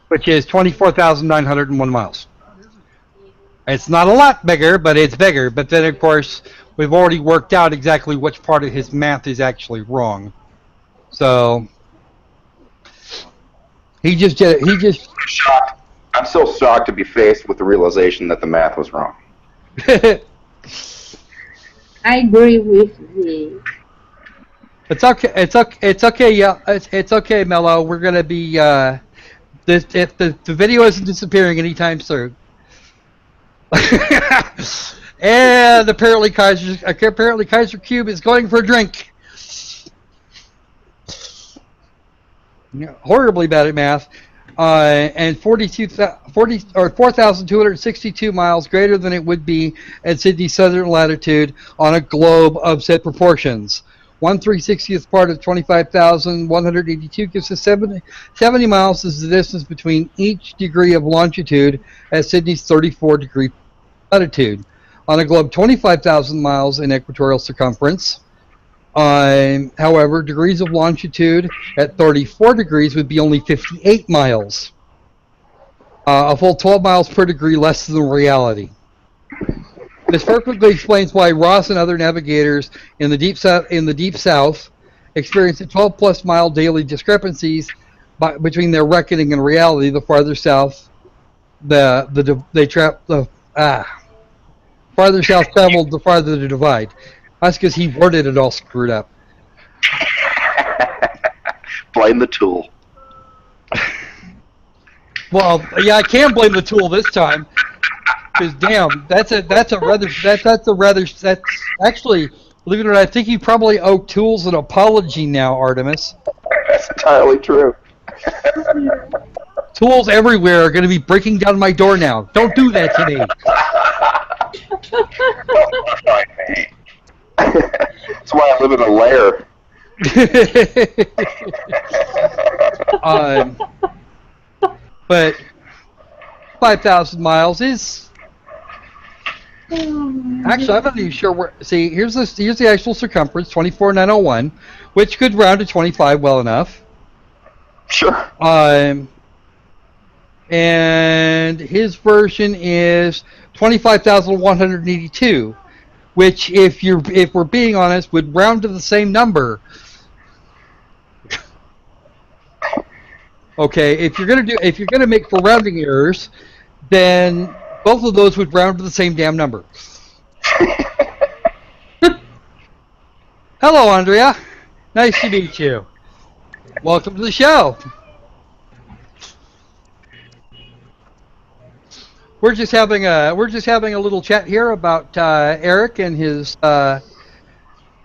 Which is 24,901 miles. It's not a lot bigger, but it's bigger. But then, of course, we've already worked out exactly which part of his math is actually wrong. So he just did it. He just shocked. I'm still shocked to be faced with the realization that the math was wrong. I agree with you. It's okay. It's okay. Yeah, it's okay, Mello. We're gonna be. If the video isn't disappearing anytime soon. And apparently Kaiser Cube is going for a drink. Horribly bad at math. And 4,262 miles greater than it would be at Sydney's southern latitude on a globe of said proportions. 1/360th part of 25,182 gives us 70 miles is the distance between each degree of longitude at Sydney's 34-degree latitude. On a globe 25,000 miles in equatorial circumference, however, degrees of longitude at 34 degrees would be only 58 miles. A full 12 miles per degree less than reality. This perfectly explains why Ross and other navigators in the deep south experience 12-plus mile daily discrepancies between their reckoning and reality. The farther south farther south traveled, the farther the divide. That's because he worded it all screwed up. Blame the tool. Well, yeah, I can blame the tool this time. Because damn, that's actually, believe it or not, I think you probably owe Tools an apology now, Artimus. That's entirely true. Tools everywhere are going to be breaking down my door now. Don't do that to me. That's why I live in a lair. But 5,000 miles is. Actually, I'm not even sure where. See, here's the actual circumference, 24,901, which could round to 25 well enough. Sure. And his version is 25,182, which, if we're being honest, would round to the same number. Okay, if you're gonna make for rounding errors, then Both of those would round to the same damn number. Hello, Andrea. Nice to meet you. Welcome to the show. We're just having a little chat here about Eric and his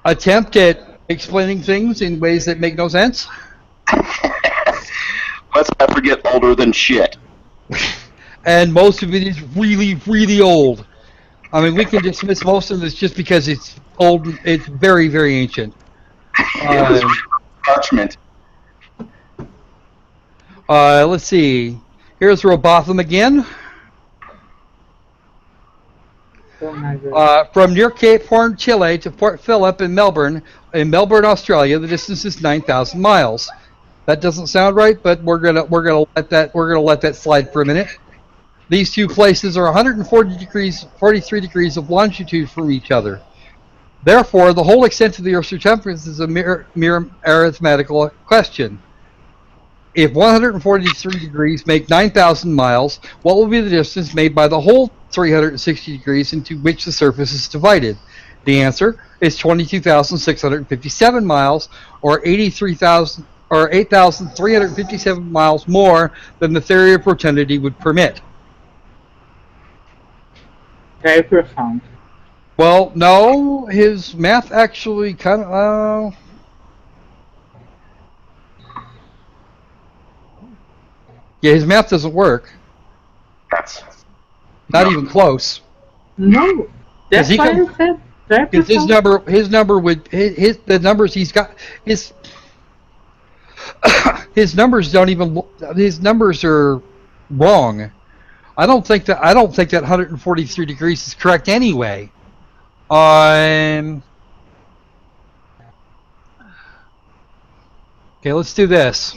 attempt at explaining things in ways that make no sense. Let's not forget older than shit. And most of it is really, really old. I mean, we can dismiss most of this just because it's old. It's very, very ancient. It was parchment. Let's see. Here's Robotham again. From near Cape Horn, Chile, to Port Phillip in Melbourne, Australia, the distance is 9,000 miles. That doesn't sound right, but we're gonna let that slide for a minute. These two places are 43 degrees of longitude from each other. Therefore, the whole extent of the Earth's circumference is a mere arithmetical question. If 143 degrees make 9,000 miles, what will be the distance made by the whole 360 degrees into which the surface is divided? The answer is 22,657 miles, or 8,357 miles more than the theory of rotundity would permit. Very profound. Well, no, his math actually kind of. Yeah, his math doesn't work. That's not even close. No, that's why I said very profound. His numbers he's got his numbers don't even. His numbers are wrong. I don't think that 143 degrees is correct anyway. Okay, let's do this.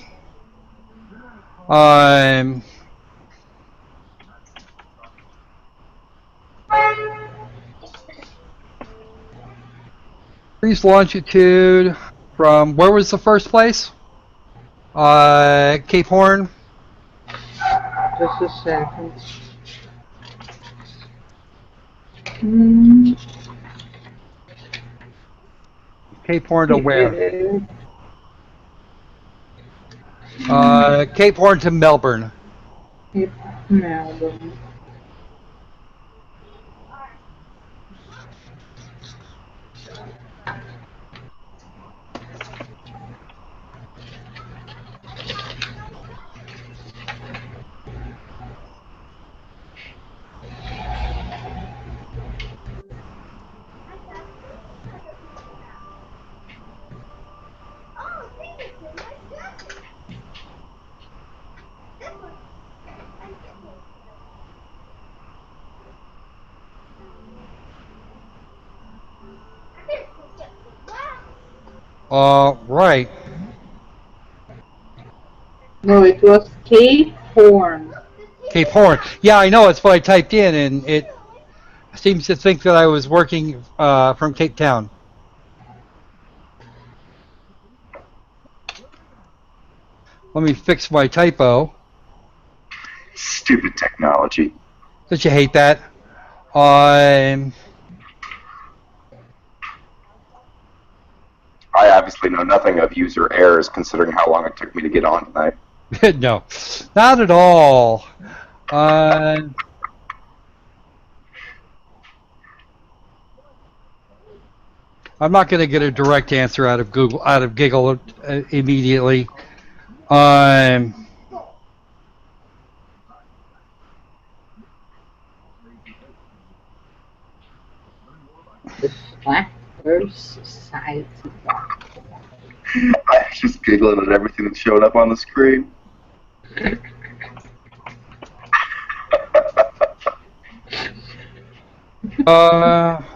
Increase longitude from where was the first place? Cape Horn. Just a second. Cape Horn to where? Cape Horn to Melbourne. Melbourne. Right. No, it was Cape Horn. Cape Horn. Yeah, I know. It's what I typed in, and it seems to think that I was working from Cape Town. Let me fix my typo. Stupid technology. Don't you hate that? I obviously know nothing of user errors, considering how long it took me to get on tonight. No, not at all. I'm not going to get a direct answer out of Giggle immediately. The Black Earth Society. I was just giggling at everything that showed up on the screen.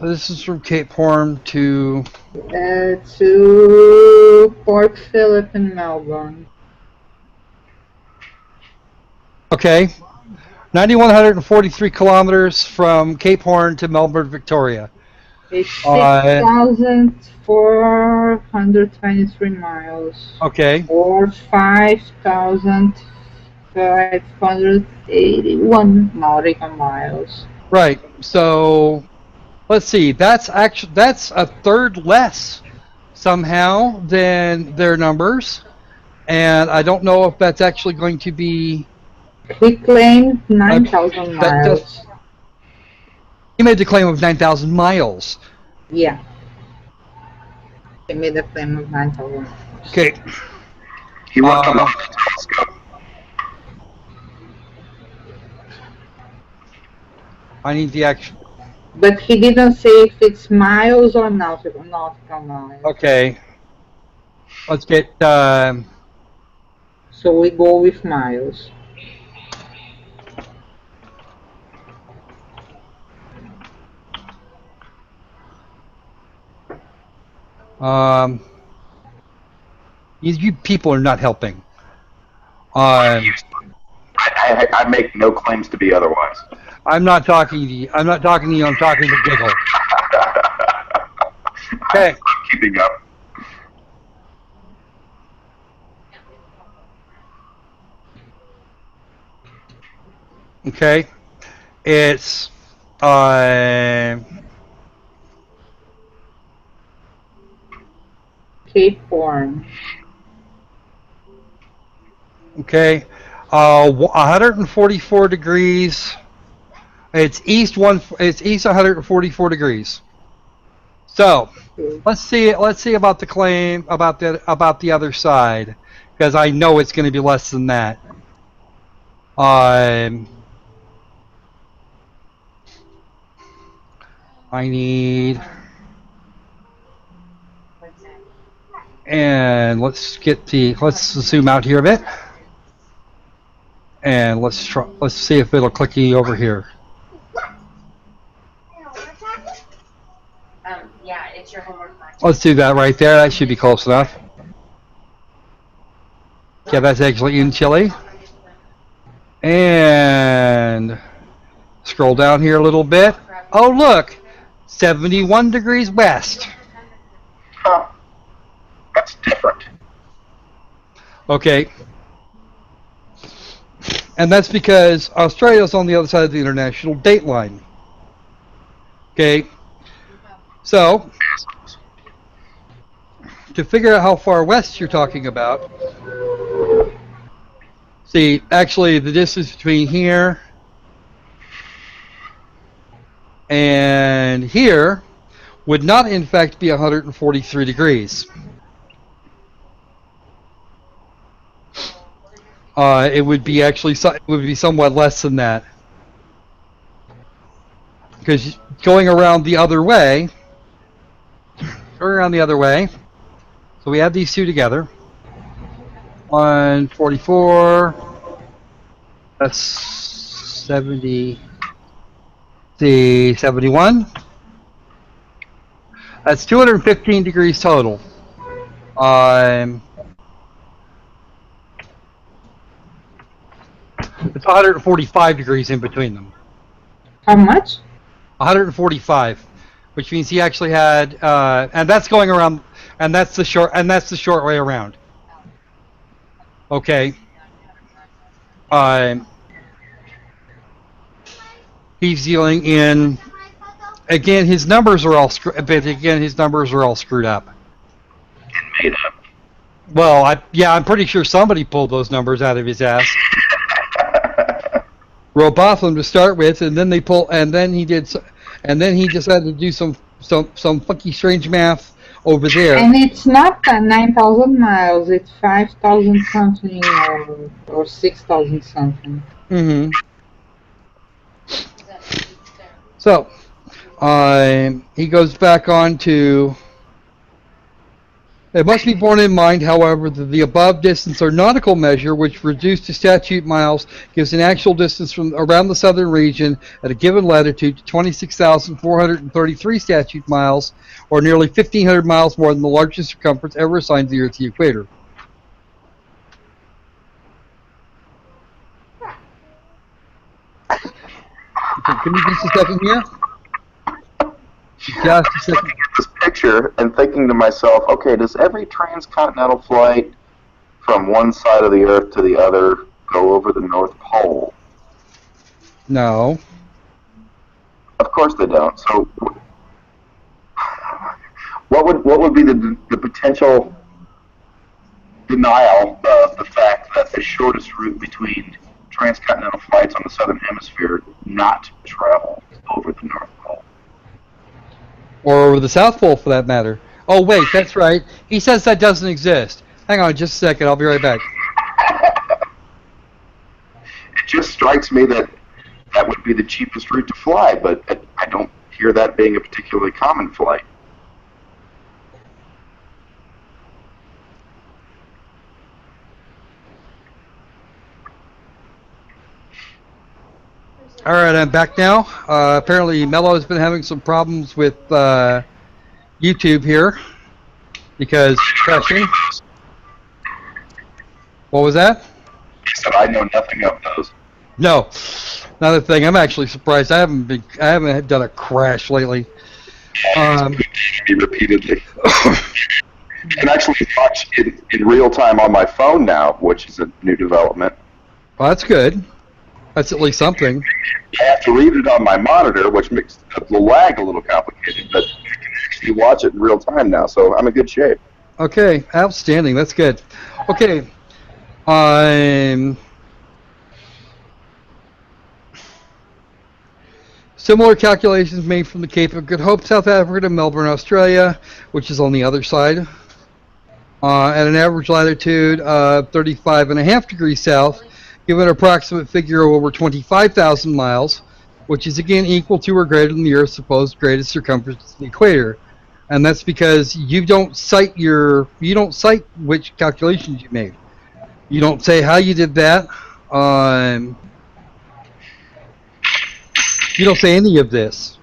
This is from Cape Horn to Port Phillip in Melbourne. Okay, 9,143 kilometers from Cape Horn to Melbourne, Victoria. It's 6,423 miles. Okay. Or 5,000 581 nautical miles. Right. So let's see. That's a third less somehow than their numbers, and I don't know if that's actually going to be. He claimed 9,000 miles. He made the claim of 9,000 miles. Yeah. He made a claim of 9,000 miles. Okay. He worked on the telescope. I need the action. But he didn't say if it's miles or nautical miles. Okay. Let's get. So we go with miles. You people are not helping. I make no claims to be otherwise. I'm not talking to you. I'm not talking to you. I'm talking to Giggle. Okay. I'm keeping up. Okay. It's Cape Horn. Okay. 144 degrees. It's east 144 degrees. So let's see about the claim about the other side, because I know it's going to be less than that. I need, and let's zoom out here a bit, and let's see if it'll click you over here. Yeah, it's your homework. Let's do that right there. That should be close enough. Yeah, that's actually in Chile. And scroll down here a little bit. Oh, look, 71 degrees west. Huh. That's different. Okay. And that's because Australia's on the other side of the international date line. Okay. So, to figure out how far west you're talking about, see, actually the distance between here and here would not in fact be 143 degrees. It would be actually somewhat less than that, because going around the other way. So we add these two together. 144. That's 70. 71. That's 215 degrees total. It's 145 degrees in between them. How much? 145, which means he actually had, and that's going around, and that's the short way around. Okay. He's dealing in, again, his numbers are all screwed up. And made up. Well, I'm pretty sure somebody pulled those numbers out of his ass. Robotham to start with, and then he decided to do some funky strange math over there. And it's not 9,000 miles, it's 5,000 something or 6,000 something. Mm-hmm. So, he goes back on to, it must be borne in mind, however, that the above distance or nautical measure, which reduced to statute miles, gives an actual distance from around the southern region at a given latitude to 26,433 statute miles, or nearly 1,500 miles more than the largest circumference ever assigned to the Earth's equator. Okay, give me just a second here. Just a second. Looking at this picture and thinking to myself, okay, does every transcontinental flight from one side of the Earth to the other go over the North Pole. No. Of course they don't. So, what would be the potential denial of the fact that the shortest route between transcontinental flights on the southern hemisphere not travel over the North Pole? Or over the South Pole, for that matter. Oh, wait, that's right. He says that doesn't exist. Hang on just a second. I'll be right back. It just strikes me that that would be the cheapest route to fly, but I don't hear that being a particularly common flight. All right, I'm back now. Apparently, Mello has been having some problems with YouTube here because crashing. What was that? He said, "I know nothing of those." No, another thing. I'm actually surprised. I haven't done a crash lately. Repeatedly. You can actually watch in real time on my phone now, which is a new development. Well, that's good. That's at least something. I have to read it on my monitor, which makes the lag a little complicated, but I can actually watch it in real time now, so I'm in good shape. Okay, outstanding. That's good. Okay. Similar calculations made from the Cape of Good Hope, South Africa to Melbourne, Australia, which is on the other side. At an average latitude of 35.5 degrees south, give an approximate figure of over 25,000 miles, which is again equal to or greater than the Earth's supposed greatest circumference to the equator. And that's because you don't cite which calculations you made. You don't say how you did that. You don't say any of this.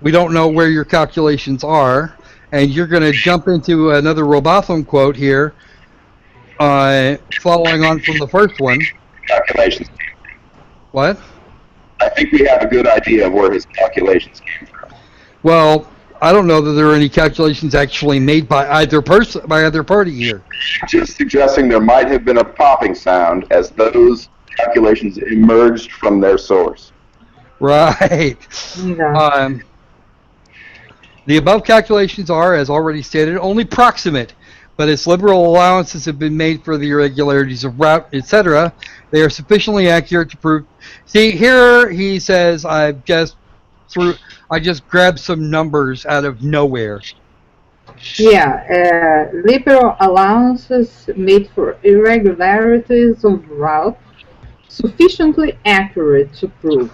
We don't know where your calculations are, and you're going to jump into another Robotham quote here, following on from the first one. Calculations. What? I think we have a good idea of where his calculations came from. Well, I don't know that there are any calculations actually made by either party here. Just suggesting there might have been a popping sound as those calculations emerged from their source. Right. Yeah. The above calculations are, as already stated, only proximate, but as liberal allowances have been made for the irregularities of route, etc., they are sufficiently accurate to prove. See, here he says, I just grabbed some numbers out of nowhere. Yeah, liberal allowances made for irregularities of route sufficiently accurate to prove.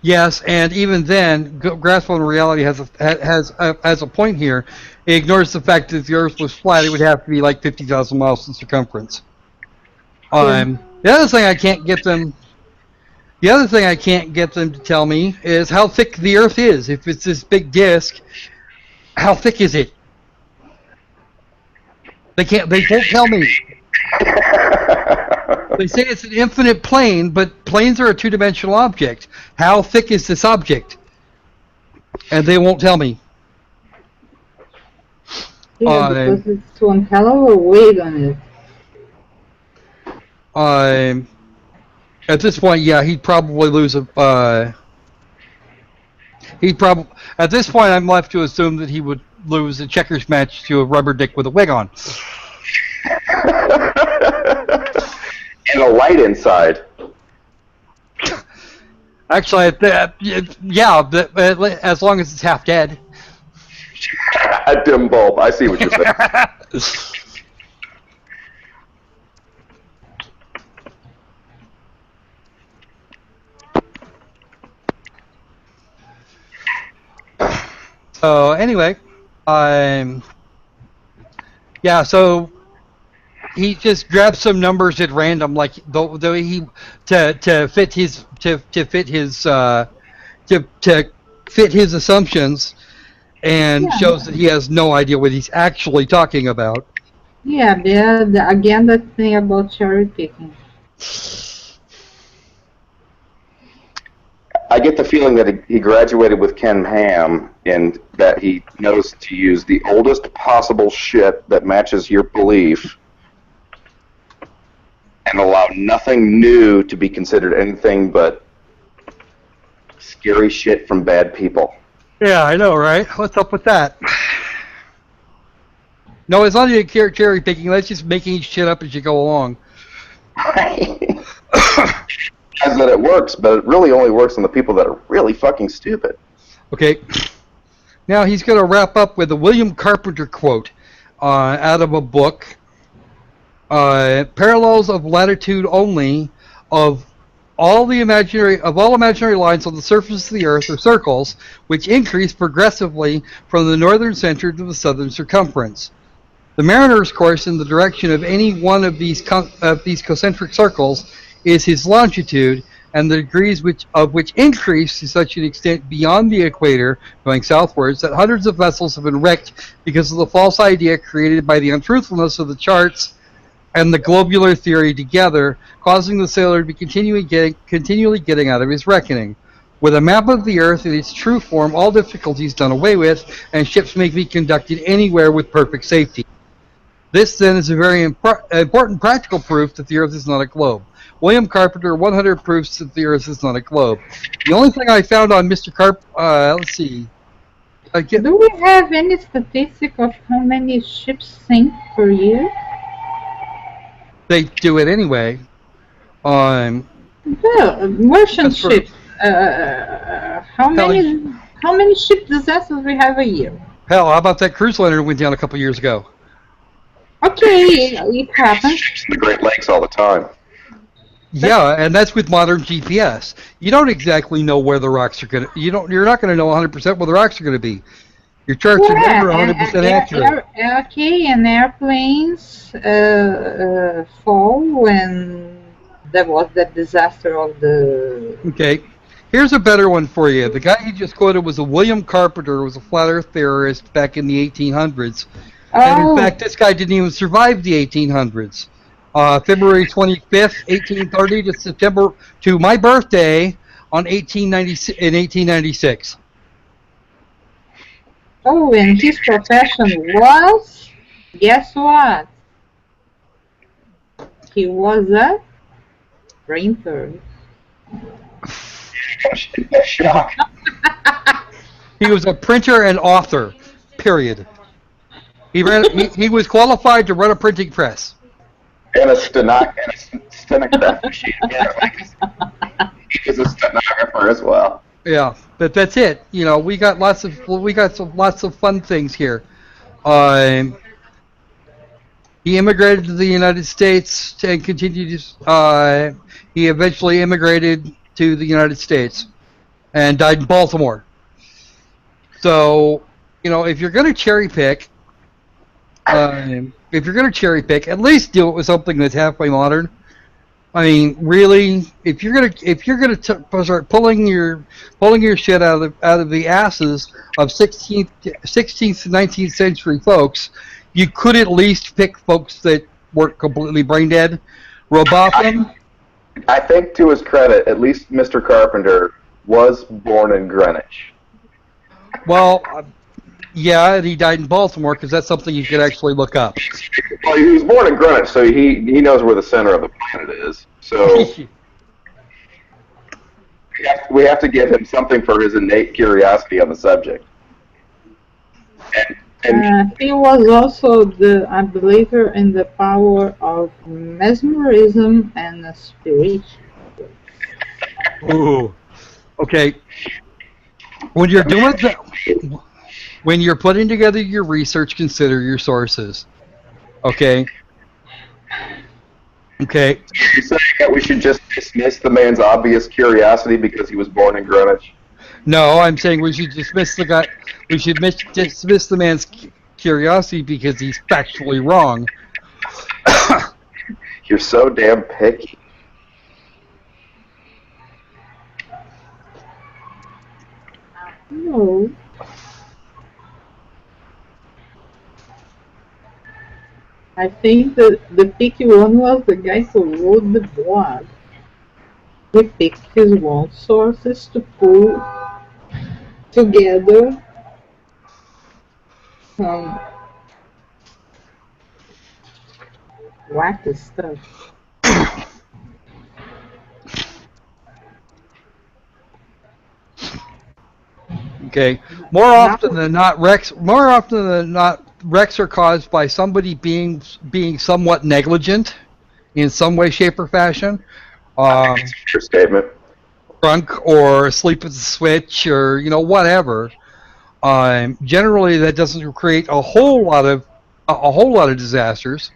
Yes, and even then, Grasp on Reality has a point here. It ignores the fact that if the Earth was flat, it would have to be like 50,000 miles in circumference. The other thing I can't get them to tell me is how thick the Earth is. If it's this big disk, how thick is it? They won't tell me. They say it's an infinite plane, but planes are a two-dimensional object. How thick is this object? And they won't tell me. Yeah, because it's one hell of a weight on it. At this point, yeah, he'd probably lose a. At this point, I'm left to assume that he would lose a checkers match to a rubber dick with a wig on. And a light inside. Actually, as long as it's half dead. A dim bulb. I see what you're saying. So anyway, yeah. So he just grabbed some numbers at random, like to fit his assumptions, and shows that he has no idea what he's actually talking about. Yeah, again, that thing about cherry picking. I get the feeling that he graduated with Ken Ham and that he knows to use the oldest possible shit that matches your belief and allow nothing new to be considered anything but scary shit from bad people. Yeah, I know, right? What's up with that? No, it's not even cherry picking. That's just making shit up as you go along. Says that it works, but it really only works on the people that are really fucking stupid. Okay. Now he's going to wrap up with a William Carpenter quote out of a book, "Parallels of latitude only of all imaginary lines on the surface of the Earth are circles, which increase progressively from the northern center to the southern circumference. The mariner's course in the direction of any one of these concentric circles is his longitude, and the degrees of which increase to such an extent beyond the equator, going southwards, that hundreds of vessels have been wrecked because of the false idea created by the untruthfulness of the charts and the globular theory together, causing the sailor to be continually getting out of his reckoning. With a map of the Earth in its true form, all difficulties done away with, and ships may be conducted anywhere with perfect safety. This, then, is a very important practical proof that the Earth is not a globe. William Carpenter, 100 proofs that the Earth is not a globe." The only thing I found on Mr. let's see. Do we have any statistic of how many ships sink per year? They do it anyway. Well, merchant ships. How many ship disasters we have a year? Hell, how about that cruise liner that went down a couple years ago? Okay, it happens. The Great Lakes all the time. Yeah, and that's with modern GPS. You don't exactly know where the rocks are going to... You're not going to know 100% where the rocks are going to be. Your charts are never 100% accurate. Okay, and airplanes fall when there was that disaster of the... Okay, here's a better one for you. The guy you just quoted was a William Carpenter, was a flat earth theorist back in the 1800s. And in fact, this guy didn't even survive the 1800s. February 25th, 1830 to September, to my birthday in 1896. Oh, and his profession was, guess what? He was a printer. Shock. He was a printer and author, period. He was qualified to run a printing press. And a stenograph machine. Yeah, he was a stenographer as well. Yeah, but that's it. You know, we got lots of fun things here. He immigrated to the United States and continued. He eventually immigrated to the United States and died in Baltimore. So, you know, if you're going to cherry pick. If you're going to cherry pick, at least do it with something that's halfway modern. I mean, really, if you're gonna start pulling your shit out of the asses of 16th to 19th century folks, you could at least pick folks that weren't completely brain dead. Robotham. I think, to his credit, at least Mr. Carpenter was born in Greenwich. Well. Yeah, and he died in Baltimore because that's something you could actually look up. Well, he was born in Greenwich, so he knows where the center of the planet is. So we have to give him something for his innate curiosity on the subject. And he was also a believer in the power of mesmerism and spirit. Ooh. Okay. When you're doing that. When you're putting together your research, consider your sources. Okay? Okay. You're saying that we should just dismiss the man's obvious curiosity because he was born in Greenwich? No, I'm saying we should dismiss the guy. We should dismiss the man's curiosity because he's factually wrong. You're so damn picky. No. I think that the picky one was the guy who wrote the blog. He picked his own sources to pull together some wacky stuff. Okay, more often than not, wrecks are caused by somebody being somewhat negligent in some way, shape, or fashion. Your statement. Drunk or asleep at the switch, or whatever. Generally, that doesn't create a whole lot of disasters.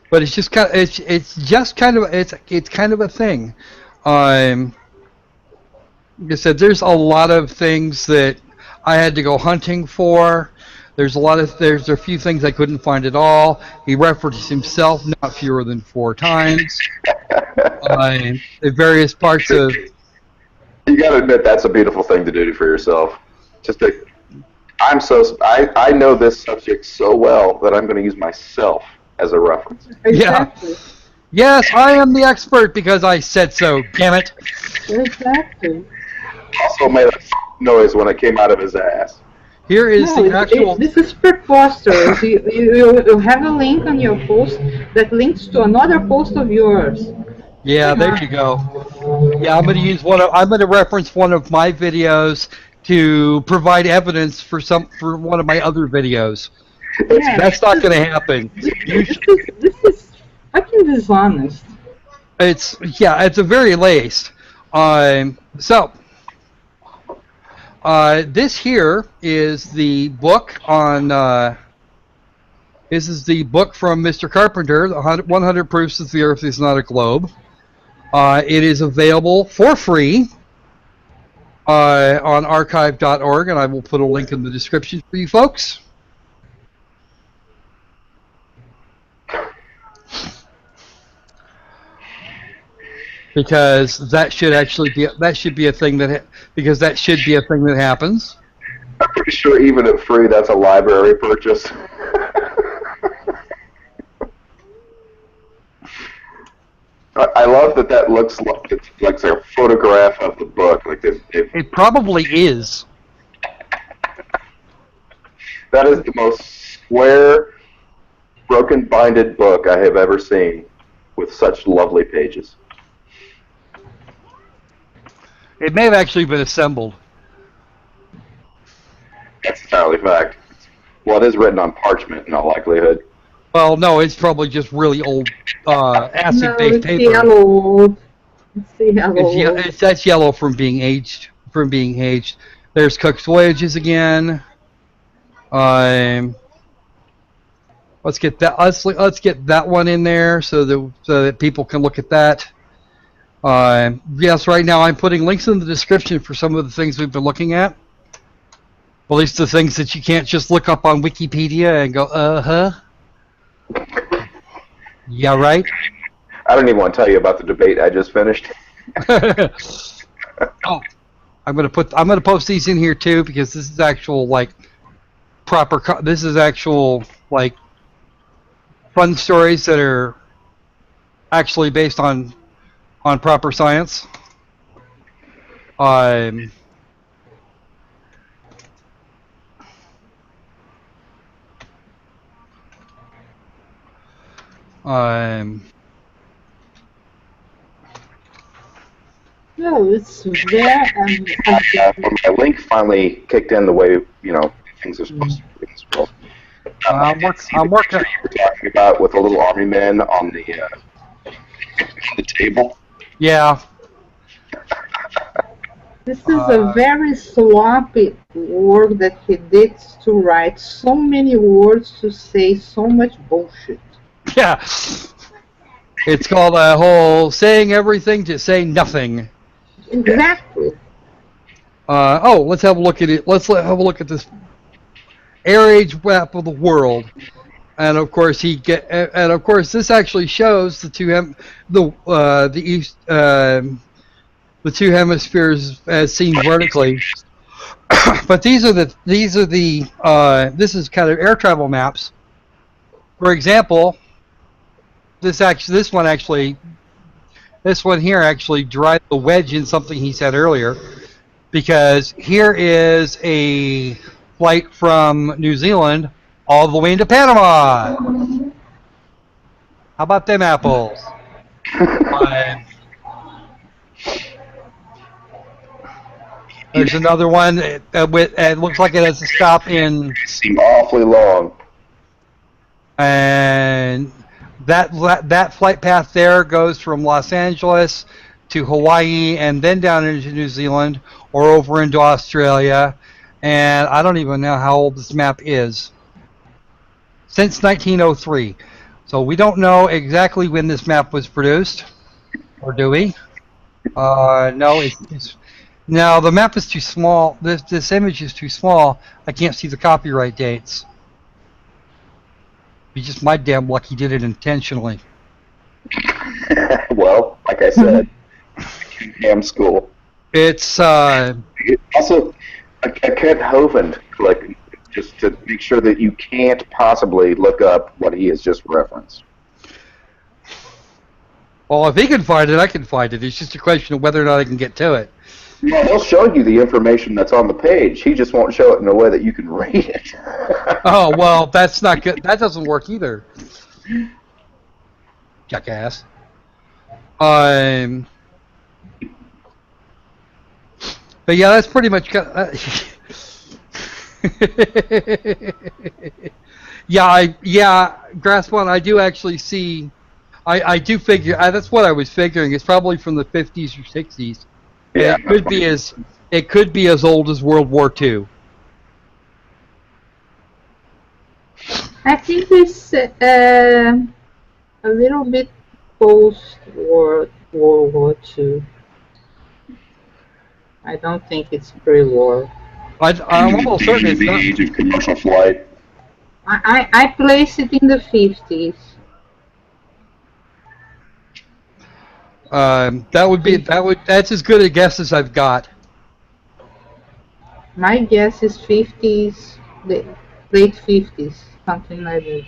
But it's just kind of it's kind of a thing. Like I said, there's a lot of things that I had to go hunting for. There's a few things I couldn't find at all. He referenced himself not fewer than 4 times. In various parts of. You got to admit that's a beautiful thing to do for yourself. I know this subject so well that I'm going to use myself as a reference. Exactly. Yeah. Yes, I am the expert because I said so. Damn it. Exactly. Also made a noise when it came out of his ass. Here is the actual. This is preposterous. You have a link on your post that links to another post of yours. Yeah, there you go. Yeah, I'm going to reference one of my videos to provide evidence for one of my other videos. Yeah, That's not going to happen. This is fucking dishonest. It's a very laced. This here is the book on. This is the book from Mr. Carpenter, 100 Proofs that the Earth is not a globe. It is available for free on archive.org, and I will put a link in the description for you folks. Because that should be a thing that happens. I'm pretty sure even at free, that's a library purchase. I love that looks like it's like a photograph of the book. It probably is. That is the most square, broken-binded book I have ever seen with such lovely pages. It may have actually been assembled. That's entirely fact. Well, it is written on parchment in all likelihood. Well, no, it's probably just really old acid-based paper. Yellow. It's yellow. That's yellow from being aged. There's Cook's Voyages again. Let's get that. Let's get that one in there so that people can look at that. Yes, right now I'm putting links in the description for some of the things we've been looking at. At least the things that you can't just look up on Wikipedia and go, yeah, right. I don't even want to tell you about the debate I just finished. Oh, I'm gonna post these in here too because this is actual this is actual fun stories that are actually based on proper science. No, it's there. When my link finally kicked in the way things are supposed to be as well. I'm working. You were talking about with the little army men on the table. Yeah. This is a very sloppy work that he did to write so many words to say so much bullshit. Yeah. It's called a whole saying everything to say nothing. Exactly. Let's have a look at it. Let's have a look at this air age map of the world. And of course this actually shows the two hemispheres as seen vertically. But these are the this is kind of air travel maps. For example, this one here actually drives the wedge in something he said earlier, because here is a flight from New Zealand all the way into Panama. How about them apples? There's another one with it looks like it has a stop in. Seem awfully long. And that flight path there goes from Los Angeles to Hawaii and then down into New Zealand or over into Australia. And I don't even know how old this map is. Since 1903. So we don't know exactly when this map was produced. Or do we? No, no, the map is too small. This image is too small. I can't see the copyright dates. Be just my damn luck he did it intentionally. Well, like I said, damn school. It's also a Kent Hovind, like, just to make sure that you can't possibly look up what he has just referenced. Well, if he can find it, I can find it. It's just a question of whether or not I can get to it. Well, he'll show you the information that's on the page. He just won't show it in a way that you can read it. Oh, well, that's not good. That doesn't work either. Jackass. But yeah, that's pretty much. Yeah, Grass One, I do actually see. I do figure. That's what I was figuring. It's probably from the 50s or 60s. Yeah, it could be as old as World War II. I think it's a little bit post World War II. I don't think it's pre-war. I'm almost certain it's the not. age of commercial flight. I place it in the 50s. That's as good a guess as I've got. My guess is 50s, late 50s, something like this.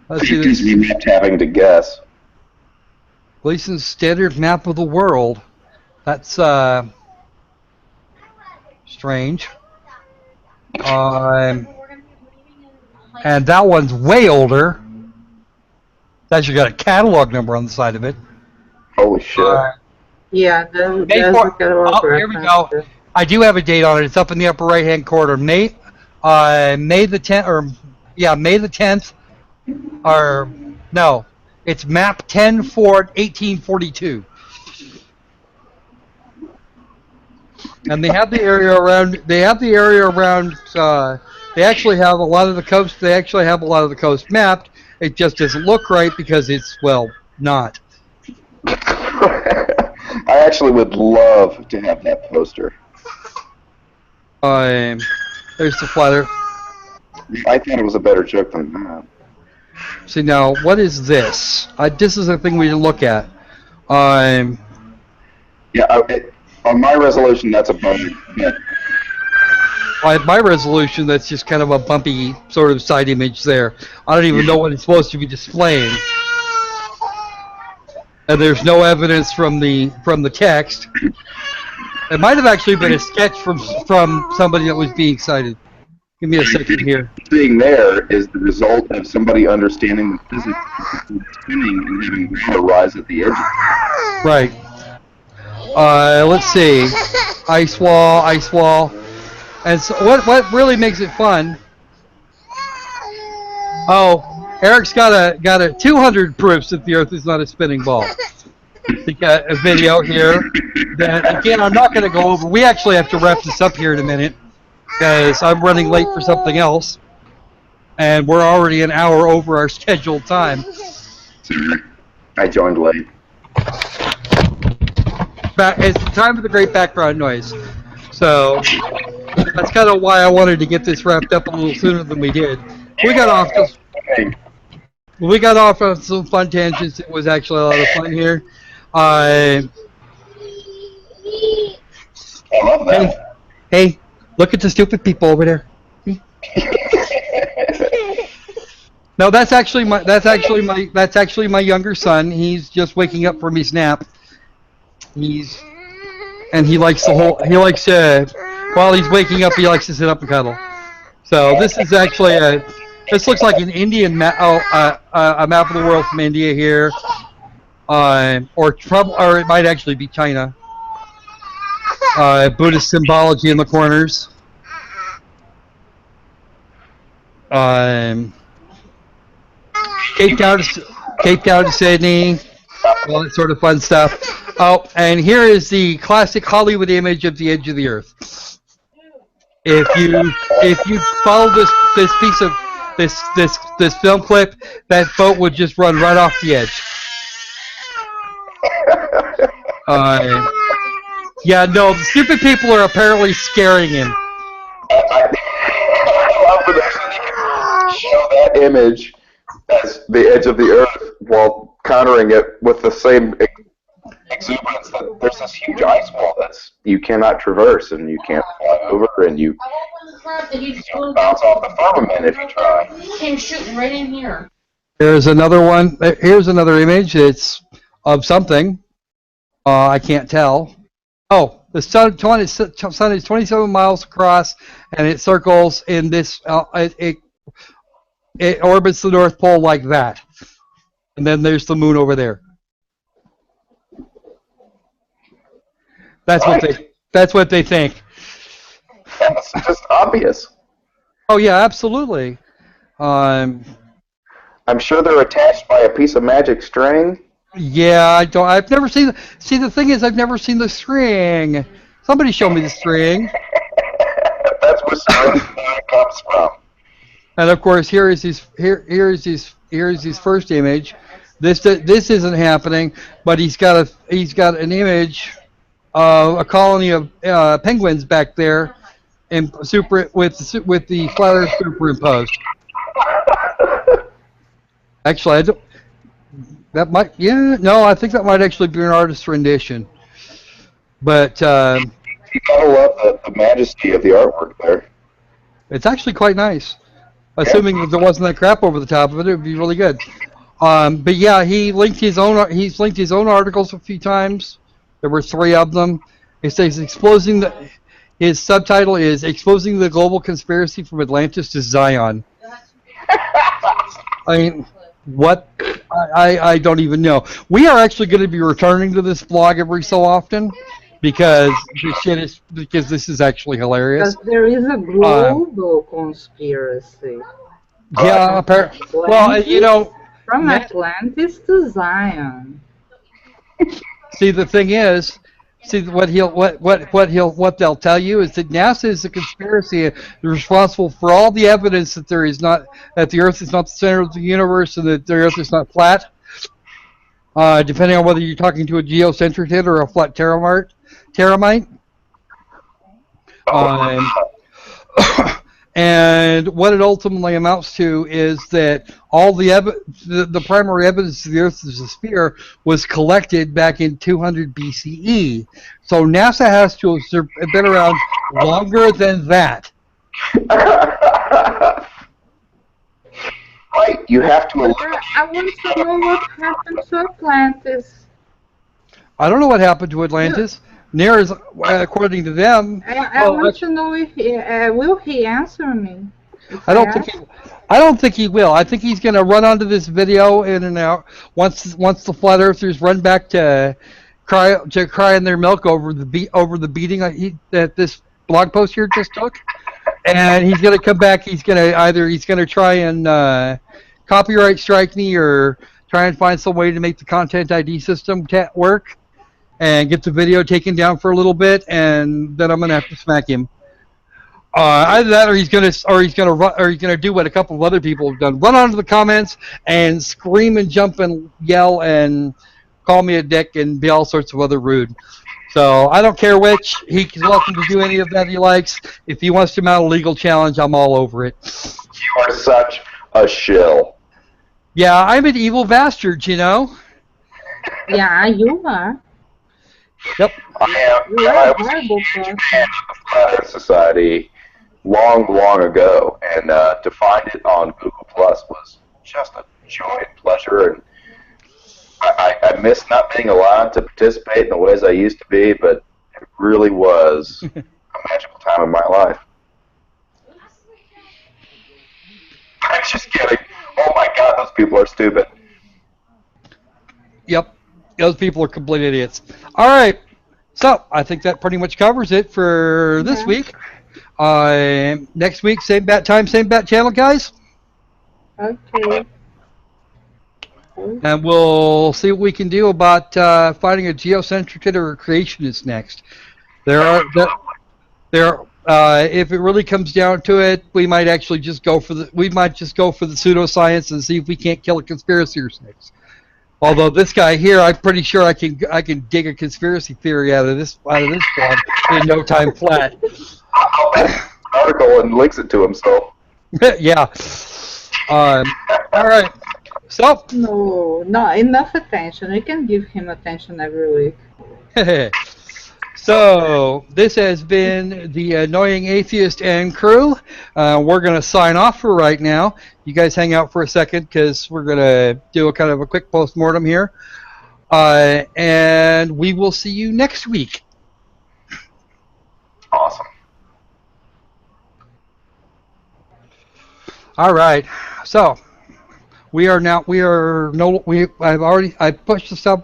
Let's see Because this. we left having to guess. Gleason's standard map of the world. That's strange. And that one's way older. That's got a catalog number on the side of it. Holy shit. Yeah, May there's 4 a catalog oh, here we reference. go. I do have a date on it. It's up in the upper right-hand corner. May the 10th, or yeah, May the 10th, or no, it's map 10/4/1842. And they have the area around. They have the area around. They actually have a lot of the coast. They actually have a lot of the coast mapped. It just doesn't look right because it's, well, not. I actually would love to have that poster. There's the flatter. I thought it was a better joke than that. See now, what is this? This is the thing we look at. Yeah, on my resolution, that's a bummer. But My resolution, that's just kind of a bumpy sort of side image there. I don't even know what it's supposed to be displaying. And there's no evidence from the text. It might have actually been a sketch from somebody that was being cited. Give me a second here. Being there is the result of somebody understanding the physics of spinning and having water rise at the edges. Right. Let's see. Ice wall. And so what really makes it fun? Oh, Eric's got a 200 proofs that the Earth is not a spinning ball. We got a video here that, again, I'm not going to go over. We actually have to wrap this up here in a minute because I'm running late for something else, and we're already an hour over our scheduled time. Sorry, I joined late. It's the time for the great background noise. So that's kind of why I wanted to get this wrapped up a little sooner than we did. We got off on some fun tangents. It was actually a lot of fun here. I love that. Hey, look at the stupid people over there. No, that's actually my younger son. He's just waking up from his nap. He likes while he's waking up, he likes to sit up and cuddle. So this is actually this looks like an Indian map, a map of the world from India here. or it might actually be China. Buddhist symbology in the corners. Cape Town to Sydney, all that sort of fun stuff. Oh, and here is the classic Hollywood image of the edge of the Earth. If you follow this piece of this film clip, that boat would just run right off the edge. Yeah, no, the stupid people are apparently scaring him. I love when they show that image as the edge of the Earth while countering it with the same exuberance that there's this huge ice wall that you cannot traverse and you can't fly over and you bounce off the firmament if you try. He came shooting right in here. Here's another one. Here's another image. It's of something. I can't tell. Oh, the sun is 27 miles across, and it circles in this. It orbits the North Pole like that, and then there's the moon over there. That's what they think. That's just obvious. Oh yeah, absolutely. I'm sure they're attached by a piece of magic string. Yeah, I've never seen. See, the thing is, I've never seen the string. Somebody show me the string. That's where string comes from. And of course, here is his first image. This isn't happening, but he's got an image of a colony of penguins back there, and with the flat Earth superimposed. Actually, I don't. That might, yeah, no, I think that might actually be an artist's rendition. But you gotta love the majesty of the artwork there. It's actually quite nice. Assuming that there wasn't that crap over the top of it, it would be really good. But yeah, he's linked his own articles a few times. There were 3 of them. It says his subtitle is "Exposing the Global Conspiracy from Atlantis to Zion." I mean, what? I don't even know. We are actually going to be returning to this blog every so often because this is actually hilarious. Because there is a global conspiracy. Yeah, apparently. Well, you know, from Atlantis to Zion. See, the thing is, what they'll tell you is that NASA is a conspiracy responsible for all the evidence that that the Earth is not the center of the universe and that the Earth is not flat. Depending on whether you're talking to a geocentric hit or a flat terramite. And what it ultimately amounts to is that all the primary evidence of the Earth as a sphere was collected back in 200 BCE. So NASA has to have been around longer than that. Right, you have to. I want to know what happened to Atlantis. I don't know what happened to Atlantis. Near is, according to them. I want to know if will he answer me? I don't think he will. I think he's going to run onto this video in an hour once the flat earthers run back to crying their milk over the beating that this blog post here just took, and he's going to come back. He's going to try and copyright strike me or try and find some way to make the content ID system work. And get the video taken down for a little bit, and then I'm gonna have to smack him. Either that, or he's gonna do what a couple of other people have done: run onto the comments and scream and jump and yell and call me a dick and be all sorts of other rude. So I don't care which. He's welcome to do any of that he likes. If he wants to mount a legal challenge, I'm all over it. You are such a shill. Yeah, I'm an evil bastard, you know. Yeah, you are. Yep. I was a huge fan of the Flat Earth Society long ago, and to find it on Google Plus was just a joy and pleasure. And I miss not being allowed to participate in the ways I used to be, but it really was a magical time in my life. I'm just kidding. Oh my God, those people are stupid. Yep. Those people are complete idiots. All right. So I think that pretty much covers it for this week. Next week, same bat time, same bat channel, guys. Okay. And we'll see what we can do about finding a geocentric or a creationist next. If it really comes down to it, we might actually just go for the pseudoscience and see if we can't kill a conspiracy or six. Although this guy here, I'm pretty sure I can dig a conspiracy theory out of this one in no time flat. Article and links it to himself. Yeah. All right. So. No, not enough attention. You can give him attention every week. So this has been the Annoying Atheist and crew. We're going to sign off for right now. You guys hang out for a second because we're going to do a kind of a quick post-mortem here. And we will see you next week. Awesome. All right. So I pushed the sub